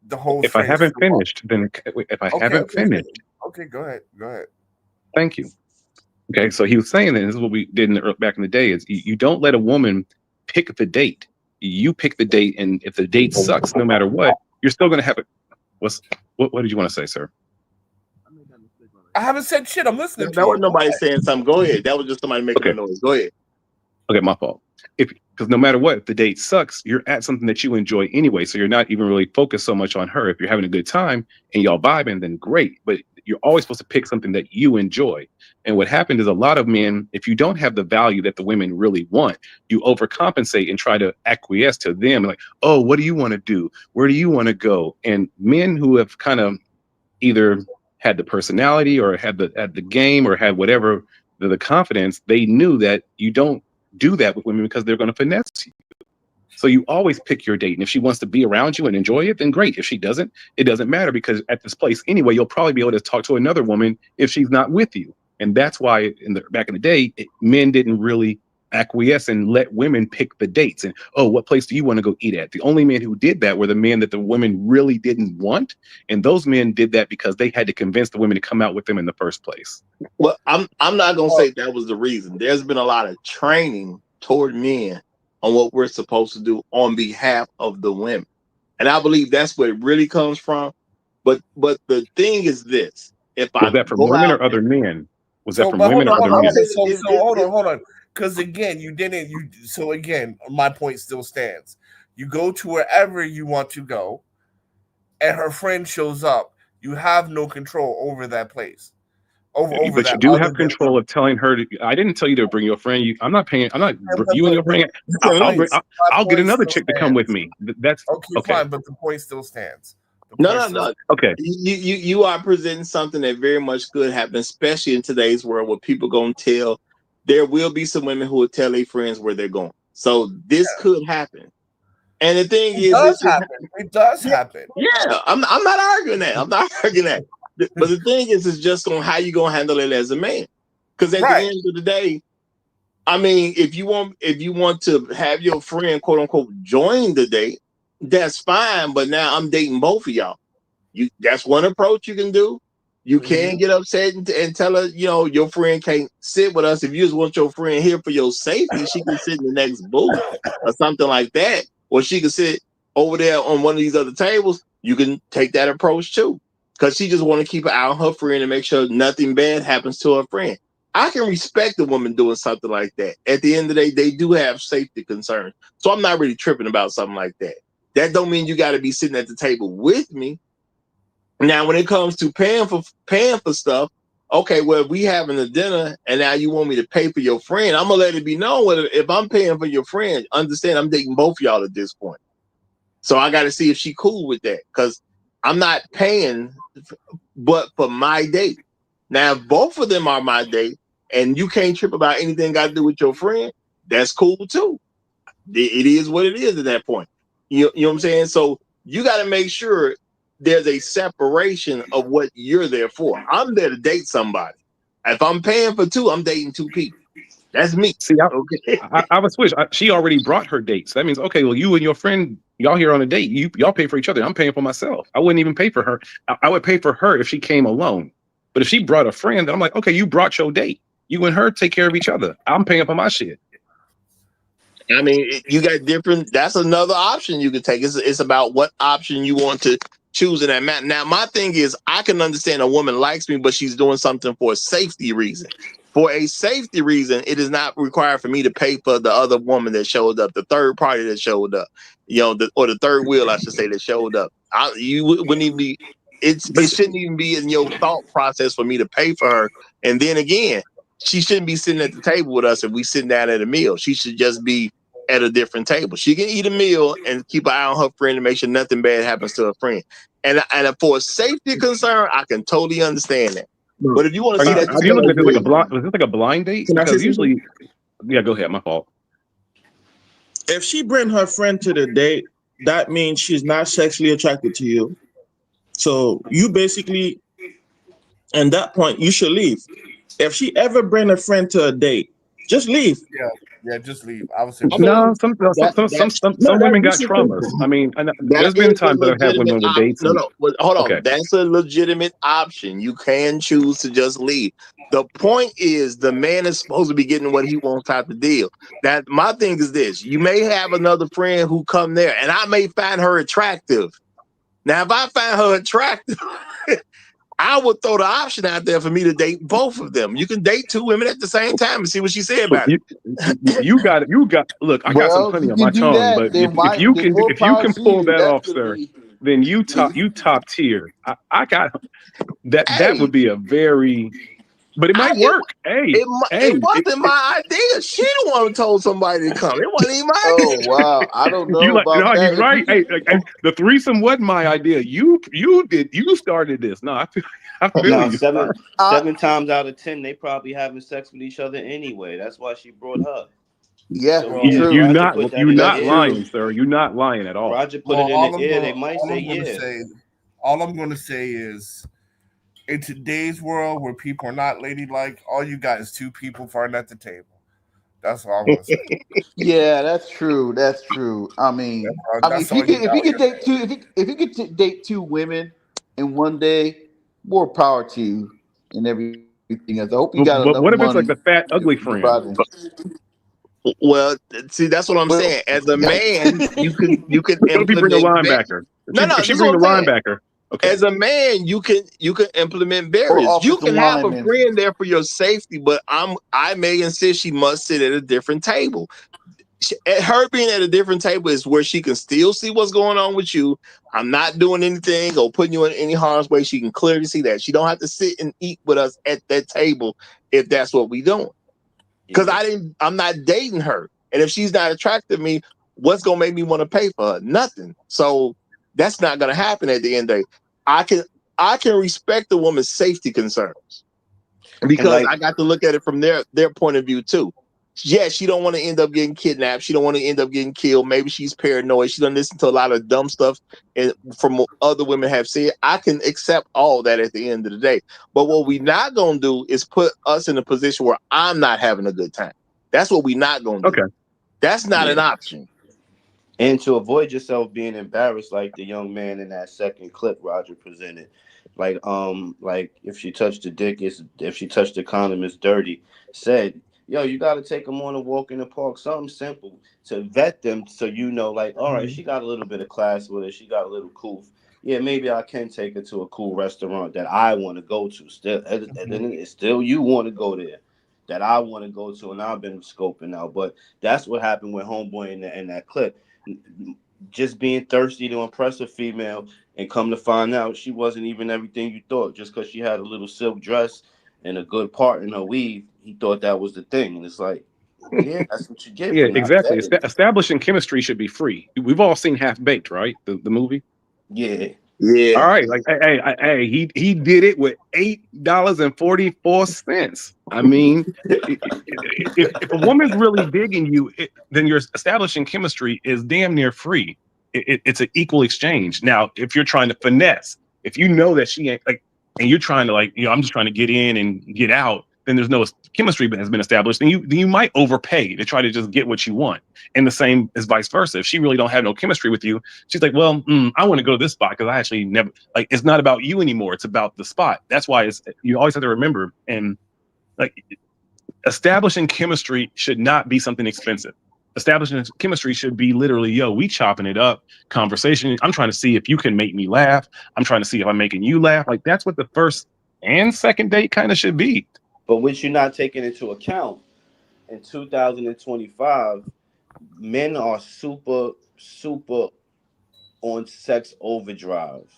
the whole. If I haven't finished, then if I haven't finished. Okay, go ahead. Thank you. Okay, so he was saying that this is what we did back in the day is you don't let a woman pick the date. You pick the date, and if the date sucks, no matter what, you're still going to have it. What did you want to say, sir? I haven't said shit. I'm listening. That wasn't nobody saying something. Go ahead. That was just somebody making a noise. Go ahead. Okay, my fault. Because no matter what, if the date sucks, you're at something that you enjoy anyway. So you're not even really focused so much on her. If you're having a good time and y'all vibing, then great. But You're always supposed to pick something that you enjoy. And what happened is a lot of men, if you don't have the value that the women really want, you overcompensate and try to acquiesce to them. Like, oh, what do you want to do? Where do you want to go? And men who have kind of either had the personality or had the game or had whatever the confidence, they knew that you don't do that with women because they're going to finesse you. So you always pick your date. And if she wants to be around you and enjoy it, then great. If she doesn't, it doesn't matter, because at this place anyway, you'll probably be able to talk to another woman if she's not with you. And that's why back in the day, men didn't really acquiesce and let women pick the dates. And, oh, what place do you want to go eat at? The only men who did that were the men that the women really didn't want. And those men did that because they had to convince the women to come out with them in the first place. Well, I'm not going to say that was the reason. There's been a lot of training toward men on what we're supposed to do on behalf of the women. And I believe that's where it really comes from. But the thing is this. Was that from women or other men? Was that from women or other men? So hold on. Because again, so again, my point still stands. You go to wherever you want to go, and her friend shows up. You have no control over that place. But you do have control of telling her I didn't tell you to bring your friend. I'm not you and your friend. I'll get another chick to come with me. That's okay. Fine, but the point still stands. No. Okay. You are presenting something that very much could happen, especially in today's world where people gonna tell. There will be some women who will tell their friends where they're going. So this could happen. And the thing is, it does happen. Yeah, I'm not arguing that. But the thing is, it's just on how you gonna handle it as a man. Because at the end of the day, I mean, if you want to have your friend, quote unquote, join the date, that's fine. But now I'm dating both of y'all. That's one approach you can do. You can get upset and tell her, your friend can't sit with us. If you just want your friend here for your safety, she can sit in the next booth or something like that. Or she can sit over there on one of these other tables. You can take that approach too. Because she just want to keep an eye on her friend and make sure nothing bad happens to her friend. I can respect a woman doing something like that. At the end of the day, they do have safety concerns. So I'm not really tripping about something like that. That don't mean you got to be sitting at the table with me. Now, when it comes to paying for stuff, okay, well, we having a dinner and now you want me to pay for your friend. I'm going to let it be known whether if I'm paying for your friend, understand I'm dating both of y'all at this point. So I got to see if she cool with that, because I'm not paying but for my date. Now, if both of them are my date and you can't trip about anything got to do with your friend, that's cool too. It is what it is at that point. You know what I'm saying? So you got to make sure there's a separation of what you're there for. I'm there to date somebody. If I'm paying for two, I'm dating two people. That's me. See, I would switch. She already brought her dates. That means, okay, well, you and your friend, y'all here on a date. Y'all pay for each other. I'm paying for myself. I wouldn't even pay for her. I would pay for her if she came alone. But if she brought a friend, then I'm like, okay, you brought your date. You and her take care of each other. I'm paying for my shit. I mean, you got different. That's another option you could take. It's about what option you want to choose in that matter. Now, my thing is, I can understand a woman likes me, but she's doing something for a safety reason. For a safety reason, it is not required for me to pay for the other woman that showed up, the third party that showed up, or the third wheel, I should say, that showed up. You wouldn't even be. It shouldn't even be in your thought process for me to pay for her. And then again, she shouldn't be sitting at the table with us if we sitting down at a meal. She should just be at a different table. She can eat a meal and keep an eye on her friend and make sure nothing bad happens to her friend. And for a safety concern, I can totally understand that. But if you want to see that, have you looked at this like a blind? Was this like a blind date? Because usually, yeah, go ahead. My fault. If she bring her friend to the date, that means she's not sexually attracted to you. So you basically, at that point, you should leave. If she ever bring a friend to a date, just leave. Yeah, just leave. I would say no. Some women got traumas. I mean, there's been times that I've had women with dates. Hold on. That's a legitimate option. You can choose to just leave. The point is, the man is supposed to be getting what he wants out the deal. That my thing is this: you may have another friend who come there, and I may find her attractive. Now, if I find her attractive, I would throw the option out there for me to date both of them. You can date two women at the same time and see what she said about it. You got. Look, I got some honey on my tongue, but if you can pull that off, sir. then you top tier. I got that. That would be a very, but it might work. It wasn't my idea. She the one who told somebody to come. It wasn't even my idea. Oh wow, I don't know You like, about no, that. he's right. Hey, the threesome wasn't my idea. You started this. No, I feel Now, you. seven times out of 10, they probably having sex with each other anyway. That's why she brought her. Yeah, So yeah, true. You're Roger put that in not the air. lying, sir. You're not lying at all. Roger put it in the air. They might say yeah. All I'm going to say is, in today's world where people are not ladylike, all you got is two people farting at the table. That's all I'm going to say. Yeah, that's true. That's true. I mean, if you could date two women in one day, more power to you and everything else. I hope you got But enough what if it's like money. the fat, ugly friend? Well, see, that's what I'm saying. As a man, you can What if you bring a implement. linebacker? No, If she this is bring what a I'm saying. linebacker. Okay. As a man, you can implement barriers. You can have a friend there for your safety, but I may insist she must sit at a different table. Her being at a different table is where she can still see what's going on with you. I'm not doing anything or putting you in any harm's way. She can clearly see that. She don't have to sit and eat with us at that table if that's what we doing. Because I'm not dating her. And if she's not attracted to me, what's gonna make me want to pay for her? Nothing. So that's not gonna happen at the end of the day. I can respect the woman's safety concerns because I got to look at it from their point of view too. Yeah, she don't want to end up getting kidnapped. She don't want to end up getting killed. Maybe she's paranoid. She doesn't listen to a lot of dumb stuff and from other women have said. I can accept all that at the end of the day. But what we not gonna do is put us in a position where I'm not having a good time. That's what we not gonna do. Okay. That's not an option. And to avoid yourself being embarrassed, like the young man in that second clip Roger presented, like if she touched the dick, if she touched the condom, it's dirty. Said, yo, you got to take them on a walk in the park, something simple to vet them, so you know, like, all right, she got a little bit of class with her, she got a little cool. Yeah, maybe I can take her to a cool restaurant that I want to go to. Still, and then it's still you want to go there, that I want to go to, and I've been scoping out. But that's what happened with Homeboy in that clip. Just being thirsty to impress a female, and come to find out she wasn't even everything you thought. Just because she had a little silk dress and a good part in her weave, he thought that was the thing. And it's like, yeah, that's what you get. Yeah, exactly. Establishing chemistry should be free. We've all seen Half Baked, right? The movie. Yeah. Yeah. All right. Like, hey, he did it with $8.44. I mean, if a woman's really digging you, then you're establishing chemistry is damn near free. It's an equal exchange. Now, if you're trying to finesse, if you know that she ain't like, and you're trying to like, I'm just trying to get in and get out, then there's no chemistry has been established. Then you might overpay to try to just get what you want. And the same is vice versa. If she really don't have no chemistry with you, she's like, well, I want to go to this spot because I actually never like. It's not about you anymore. It's about the spot. That's why you always have to remember. And like, establishing chemistry should not be something expensive. Establishing chemistry should be literally, yo, we chopping it up, conversation. I'm trying to see if you can make me laugh. I'm trying to see if I'm making you laugh. Like, that's what the first and second date kind of should be. But what you're not taking into account, in 2025, men are super on sex overdrive.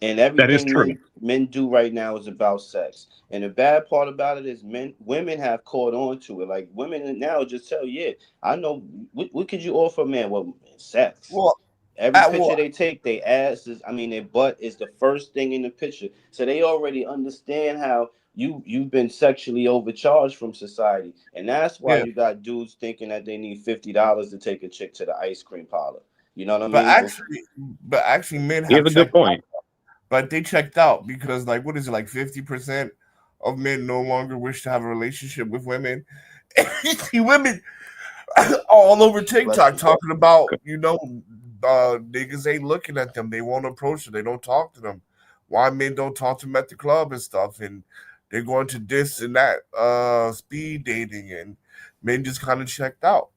And everything men do right now is about sex. And the bad part about it is women have caught on to it. Like, women now just tell, I know, what could you offer a man? Well, sex. Well, every picture they take, their butt is the first thing in the picture. So they already understand how you've been sexually overcharged from society. And that's why you got dudes thinking that they need $50 to take a chick to the ice cream parlor. You know what I mean? But actually men have a good point. But they checked out because, like, what is it, like 50% of men no longer wish to have a relationship with women. You see women all over TikTok talking about, niggas ain't looking at them. They won't approach them. They don't talk to them. Why men don't talk to them at the club and stuff. And they're going to this and that, speed dating, and men just kind of checked out.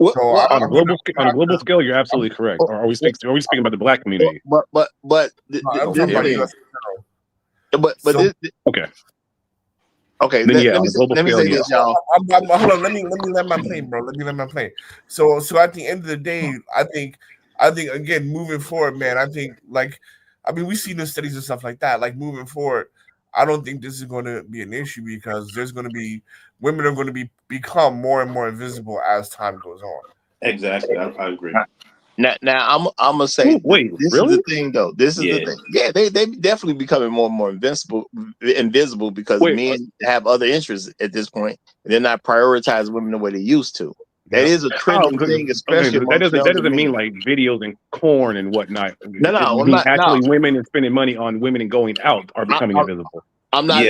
On a global scale, you're absolutely correct. Are we speaking about the black community? Okay. Then let me say this, y'all. Hold on. Let me let my plane, bro. Let me let my plane. So at the end of the day, I I think again, moving forward, man, I think we've seen the studies and stuff like that. Like moving forward, I don't think this is going to be an issue because there's going to be women are going to become more and more invisible as time goes on. Exactly, I agree. Now I'm gonna say this really? is the thing though. This is the thing. Yeah, they definitely becoming more and more invisible because men have other interests at this point. And they're not prioritizing women the way they used to. That is a trending thing, especially that amongst doesn't mean like videos and porn and whatnot. No, I'm not. Actually, No. women and spending money on women and going out are becoming invisible. I'm not.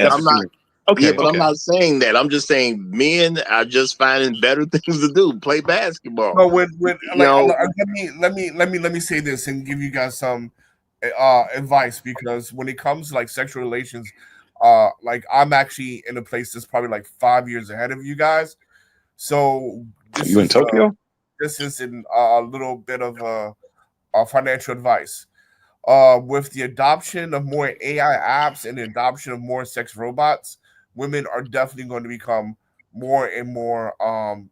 Okay, yeah, but I'm not saying that. I'm just saying men are just finding better things to do. Play basketball. No, let me say this and give you guys some advice because when it comes to like sexual relations, like I'm actually in a place that's probably like 5 years ahead of you guys. So you in Tokyo? This is in a little bit of financial advice. With the adoption of more AI apps and the adoption of more sex robots, women are definitely going to become more and more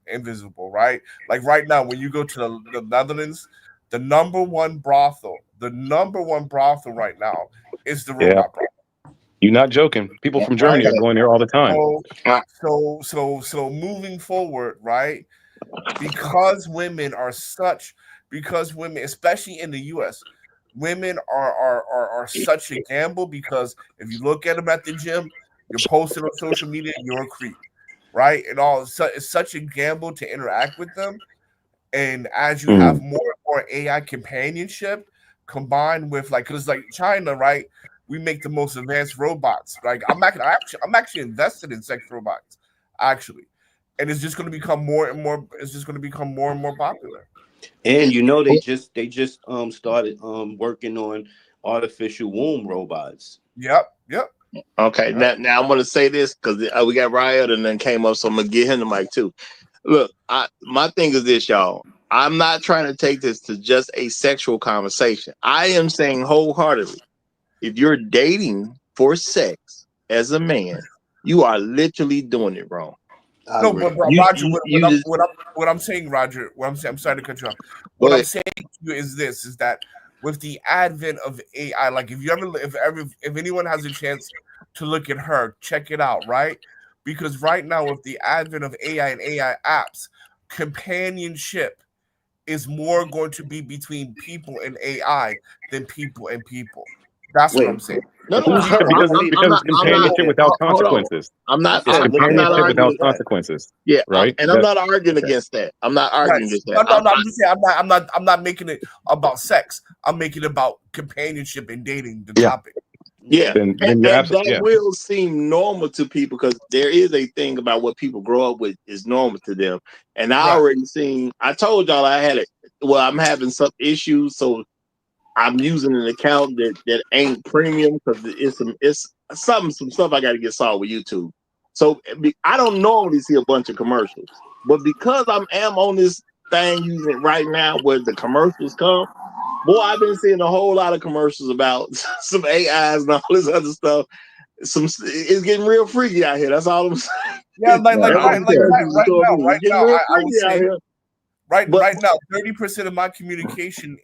invisible, right? Like right now, when you go to the Netherlands, the number one brothel right now is the robot brothel. You're not joking. People from Germany are going there all the time. So moving forward, right? Because women, especially in the US, women are such a gamble because if you look at them at the gym, you're posting on social media, you're a creep, right? And it's such a gamble to interact with them. And as you have more and more AI companionship combined with because like China, right? We make the most advanced robots. Like I'm actually invested in sex robots, actually. And it's just going to become more and more. It's just going to become more and more popular. And they just started working on artificial womb robots. Yep. Okay, now I'm gonna say this because we got Riot and then came up, so I'm gonna get him the mic too. Look, my thing is this, y'all. I'm not trying to take this to just a sexual conversation. I am saying wholeheartedly, if you're dating for sex as a man, you are literally doing it wrong. No, but Roger, what I'm saying, Roger, I'm sorry to cut you off. What I'm saying to you is this: is that with the advent of AI, like if anyone has a chance to look at her, check it out, right? Because right now, with the advent of AI and AI apps, companionship is more going to be between people and AI than people and people. That's what I'm saying. No, because it's companionship without consequences. I'm not companionship without consequences. Yeah, right. And I'm not arguing against that. I'm not arguing against that. No, I'm just saying I'm not making it about sex. I'm making it about companionship and dating. The topic. Yeah, and that will seem normal to people because there is a thing about what people grow up with is normal to them. And I already seen. I told y'all I had it. Well, I'm having some issues, so I'm using an account that ain't premium because it's some stuff I got to get solved with YouTube. So I don't normally see a bunch of commercials, but because I am on this thing using it right now where the commercials come, boy, I've been seeing a whole lot of commercials about some AIs and all this other stuff. It's getting real freaky out here. That's all I'm saying. Yeah, right now, I would say right now, 30% of my communication.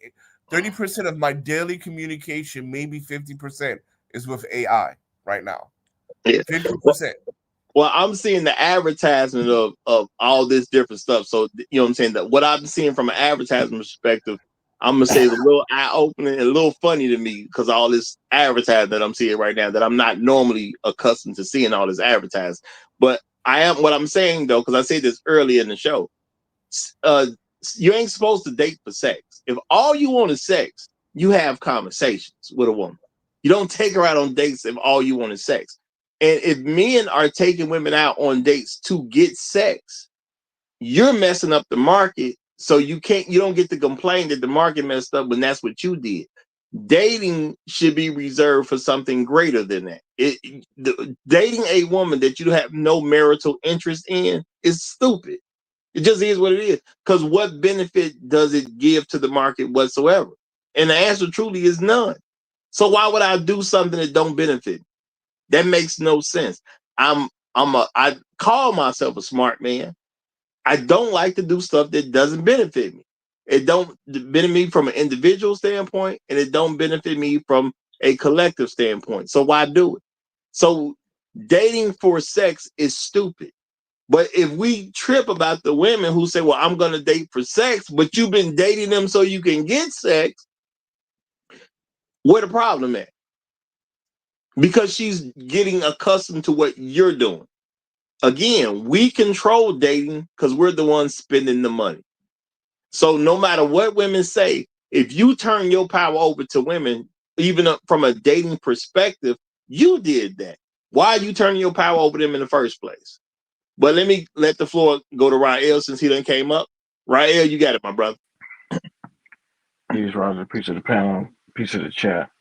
30% of my daily communication, maybe 50%, is with AI right now. 50%. Well, I'm seeing the advertisement of all this different stuff. So, you know what I'm saying? That what I'm seeing from an advertisement perspective, I'm going to say it's a little eye-opening and a little funny to me because all this advertising that I'm seeing right now that I'm not normally accustomed to seeing all this advertising. But what I'm saying, though, because I said this earlier in the show, you ain't supposed to date for sex. If all you want is sex, you have conversations with a woman. You don't take her out on dates if all you want is sex. And if men are taking women out on dates to get sex, you're messing up the market. So you don't get to complain that the market messed up when that's what you did. Dating should be reserved for something greater than that. Dating a woman that you have no marital interest in is stupid. It just is what it is. Because what benefit does it give to the market whatsoever? And the answer truly is none. So why would I do something that don't benefit? That makes no sense. I call myself a smart man. I don't like to do stuff that doesn't benefit me. It don't benefit me from an individual standpoint, and it don't benefit me from a collective standpoint. So why do it? So dating for sex is stupid. But if we trip about the women who say, well, I'm going to date for sex, but you've been dating them so you can get sex, where the problem at? Because she's getting accustomed to what you're doing. Again, we control dating because we're the ones spending the money. So no matter what women say, if you turn your power over to women, even from a dating perspective, you did that. Why are you turning your power over to them in the first place? But let the floor go to Rael since he done came up. Rael, you got it, my brother. Peace, Roger. Peace of the panel. Peace of the chat.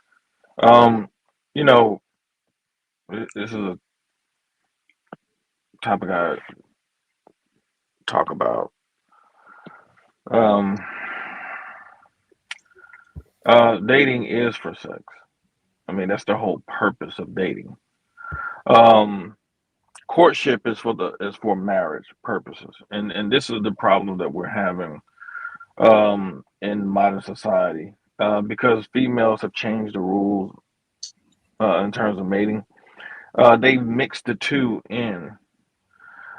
You know, this is a topic I talk about. Dating is for sex. I mean, that's the whole purpose of dating. Courtship is for marriage purposes, and this is the problem that we're having in modern society because females have changed the rules in terms of mating. They mix the two in,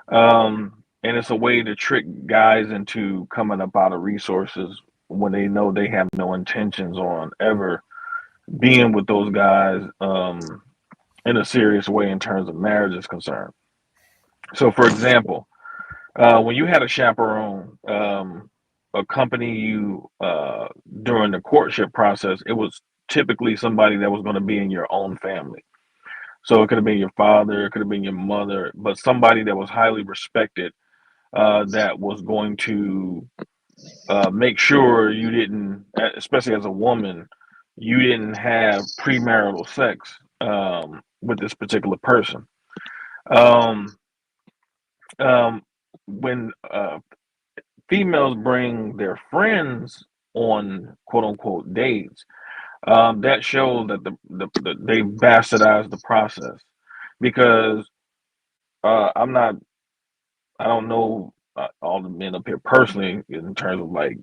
and it's a way to trick guys into coming up out of resources when they know they have no intentions on ever being with those guys in a serious way in terms of marriage is concerned. So, for example, when you had a chaperone accompany you during the courtship process, it was typically somebody that was going to be in your own family. So it could have been your father, it could have been your mother, but somebody that was highly respected that was going to make sure you didn't, especially as a woman, you didn't have premarital sex with this particular person. Um, when females bring their friends on quote unquote dates, that shows that they bastardized the process because I'm not, I don't know all the men up here personally in terms of like,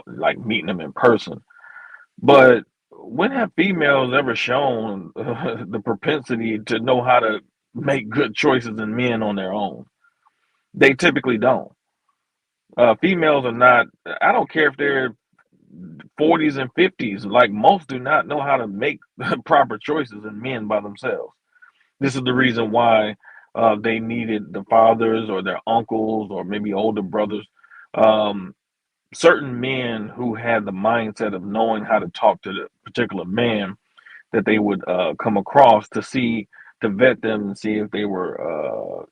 like meeting them in person. But when have females ever shown the propensity to know how to make good choices in men on their own? They typically don't. Females are not, I don't care if they're 40s and 50s, like most do not know how to make proper choices in men by themselves. This is the reason why they needed the fathers or their uncles or maybe older brothers, certain men who had the mindset of knowing how to talk to the particular man that they would come across to vet them and see if they were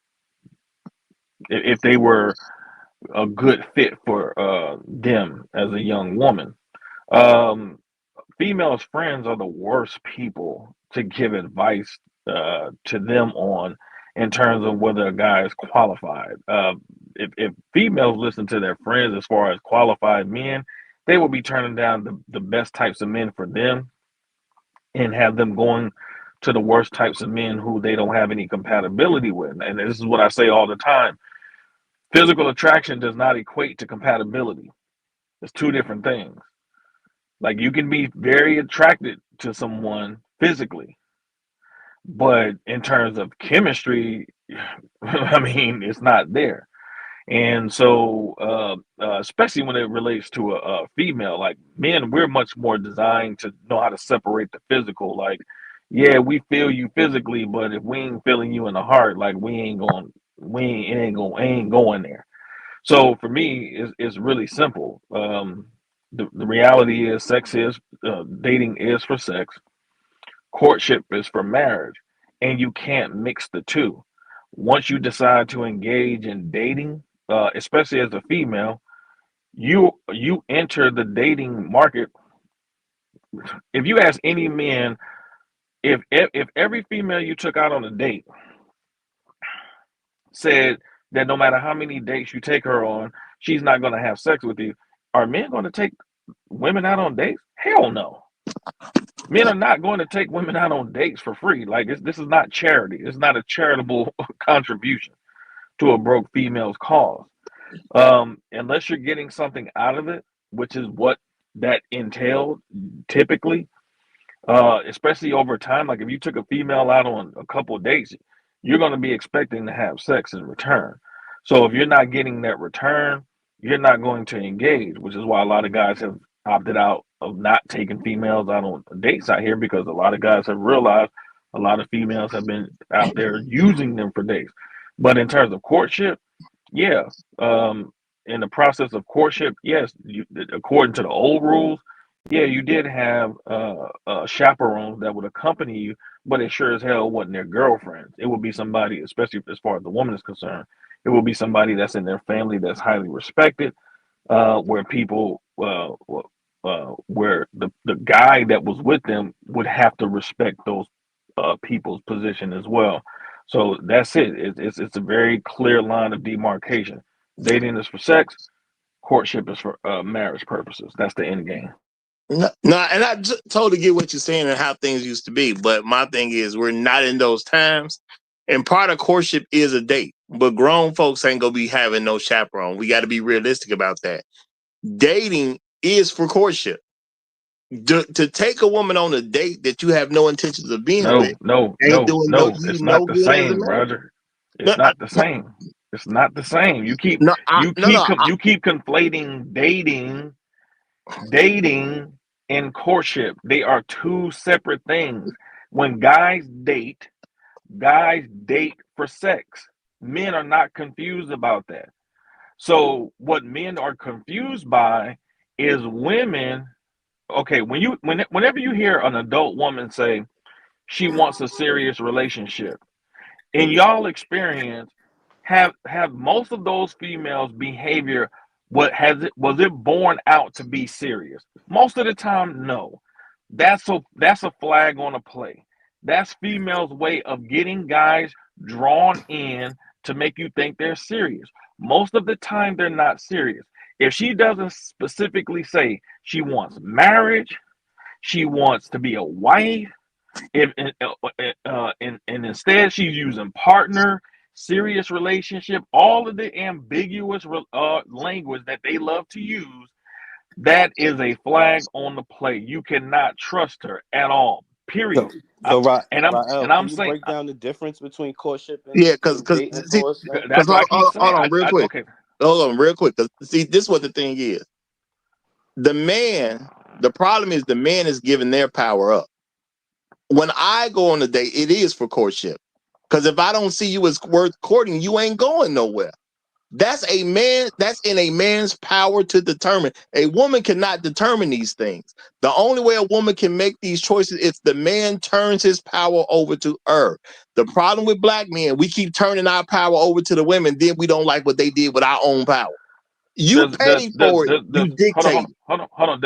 a good fit for them as a young woman. Um, Females' friends are the worst people to give advice to them on in terms of whether a guy is qualified. If females listen to their friends as far as qualified men, they will be turning down the best types of men for them and have them going to the worst types of men who they don't have any compatibility with. And this is what I say all the time. Physical attraction does not equate to compatibility. It's two different things. Like you can be very attracted to someone physically, but in terms of chemistry, I mean, it's not there. And so, especially when it relates to a female, like men, we're much more designed to know how to separate the physical. Like, yeah, we feel you physically, but if we ain't feeling you in the heart, like it ain't going there. So for me, it's really simple. The reality is, dating is for sex, courtship is for marriage, and you can't mix the two. Once you decide to engage in dating, especially as a female, you enter the dating market. If you ask any man, if every female you took out on a date said that no matter how many dates you take her on, she's not going to have sex with you, are men going to take women out on dates? Hell no. Men are not going to take women out on dates for free. Like this is not charity. It's not a charitable contribution to a broke female's cause. Unless you're getting something out of it, which is what that entailed typically, especially over time. Like if you took a female out on a couple of dates, you're going to be expecting to have sex in return. So if you're not getting that return, you're not going to engage, which is why a lot of guys have opted out of not taking females out on dates out here, because a lot of guys have realized a lot of females have been out there using them for dates. But in terms of courtship, yeah, in the process of courtship, yes, according to the old rules, yeah, you did have chaperones that would accompany you, but it sure as hell wasn't their girlfriends. It would be somebody, especially as far as the woman is concerned, it would be somebody that's in their family that's highly respected, where people, where the guy that was with them would have to respect those people's position as well. So that's it. It's a very clear line of demarcation. Dating is for sex. Courtship is for marriage purposes. That's the end game. No, and I totally get what you're saying and how things used to be. But my thing is, we're not in those times. And part of courtship is a date. But grown folks ain't going to be having no chaperone. We got to be realistic about that. Dating is for courtship. To take a woman on a date that you have no intentions of being with, ain't doing it's not the same, Roger. It's not the same. It's not the same. You keep conflating dating and courtship. They are two separate things. When guys date for sex. Men are not confused about that. So what men are confused by is women. Okay, whenever you hear an adult woman say she wants a serious relationship, in y'all experience, have most of those females' behavior was it born out to be serious? Most of the time, no. That's a flag on a play. That's females' way of getting guys drawn in to make you think they're serious. Most of the time, they're not serious. If she doesn't specifically say she wants marriage, she wants to be a wife, and instead she's using partner, serious relationship, all of the ambiguous language that they love to use, that is a flag on the play. You cannot trust her at all. Period. So and I'm can you saying, break down the difference between courtship and because dating for us? That's what I keep saying. Hold on, real quick. Okay. Hold on, real quick. See, this is what the thing is. The problem is the man is giving their power up. When I go on a date, it is for courtship. Because if I don't see you as worth courting, you ain't going nowhere. That's in a man's power to determine. A woman cannot determine these things. The only way a woman can make these choices is the man turns his power over to her. The problem with black men, we keep turning our power over to the women, then we don't like what they did with our own power. You pay for it, you dictate. Hold on.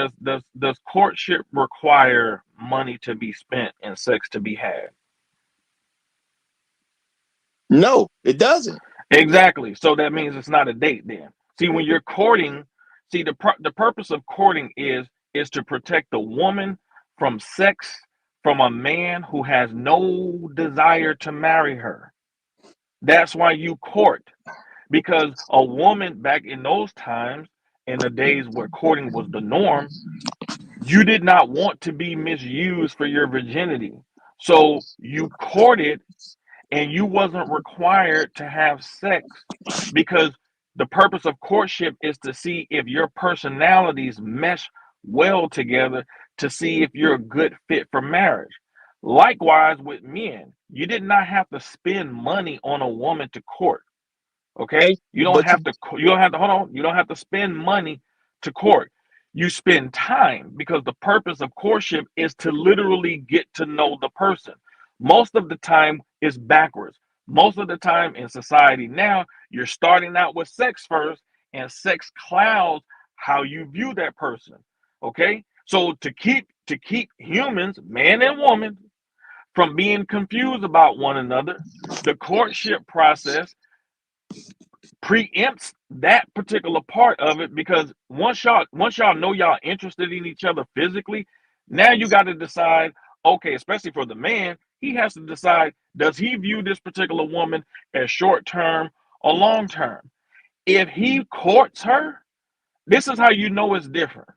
Does courtship require money to be spent and sex to be had? No, it doesn't. Exactly. So that means it's not a date then. See, when you're courting, the purpose of courting is to protect the woman from sex from a man who has no desire to marry her. That's why you court. Because a woman back in those times, in the days where courting was the norm, you did not want to be misused for your virginity. So you courted, and you wasn't required to have sex, because the purpose of courtship is to see if your personalities mesh well together, to see if you're a good fit for marriage. Likewise with men, you did not have to spend money on a woman to court. Okay, you don't have to hold on. You don't have to spend money to court. You spend time, because the purpose of courtship is to literally get to know the person. Most of the time it's backwards. Most of the time in society now, you're starting out with sex first, and sex clouds how you view that person. Okay, so to keep humans, man and woman, from being confused about one another, the courtship process preempts that particular part of it, because once y'all know y'all interested in each other physically, now you got to decide, okay, especially for the man, he has to decide, does he view this particular woman as short term or long term? If he courts her, this is how you know it's different.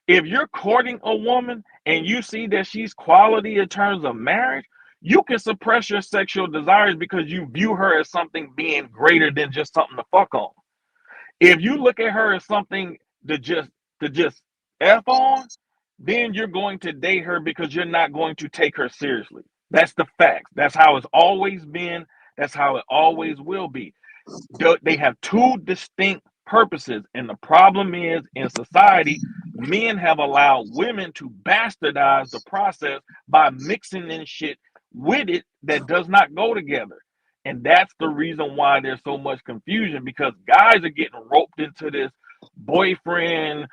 If you're courting a woman and you see that she's quality in terms of marriage, you can suppress your sexual desires because you view her as something being greater than just something to fuck on. If you look at her as something to just F on, then you're going to date her because you're not going to take her seriously. That's the facts. That's how it's always been. That's how it always will be. They have two distinct purposes. And the problem is, in society, men have allowed women to bastardize the process by mixing in shit with it that does not go together. And that's the reason why there's so much confusion, because guys are getting roped into this boyfriend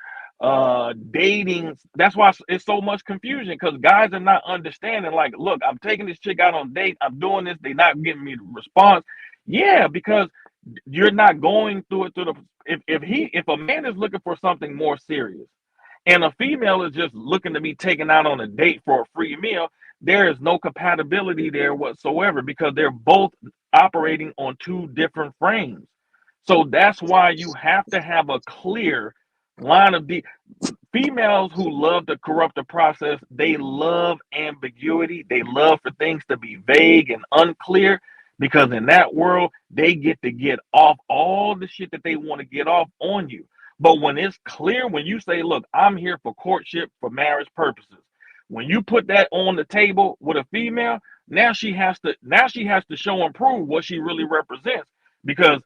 dating. That's why it's so much confusion, because guys are not understanding, like, look, I'm taking this chick out on date, I'm doing this, they're not getting me the response. Yeah, because you're not going through it through the if a man is looking for something more serious and a female is just looking to be taken out on a date for a free meal, there is no compatibility there whatsoever, because they're both operating on two different frames. So that's why you have to have a clear line of females who love to corrupt the process. They love ambiguity. They love for things to be vague and unclear, because in that world, they get to get off all the shit that they want to get off on you. But when it's clear, when you say, look, I'm here for courtship, for marriage purposes, when you put that on the table with a female, now she has to show and prove what she really represents. Because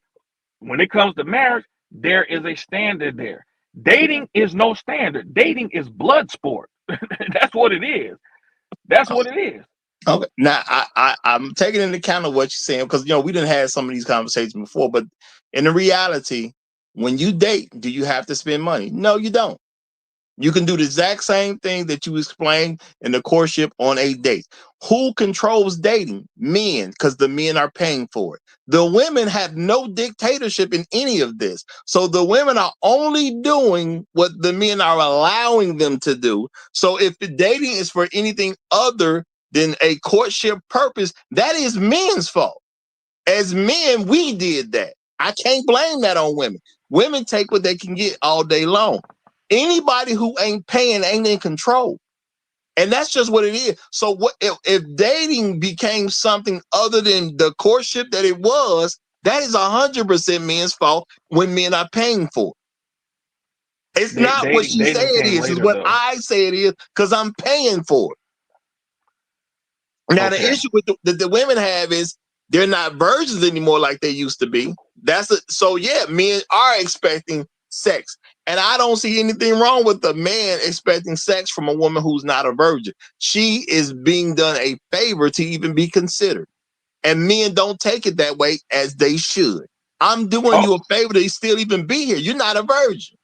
when it comes to marriage, there is a standard there. Dating is no standard. Dating is blood sport. That's what it is. That's what it is. Okay. Now I'm taking into account of what you're saying, because we didn't have some of these conversations before. But in the reality, when you date, do you have to spend money? No, you don't. You can do the exact same thing that you explained in the courtship on a date. Who controls dating? Men, because the men are paying for it. The women have no dictatorship in any of this. So the women are only doing what the men are allowing them to do. So if the dating is for anything other than a courtship purpose, that is men's fault. As men, we did that. I can't blame that on women. Women take what they can get all day long. Anybody who ain't paying ain't in control. And that's just what it is. So what if dating became something other than the courtship that it was, that is 100% men's fault when men are paying for it. It's not what she said it is. It's what I say it is, because I'm paying for it. Now, the issue with the women have is they're not virgins anymore like they used to be. So yeah, men are expecting sex. And I don't see anything wrong with a man expecting sex from a woman who's not a virgin. She is being done a favor to even be considered. And men don't take it that way, as they should. I'm doing you a favor to still even be here. You're not a virgin.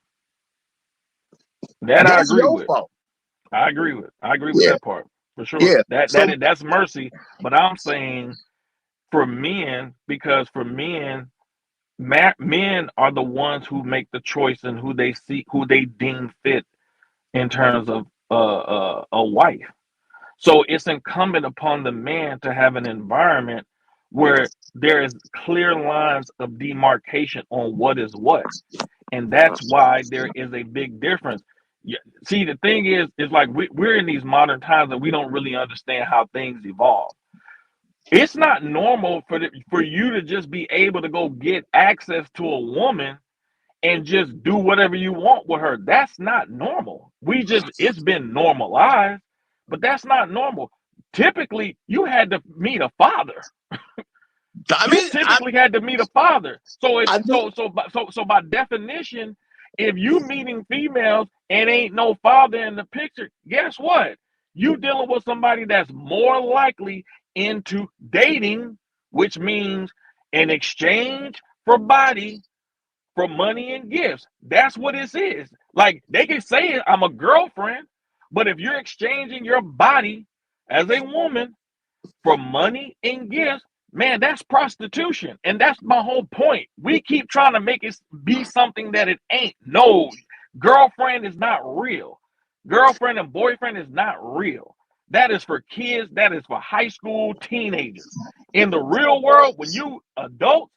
That I agree with. I agree with. I agree with that part for sure. Yeah. That's mercy. But I'm saying for men, because for men are the ones who make the choice and who they deem fit in terms of a wife. So it's incumbent upon the man to have an environment where there is clear lines of demarcation on what is what. And that's why there is a big difference. See, the thing is like we're in these modern times and we don't really understand how things evolve. It's not normal for you to just be able to go get access to a woman and just do whatever you want with her. That's not normal. It's been normalized, but that's not normal. Typically, you had to meet a father. You typically had to meet a father. So by definition, if you meeting females and ain't no father in the picture, guess what? You dealing with somebody that's more likely into dating, which means an exchange for body, for money and gifts. That's what this is. Like, they can say I'm a girlfriend, but if you're exchanging your body as a woman for money and gifts, man, that's prostitution. And that's my whole point. We keep trying to make it be something that it ain't. No, girlfriend is not real. Girlfriend and boyfriend is not real. That is for kids. That is for high school teenagers. In the real world, when you adults,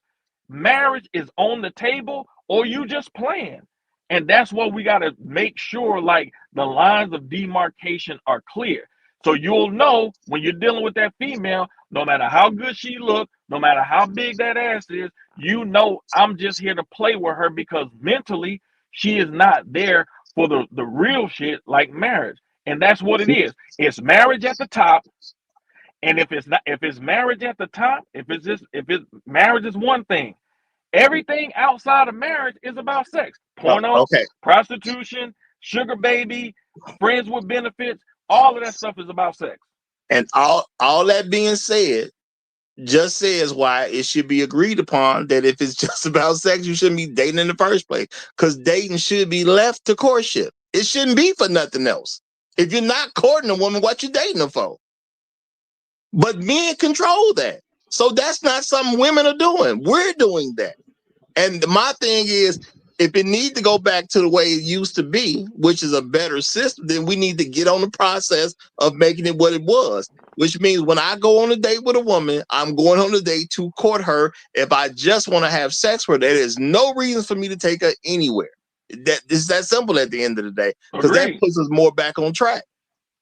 marriage is on the table or you just playing. And that's what we got to make sure, like, the lines of demarcation are clear. So you'll know when you're dealing with that female, no matter how good she looks, no matter how big that ass is, you know I'm just here to play with her because mentally she is not there for the real shit like marriage. And that's what it is. It's marriage at the top. And if it's marriage at the top, if it's marriage is one thing. Everything outside of marriage is about sex. Porno, Okay. prostitution, sugar baby, friends with benefits, all of that stuff is about sex. And all that being said, just says why it should be agreed upon that if it's just about sex, you shouldn't be dating in the first place. Because dating should be left to courtship. It shouldn't be for nothing else. If you're not courting a woman, what you dating her for? But men control that. So that's not something women are doing. We're doing that. And my thing is, if it needs to go back to the way it used to be, which is a better system, then we need to get on the process of making it what it was. Which means when I go on a date with a woman, I'm going on a date to court her. If I just want to have sex with her, there is no reason for me to take her anywhere. It's that simple at the end of the day, because that puts us more back on track.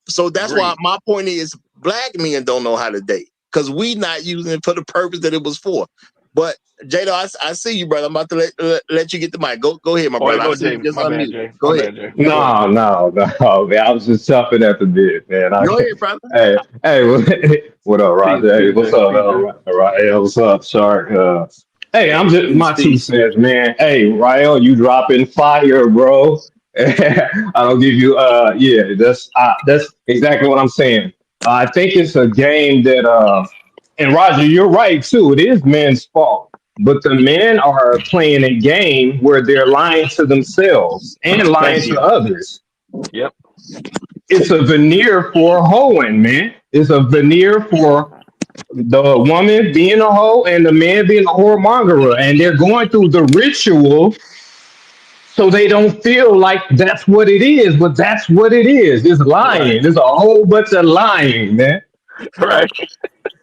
So that's why my point is black men don't know how to date because we not using it for the purpose that it was for. But Jado, I see you, brother. I'm about to let you get the mic. Go ahead, my brother. I see you just unmute. Go ahead. No, man. I was just chopping at the bit, man. Go ahead, brother. Hey, what up, Roger? Hey, what's up, Rael? What's up, Shark? Hey, I'm just my 2 cents, man. Hey, Rael, you dropping fire, bro. I don't give you. Yeah, that's exactly what I'm saying. I think it's a game that. And Roger, you're right too. It is men's fault. But the men are playing a game where they're lying to themselves and lying to others. Yep. It's a veneer for hoeing, man. It's a veneer for the woman being a hoe and the man being a whoremonger. And they're going through the ritual so they don't feel like that's what it is, but that's what it is. It's lying. Right. There's a whole bunch of lying, man. Right.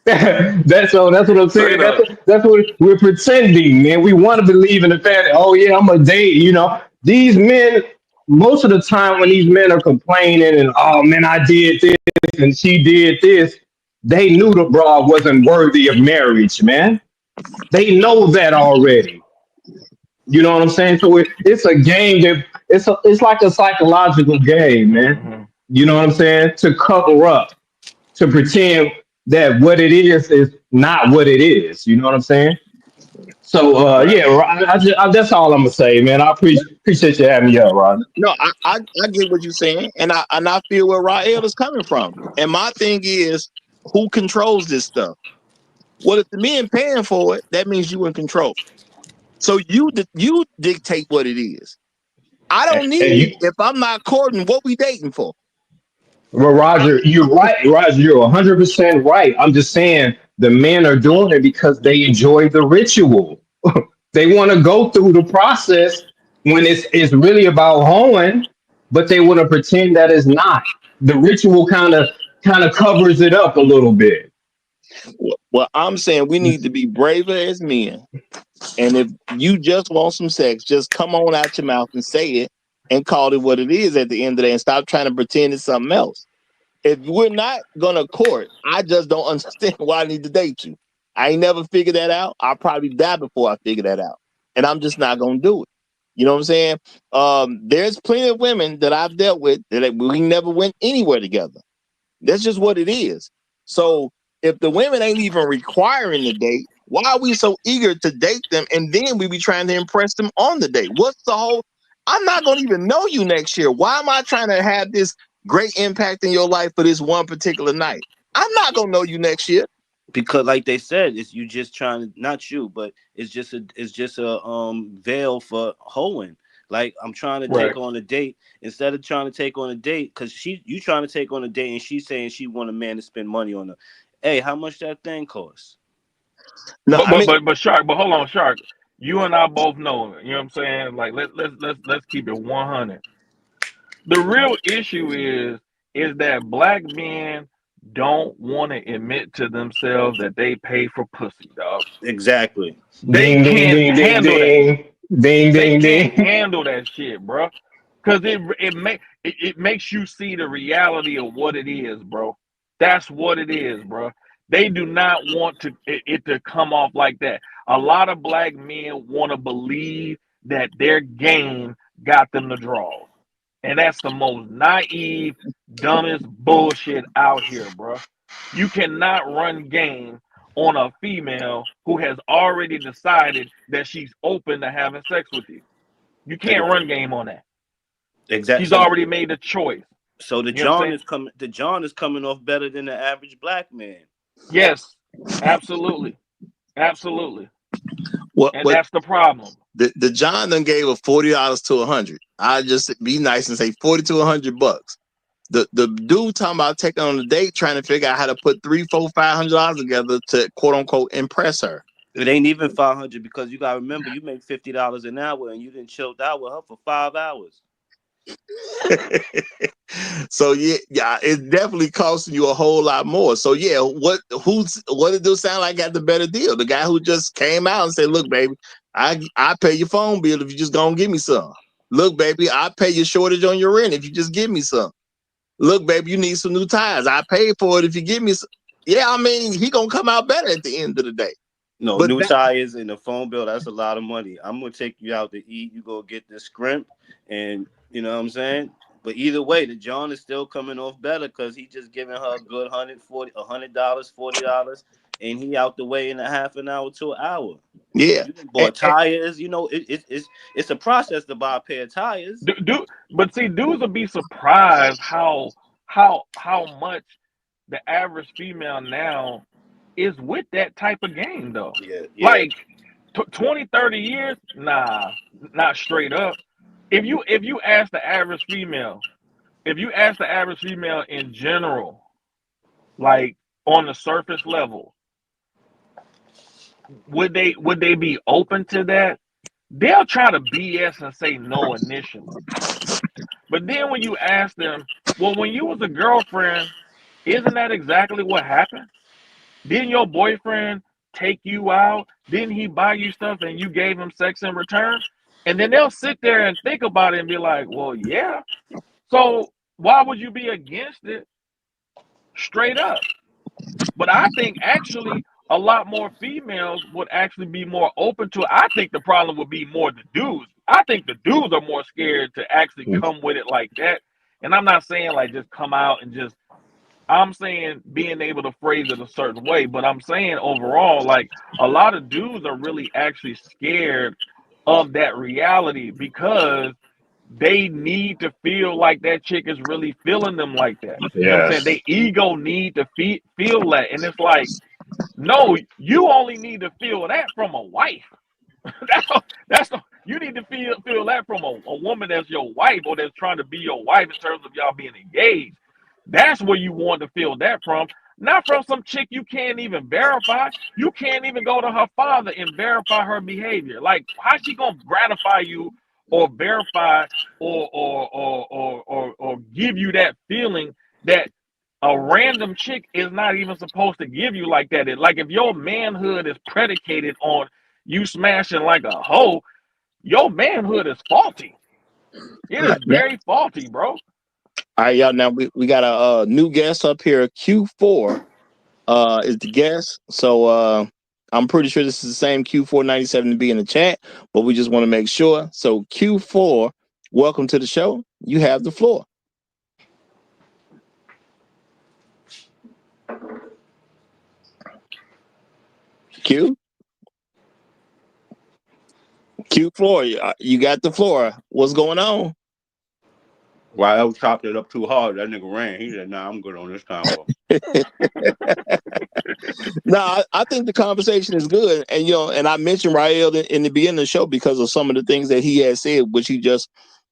That's what I'm saying. That's what we're pretending, man. We want to believe in the fact that, oh yeah, I'm a date. You know, these men, most of the time when these men are complaining and, oh man, I did this and she did this, they knew the broad wasn't worthy of marriage, man. They know that already. You know what I'm saying? So it's a game that it's like a psychological game, man. Mm-hmm. You know what I'm saying? To cover up, to pretend that what it is not what it is. You know what I'm saying? So that's all I'm gonna say, man. I appreciate you having me up, Ron. No, I get what you're saying, and I feel where Rael is coming from. And my thing is, who controls this stuff? Well, if the men paying for it, that means you in control. So you dictate what it is. I don't need if I'm not courting, what we dating for? Well, Roger, you're right. Roger, you're 100% right. I'm just saying the men are doing it because they enjoy the ritual. They want to go through the process when it's really about hoeing, but they want to pretend that it's not. The ritual kind of covers it up a little bit. Well, I'm saying we need to be braver as men. And if you just want some sex, just come on out your mouth and say it and call it what it is at the end of the day and stop trying to pretend it's something else. If we're not going to court, I just don't understand why I need to date you. I ain't never figured that out. I'll probably die before I figure that out. And I'm just not going to do it. You know what I'm saying? There's plenty of women that I've dealt with that we never went anywhere together. That's just what it is. So if the women ain't even requiring the date, why are we so eager to date them? And then we be trying to impress them on the date. What's the whole? I'm not going to even know you next year. Why am I trying to have this great impact in your life for this one particular night? I'm not going to know you next year. Because like they said, it's you just trying to, not you, but it's just a veil for hoeing. Like I'm trying to take on a date instead of trying to take on a date because you trying to take on a date and she's saying she want a man to spend money on her. Hey, how much that thing costs? No, but Shark, but hold on, Shark. You and I both know, you know what I'm saying? Like let's keep it 100. The real issue is that black men don't want to admit to themselves that they pay for pussy, dog. Exactly. They Ding ding can't ding ding handle that. ding ding They ding can't ding. handle that shit, bro. Cause it makes you see the reality of what it is, bro. That's what it is, bro. They do not want it to come off like that. A lot of black men want to believe that their game got them the draws. And that's the most naive, dumbest bullshit out here, bro. You cannot run game on a female who has already decided that she's open to having sex with you. You can't run game on that. Exactly. She's already made a choice. So the You know what I'm John saying? is coming. The John is coming off better than the average black man. Yes, absolutely, absolutely. What? And that's the problem. The John done gave her $40 to 100. I just be nice and say 40 to 100 bucks. The dude talking about taking on a date, trying to figure out how to put $300, $400, $500 together to quote unquote impress her. It ain't even 500 because you gotta remember you make $50 an hour and you didn't chill out with her for 5 hours. So yeah, it's definitely costing you a whole lot more. So yeah, what did it sound like got the better deal? The guy who just came out and said, "Look, baby, I pay your phone bill if you just gonna give me some. Look, baby, I pay your shortage on your rent if you just give me some. Look, baby, you need some new tires. I pay for it if you give me some." Yeah, I mean, he gonna come out better at the end of the day. No, but new tires and the phone bill, that's a lot of money. I'm gonna take you out to eat. You go get this scrimp, and you know what I'm saying? But either way, the John is still coming off better because he just giving her a good $100, $40, and he out the way in a half an hour to an hour. Yeah. You bought tires, you know, it's a process to buy a pair of tires. But see, dudes will be surprised how much the average female now is with that type of game though. Yeah. Like 20, 30 years, nah, not straight up. If you ask the average female, in general, like on the surface level, would they be open to that? They'll try to BS and say no initially. But then when you ask them, well, when you was a girlfriend, isn't that exactly what happened? Didn't your boyfriend take you out? Didn't he buy you stuff and you gave him sex in return? And then they'll sit there and think about it and be like, well, yeah. So why would you be against it straight up? But I think actually a lot more females would actually be more open to it. I think the problem would be more the dudes. I think the dudes are more scared to actually come with it like that. And I'm not saying like just come out and just, I'm saying being able to phrase it a certain way, but I'm saying overall, like a lot of dudes are really actually scared of that reality because they need to feel like that chick is really feeling them like that. You know what I'm saying? They ego need to feel that. And it's like, no, you only need to feel that from a wife. You need to feel that from a woman that's your wife or that's trying to be your wife in terms of y'all being engaged. That's where you want to feel that from, not from some chick you can't even verify. You can't even go to her father and verify her behavior. Like, how's she gonna gratify you or verify or give you that feeling that a random chick is not even supposed to give you like that? Like, if your manhood is predicated on you smashing like a hoe, your manhood is faulty. It is very faulty, bro. All right, y'all. Now we got a new guest up here. Q4 is the guest. So I'm pretty sure this is the same Q497 to be in the chat, but we just want to make sure. So Q4, welcome to the show. You have the floor. Q4, you got the floor. What's going on? While I was chopped it up too hard, that nigga ran. He said, "Nah, I'm good on this combo." No, I think the conversation is good, and and I mentioned Rael in the beginning of the show because of some of the things that he had said, which he just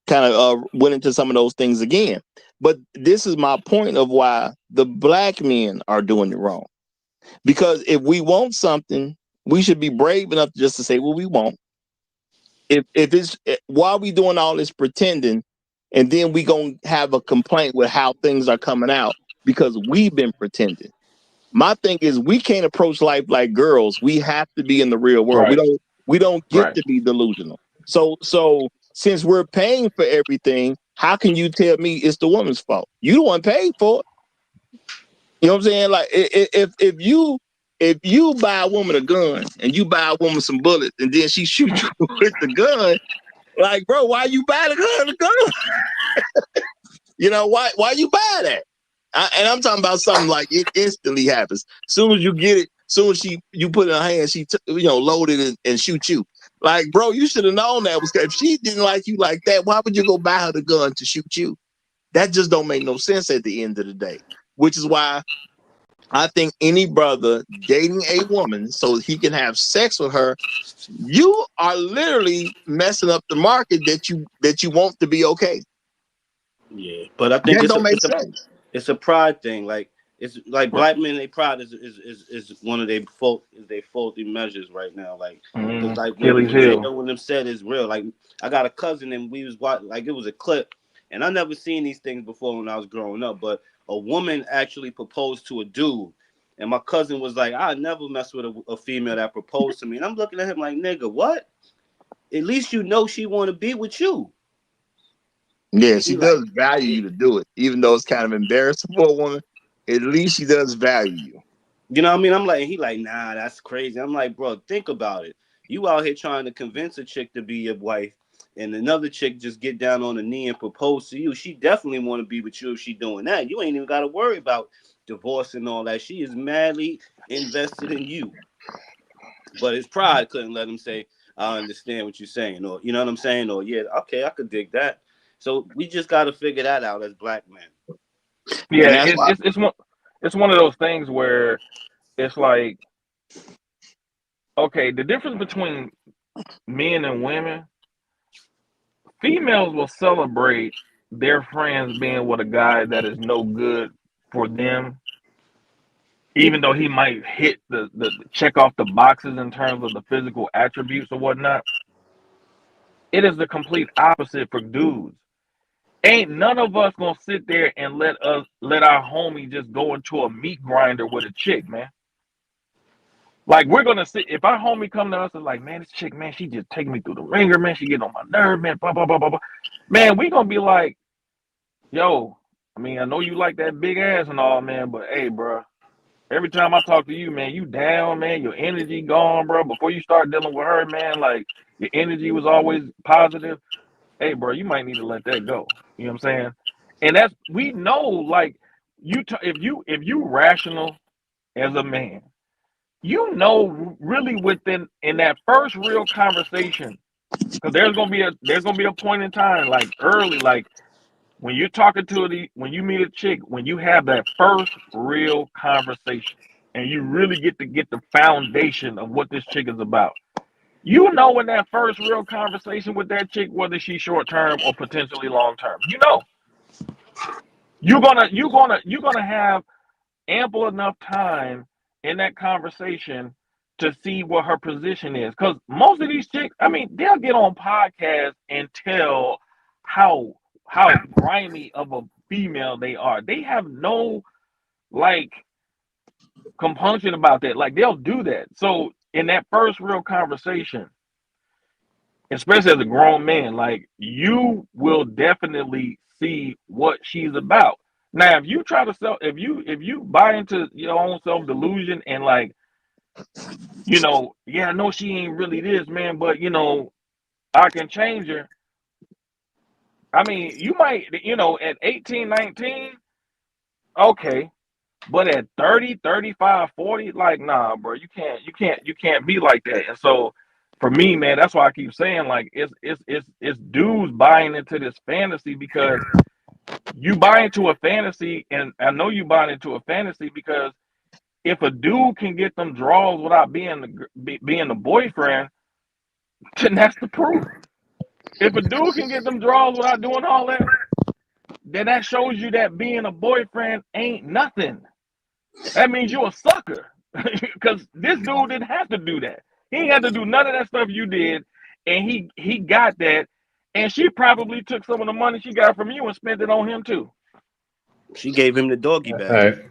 kind of went into some of those things again. But this is my point of why the black men are doing it wrong. Because if we want something, we should be brave enough just to say what we want. If it's why are we doing all this pretending, and then we gonna have a complaint with how things are coming out because we've been pretending. My thing is we can't approach life like girls. We have to be in the real world. Right. We don't get Right. to be delusional. So since we're paying for everything, how can you tell me it's the woman's fault? You the one paid for it. You know what I'm saying? Like if you buy a woman a gun and you buy a woman some bullets and then she shoots you with the gun, like, bro, why you buy the gun? You know, why you buy that? And I'm talking about something like it instantly happens. Soon as you get it, soon as you put it in her hand, she load it and shoot you. Like, bro, you should have known that was if she didn't like you like that, why would you go buy her the gun to shoot you? That just don't make no sense at the end of the day. Which is why I think any brother dating a woman so he can have sex with her, you are literally messing up the market that you want to be okay. Yeah, but I think that don't make sense. It's a pride thing. Like it's like black men, their pride is one of their faulty measures right now. Like, cause like when J.O. when them said is real. Like I got a cousin and we was watching, like it was a clip, and I never seen these things before when I was growing up. But a woman actually proposed to a dude, and my cousin was like, "I never mess with a female that proposed to me." And I'm looking at him like, "Nigga, what? At least you know she want to be with you." Yeah, she does value you to do it, even though it's kind of embarrassing for a woman. At least she does value you. You know what I mean? I'm like, he like, nah, that's crazy. I'm like, bro, think about it. You out here trying to convince a chick to be your wife, and another chick just get down on the knee and propose to you. She definitely want to be with you if she doing that. You ain't even got to worry about divorce and all that. She is madly invested in you. But his pride couldn't let him say, I understand what you're saying, or you know what I'm saying, or yeah, okay, I could dig that. So we just got to figure that out as black men. Yeah, it's one of those things where it's like, okay, the difference between men and women, females will celebrate their friends being with a guy that is no good for them, even though he might hit the check off the boxes in terms of the physical attributes or whatnot. It is the complete opposite for dudes. Ain't none of us gonna sit there and let our homie just go into a meat grinder with a chick, man. Like we're gonna sit if our homie come to us and like, man, this chick, man, she just taking me through the ringer, man. She getting on my nerve, man. Blah blah blah blah blah. Man, we gonna be like, yo, I mean, I know you like that big ass and all, man, but hey, bro, every time I talk to you, man, you down, man. Your energy gone, bro. Before you start dealing with her, man, like your energy was always positive. Hey, bro, you might need to let that go. You know what I'm saying? And that's we know, like if you rational as a man, you know, really within in that first real conversation, because there's gonna be a point in time, like early, like when you're talking to when you meet a chick, when you have that first real conversation, and you really get the foundation of what this chick is about. You know, in that first real conversation with that chick, whether she's short term or potentially long term, you know, you're gonna have ample enough time in that conversation to see what her position is. Because most of these chicks, I mean, they'll get on podcasts and tell how grimy of a female they are. They have no like compunction about that. Like they'll do that. So in that first real conversation, especially as a grown man, like you will definitely see what she's about. Now, if you try to if you buy into your own self delusion and like, you know, yeah, I know she ain't really this, man, but you know, I can change her. I mean, you might, you know, at 18, 19, okay, but at 30, 35, 40, like, nah, bro, you can't be like that. And so for me, man, that's why I keep saying like it's dudes buying into this fantasy because you buy into a fantasy, and I know you buy into a fantasy because if a dude can get them draws without being the boyfriend, then that's the proof. If a dude can get them draws without doing all that, then that shows you that being a boyfriend ain't nothing. That means you're a sucker. Because this dude didn't have to do that. He ain't had to do none of that stuff you did, and he got that, and she probably took some of the money she got from you and spent it on him too. She gave him the doggy bag. Hey,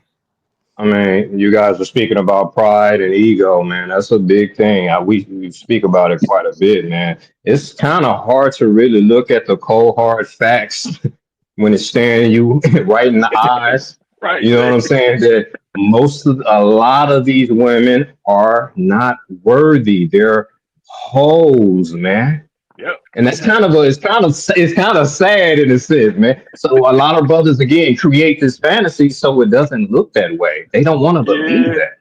I mean, you guys were speaking about pride and ego, man. That's a big thing. We speak about it quite a bit, man. It's kind of hard to really look at the cold hard facts when it's staring you right in the eyes. Right, You know what man. I'm saying? That a lot of these women are not worthy. They're hoes, man. Yep. And that's it's kind of sad in a sense, man. So a lot of brothers again create this fantasy so it doesn't look that way. They don't want to believe Yeah. that.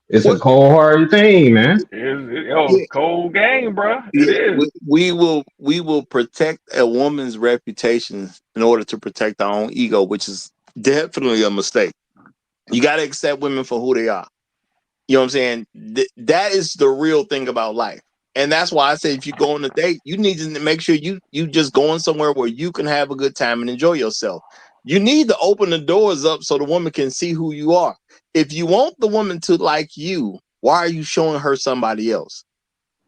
It's a What? cold hard thing, man. It's cold game, bro. It Yeah, is. we will protect a woman's reputation in order to protect our own ego, which is definitely a mistake. You got to accept women for who they are. You know what I'm saying? That is the real thing about life. And that's why I say if you go on a date, you need to make sure you just going somewhere where you can have a good time and enjoy yourself. You need to open the doors up so the woman can see who you are. If you want the woman to like you, why are you showing her somebody else?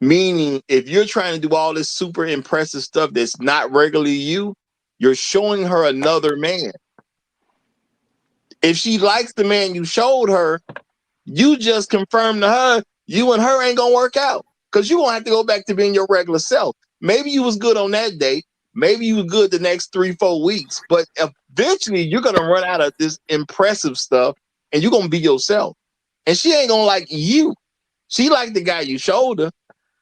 Meaning, if you're trying to do all this super impressive stuff that's not regularly you, you're showing her another man. If she likes the man you showed her, you just confirmed to her you and her ain't gonna work out because you gonna have to go back to being your regular self. Maybe you was good on that date. Maybe you were good the next 3-4 weeks, but eventually you're gonna run out of this impressive stuff and you're gonna be yourself. And she ain't gonna like you. She like the guy you showed her,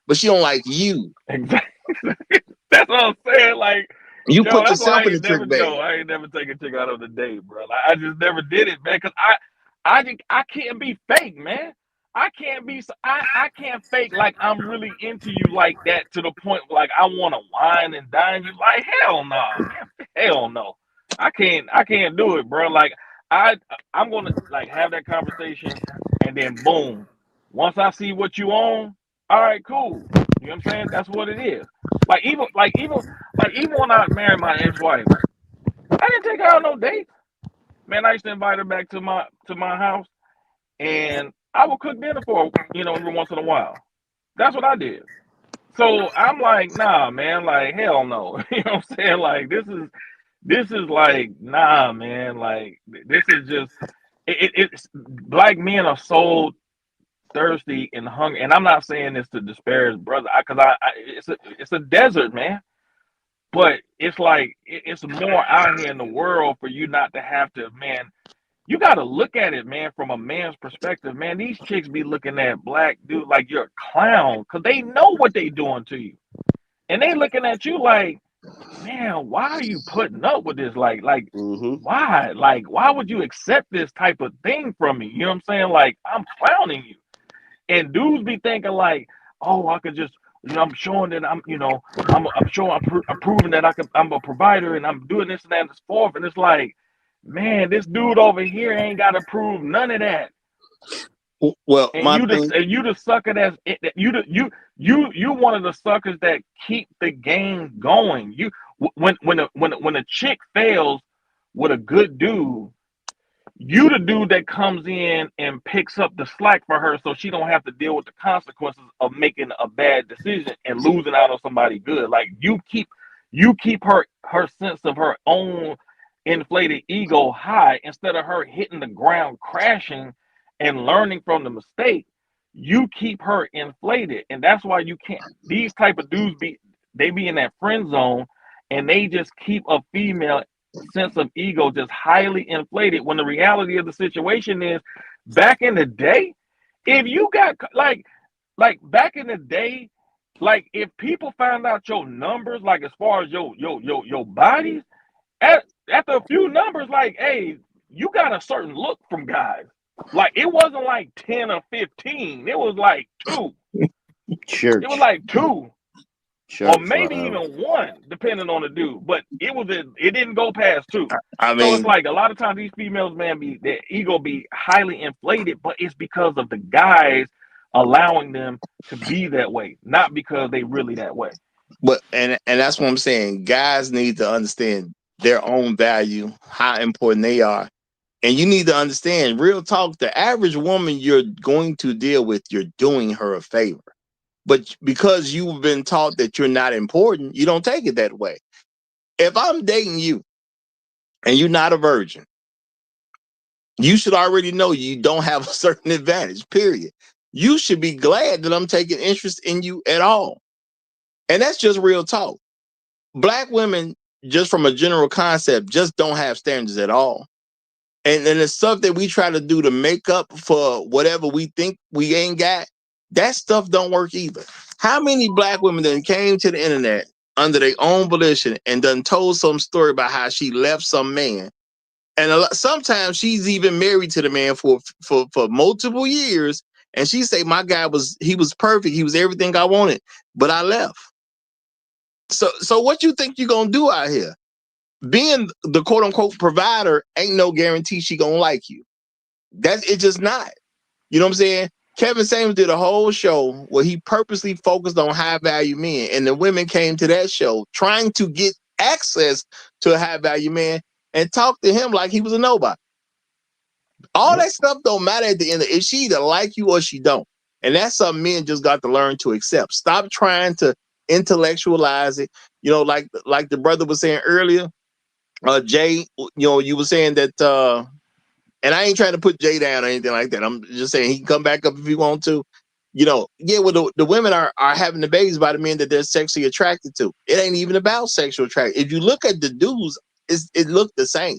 but she don't like you. Exactly. That's what I'm saying. Like, You yo, put that's why yourself in the trick bag. I ain't never take a chick out on the date, bro. Like, I just never did it, man. Cause I can't be fake, man. I can't fake like I'm really into you like that to the point like I want to wine and dine you. Like, hell no, man. Hell no. I can't do it, bro. Like I'm gonna like have that conversation and then boom. Once I see what you own, all right, cool. You know what I'm saying? That's what it is. Like even when I married my ex-wife, I didn't take her out no dates. Man, I used to invite her back to my house, and I would cook dinner for her, every once in a while. That's what I did. So I'm like, nah, man, like hell no. You know what I'm saying? Like this is like, nah, man, like this is just it's black men are so thirsty and hungry, and I'm not saying this to disparage brother, because it's a desert, man. But it's like it's more out here in the world for you not to have to, man. You got to look at it, man, from a man's perspective, man. These chicks be looking at black dude like you're a clown because they know what they doing to you, and they looking at you like, man, why are you putting up with this? Why? Like, why would you accept this type of thing from me? You know what I'm saying? Like, I'm clowning you. And dudes be thinking like, oh, I could just, I'm showing that I'm showing, I'm proving that I'm a provider and I'm doing this and that and this fourth. And it's like, man, this dude over here ain't got to prove none of that. Well, And you the sucker you one of the suckers that keep the game going. When a chick fails with a good dude, you the dude that comes in and picks up the slack for her so she don't have to deal with the consequences of making a bad decision and losing out on somebody good. Like you keep her sense of her own inflated ego high instead of her hitting the ground crashing and learning from the mistake. You keep her inflated, and that's why you can't. These type of dudes be in that friend zone, and they just keep a female sense of ego just highly inflated when the reality of the situation is back in the day, if you got like back in the day, like if people found out your numbers, like as far as your bodies, after a few numbers, like, hey, you got a certain look from guys. Like it wasn't like 10 or 15, it was like 2. Church. It was like 2. Church, Or maybe even 1, depending on the dude. But it didn't go past 2. I mean, so it's like a lot of times these females, man, their ego be highly inflated, but it's because of the guys allowing them to be that way, not because they really that way. But and that's what I'm saying. Guys need to understand their own value, how important they are. And you need to understand, real talk, the average woman you're going to deal with, you're doing her a favor. But because you've been taught that you're not important, you don't take it that way. If I'm dating you and you're not a virgin, You should already know you don't have a certain advantage, period. You should be glad that I'm taking interest in you at all. And that's just real talk. Black women, just from a general concept, just don't have standards at all. And the stuff that we try to do to make up for whatever we think we ain't got, that stuff don't work either. How many black women then came to the internet under their own volition and done told some story about how she left some man? And sometimes she's even married to the man for multiple years, and she say, "My guy was perfect. He was everything I wanted, but I left." So what you think you gonna do out here? Being the quote unquote provider ain't no guarantee she gonna like you. That's it, just not. You know what I'm saying? Kevin Samuels did a whole show where he purposely focused on high value men, and the women came to that show trying to get access to a high value man and talk to him like he was a nobody. All that stuff don't matter at the end of it. She either like you or she don't. And that's something men just got to learn to accept. Stop trying to intellectualize it. You know, like the brother was saying earlier, Jay, you were saying that, and I ain't trying to put Jay down or anything like that. I'm just saying he can come back up if he want to. Well, the women are having the babies by the men that they're sexually attracted to. It ain't even about sexual attraction. If you look at the dudes, it look the same.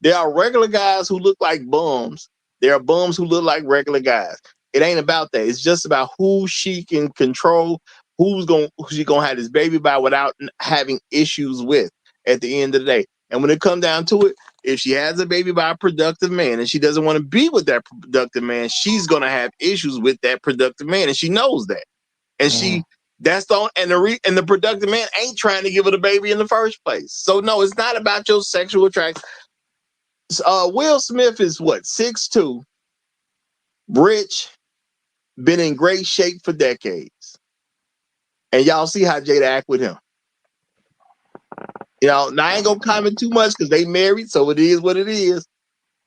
There are regular guys who look like bums. There are bums who look like regular guys. It ain't about that. It's just about who she can control, who she gonna have this baby by without having issues with at the end of the day. And when it comes down to it, if she has a baby by a productive man and she doesn't want to be with that productive man, she's gonna have issues with that productive man, and she knows that. And that's the productive man ain't trying to give her the baby in the first place. So no, it's not about your sexual attraction. Will Smith is what, 6'2", rich, been in great shape for decades, and y'all see how Jada act with him. Now I ain't gonna comment too much because they married, so it is what it is.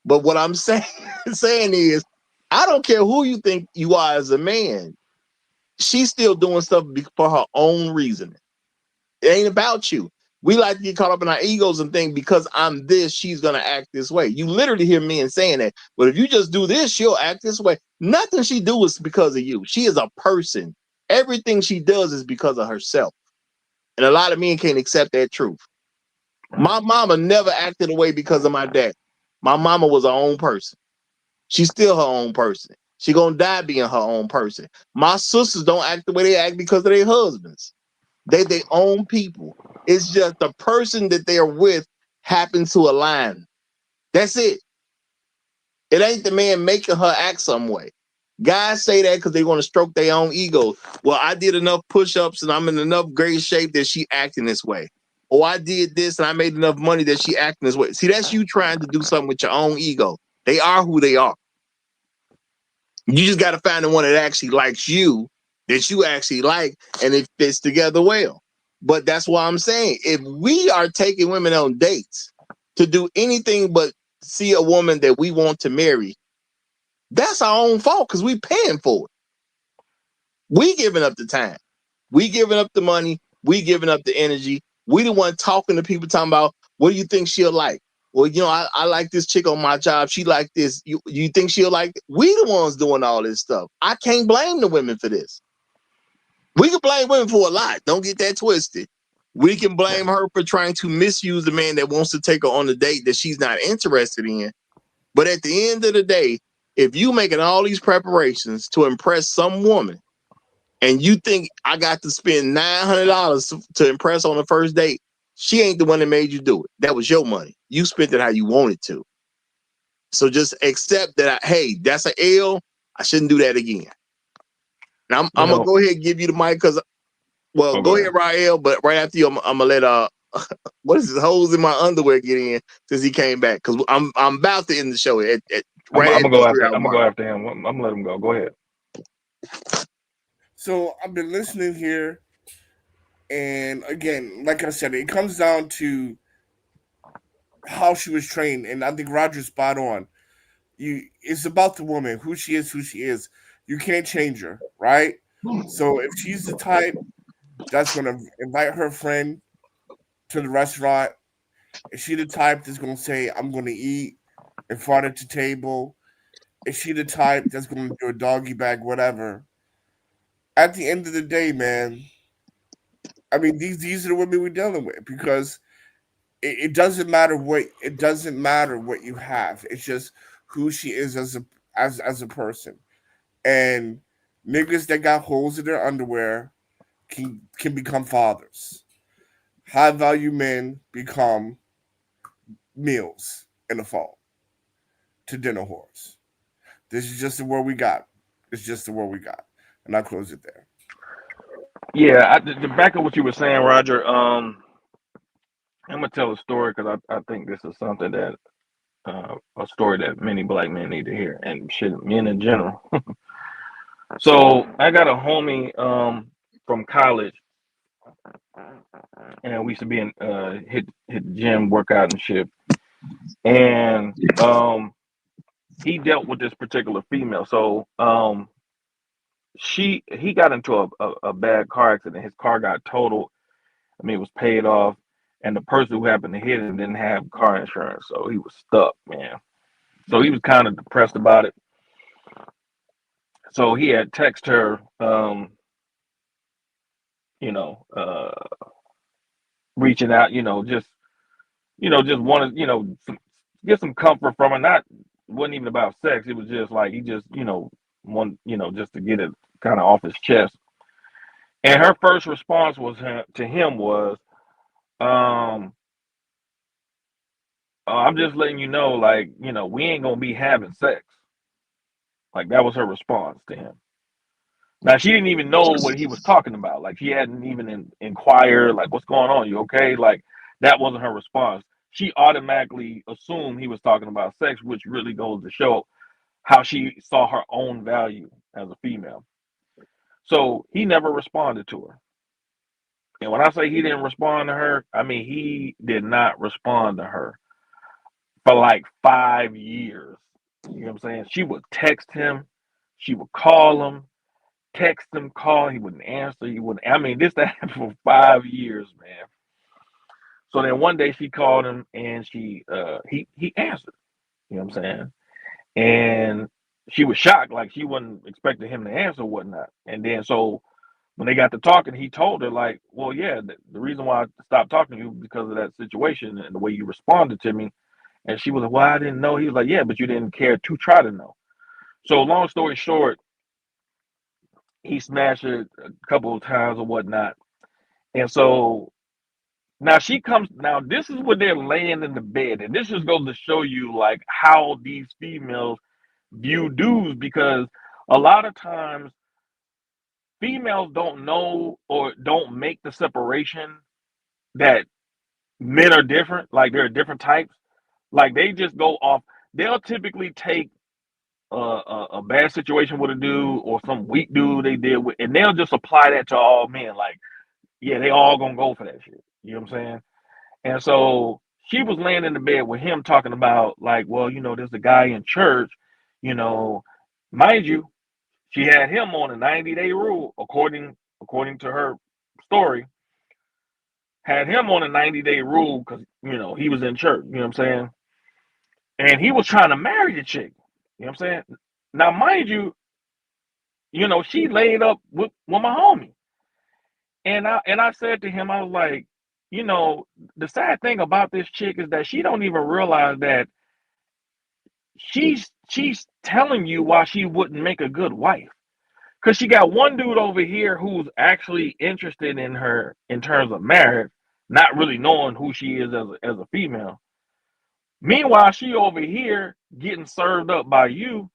But what I'm saying is, I don't care who you think you are as a man. She's still doing stuff for her own reasoning. It ain't about you. We like to get caught up in our egos and think because I'm this, she's gonna act this way. You literally hear men saying that. But if you just do this, she'll act this way. Nothing she do is because of you. She is a person. Everything she does is because of herself. And a lot of men can't accept that truth. My mama never acted away because of my dad. My mama was her own person. She's still her own person. She gonna die being her own person. My sisters don't act the way they act because of their husbands. They their own people. It's just the person that they're with happens to align. That's it. It ain't the man making her act some way. Guys say that because they want to stroke their own ego. Well, I did enough push-ups and I'm in enough great shape that she acting this way. Or I did this and I made enough money that she acting this way. See, that's you trying to do something with your own ego. They are who they are. You just got to find the one that actually likes you, that you actually like, and it fits together well. But that's why I'm saying, if we are taking women on dates to do anything but see a woman that we want to marry, that's our own fault because we paying for it. We giving up the time. We giving up the money. We giving up the energy. We the one talking to people talking about, what do you think she'll like? Well, I like this chick on my job. She like this. You think she'll like it? We the ones doing all this stuff. I can't blame the women for this. We can blame women for a lot. Don't get that twisted. We can blame her for trying to misuse the man that wants to take her on a date that she's not interested in. But at the end of the day, if you making all these preparations to impress some woman and you think I got to spend $900 to impress on the first date, she ain't the one that made you do it. That was your money. You spent it how you wanted to. So just accept that, hey, that's an L. I shouldn't do that again. Now I'm going to go ahead and give you the mic because, go ahead, Rael, but right after you, I'm going to let, what is this, holes in my underwear get in since he came back? Because I'm about to end the show I'm gonna go after him. I'm gonna let him go. Go ahead. So I've been listening here, and again, like I said, it comes down to how she was trained, and I think Roger's spot on. It's about the woman, who she is. You can't change her, right? So if she's the type that's gonna invite her friend to the restaurant, is she the type that's gonna say, I'm gonna eat in front of the table? Is she the type that's going to do a doggy bag, whatever? At the end of the day, man, I mean, these are the women we're dealing with because it doesn't matter what you have. It's just who she is as a person. And niggas that got holes in their underwear can become fathers. High value men become meals in the fall to dinner whores. This is just the world we got. It's just the world we got. And I close it there. Yeah, to back up what you were saying, Roger. I'm gonna tell a story because I think this is something that a story that many black men need to hear, and shit, men in general. So I got a homie from college, and we used to be in hit the gym, workout and shit. And he dealt with this particular female. So he got into a bad car accident. His car got totaled. I mean, it was paid off, and the person who happened to hit him didn't have car insurance, so he was stuck, man. So he was kind of depressed about it. So he had texted her, you know, reaching out, just wanted, get some comfort from her. Not wasn't even about sex. It was just like he just, want, just to get it kind of off his chest. And her first response to him was, I'm just letting you know, like, we ain't gonna be having sex. Like that was her response to him. Now she didn't even know what he was talking about. Like she hadn't even inquired, like, what's going on? You okay? Like that wasn't her response. She automatically assumed he was talking about sex, which really goes to show how she saw her own value as a female. So he never responded to her. And when I say he didn't respond to her, I mean he did not respond to her for like 5 years. You know what I'm saying? She would text him, she would call him, text him, call, he wouldn't answer, he wouldn't. I mean, this happened for 5 years, man. So then one day she called him and he answered. You know what I'm saying? And she was shocked, like she wasn't expecting him to answer, whatnot. And then so when they got to talking, he told her, like, well, yeah, the reason why I stopped talking to you because of that situation and the way you responded to me. And she was like, well, I didn't know. He was like, yeah, but you didn't care to try to know. So long story short, he smashed her a couple of times or whatnot. And so now this is when they're laying in the bed. And this just goes to show you like how these females view dudes, because a lot of times females don't know or don't make the separation that men are different, like there are different types. Like they just go off, they'll typically take a bad situation with a dude or some weak dude they did with, and they'll just apply that to all men. Like, yeah, they all gonna go for that shit. You know what I'm saying? And so she was laying in the bed with him talking about, like, well, there's a guy in church, you know, mind you, she had him on a 90-day rule, according to her story, had him on a 90-day rule because, he was in church, you know what I'm saying? And he was trying to marry the chick, you know what I'm saying? Now, mind you, she laid up with my homie. And I said to him, I was like, the sad thing about this chick is that she don't even realize that she's telling you why she wouldn't make a good wife. Because she got one dude over here who's actually interested in her in terms of marriage, not really knowing who she is as a female. Meanwhile, she over here getting served up by you,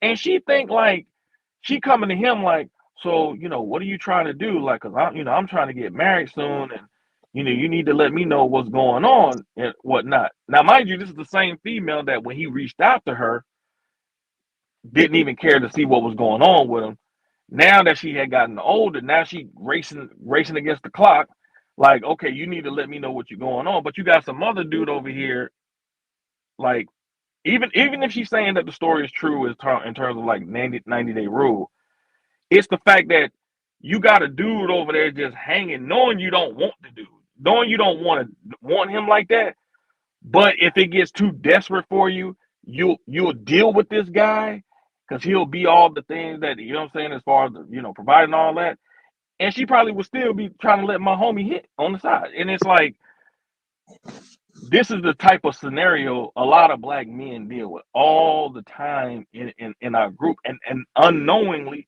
and she think like she coming to him like, so what are you trying to do? Like, cause I'm trying to get married soon, and you need to let me know what's going on and whatnot. Now, mind you, this is the same female that when he reached out to her, didn't even care to see what was going on with him. Now that she had gotten older, now she racing against the clock. Like, okay, you need to let me know what you're going on. But you got some other dude over here, like, even if she's saying that the story is true in terms of like 90-day rule, it's the fact that you got a dude over there just hanging, knowing you don't want the dude, knowing you don't want him like that. But if it gets too desperate for you, you'll deal with this guy because he'll be all the things that, you know what I'm saying, as far as, providing all that. And she probably would still be trying to let my homie hit on the side. And it's like, this is the type of scenario a lot of black men deal with all the time in our group, and unknowingly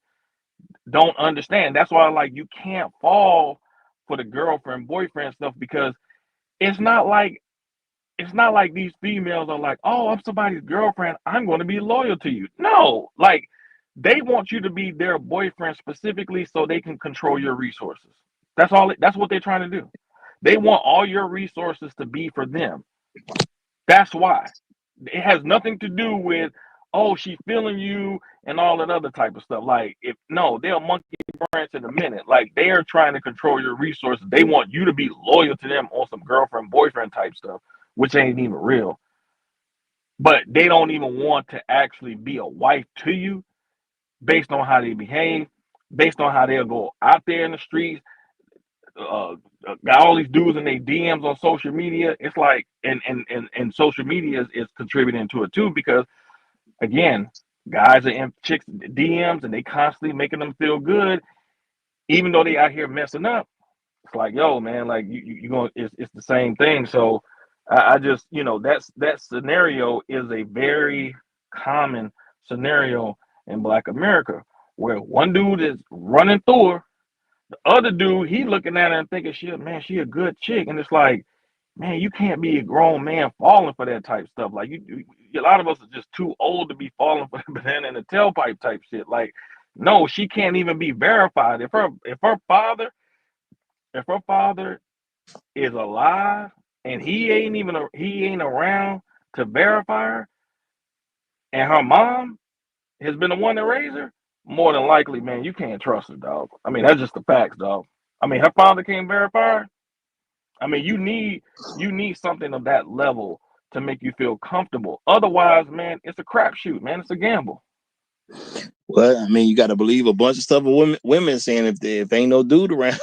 don't understand. That's why, like, you can't fall for the girlfriend boyfriend stuff, because it's not like these females are like, oh, I'm somebody's girlfriend, I'm going to be loyal to you. No, like, they want you to be their boyfriend specifically so they can control your resources. That's all. That's what they're trying to do. They want all your resources to be for them. That's why. It has nothing to do with, oh, she's feeling you and all that other type of stuff. Like, they'll monkey branch in a minute. Like, they are trying to control your resources. They want you to be loyal to them on some girlfriend, boyfriend type stuff, which ain't even real. But they don't even want to actually be a wife to you based on how they behave, based on how they'll go out there in the streets. Got all these dudes in their DMs on social media. It's like, and social media is contributing to it too, because again, guys are in chicks DMs and they constantly making them feel good, even though they out here messing up. It's like, yo, man, like you going, it's the same thing. So I just, that scenario is a very common scenario in Black America, where one dude is running through her, the other dude, he looking at her and thinking, shit, man, she a good chick. And it's like, man, you can't be a grown man falling for that type stuff. Like, a lot of us are just too old to be falling for the banana in the tailpipe type shit. Like, no, she can't even be verified. If her father is alive and he ain't around to verify her, and her mom has been the one that raised her, more than likely, man, you can't trust her, dog. I mean, that's just the facts, dog. I mean, her father can't verify her. I mean, you need something of that level to make you feel comfortable. Otherwise, man, it's a crapshoot, man. It's a gamble. Well, I mean, you got to believe a bunch of stuff of women saying if ain't no dude around.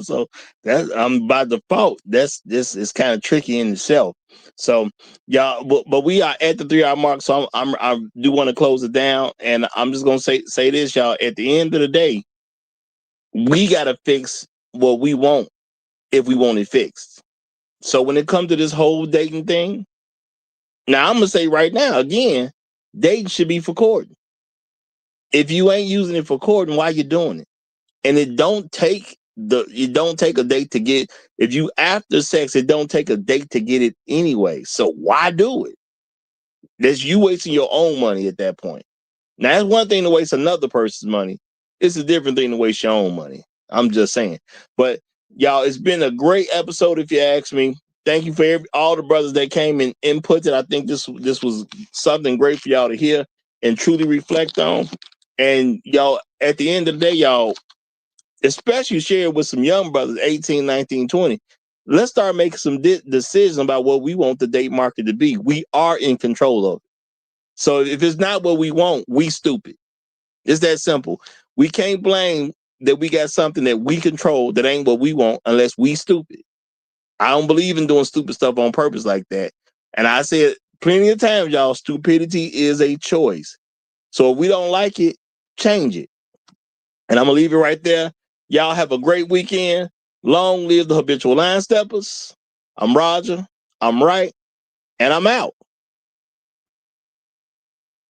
So that's by default. This is kind of tricky in itself. So y'all, but we are at the 3-hour mark. So I do want to close it down, and I'm just gonna say this, y'all. At the end of the day, we gotta fix what we want if we want it fixed. So when it comes to this whole dating thing, now I'm gonna say right now again, dating should be for courting. If you ain't using it for courting, why you doing it? And it don't take a date to get, if you after sex, it don't take a date to get it anyway. So why do it? That's you wasting your own money at that point. Now, that's one thing to waste another person's money. It's a different thing to waste your own money. I'm just saying. But y'all, it's been a great episode if you ask me. Thank you for all the brothers that came and inputted. I think this was something great for y'all to hear and truly reflect on. And y'all, at the end of the day, y'all, especially share it with some young brothers, 18, 19, 20. Let's start making some decisions about what we want the date market to be. We are in control of it. So if it's not what we want, we stupid. It's that simple. We can't blame that we got something that we control that ain't what we want unless we stupid. I don't believe in doing stupid stuff on purpose like that. And I said plenty of times, y'all, stupidity is a choice. So if we don't like it, change it. And I'm going to leave it right there. Y'all have a great weekend. Long live the habitual line steppers. I'm Roger. I'm right. And I'm out.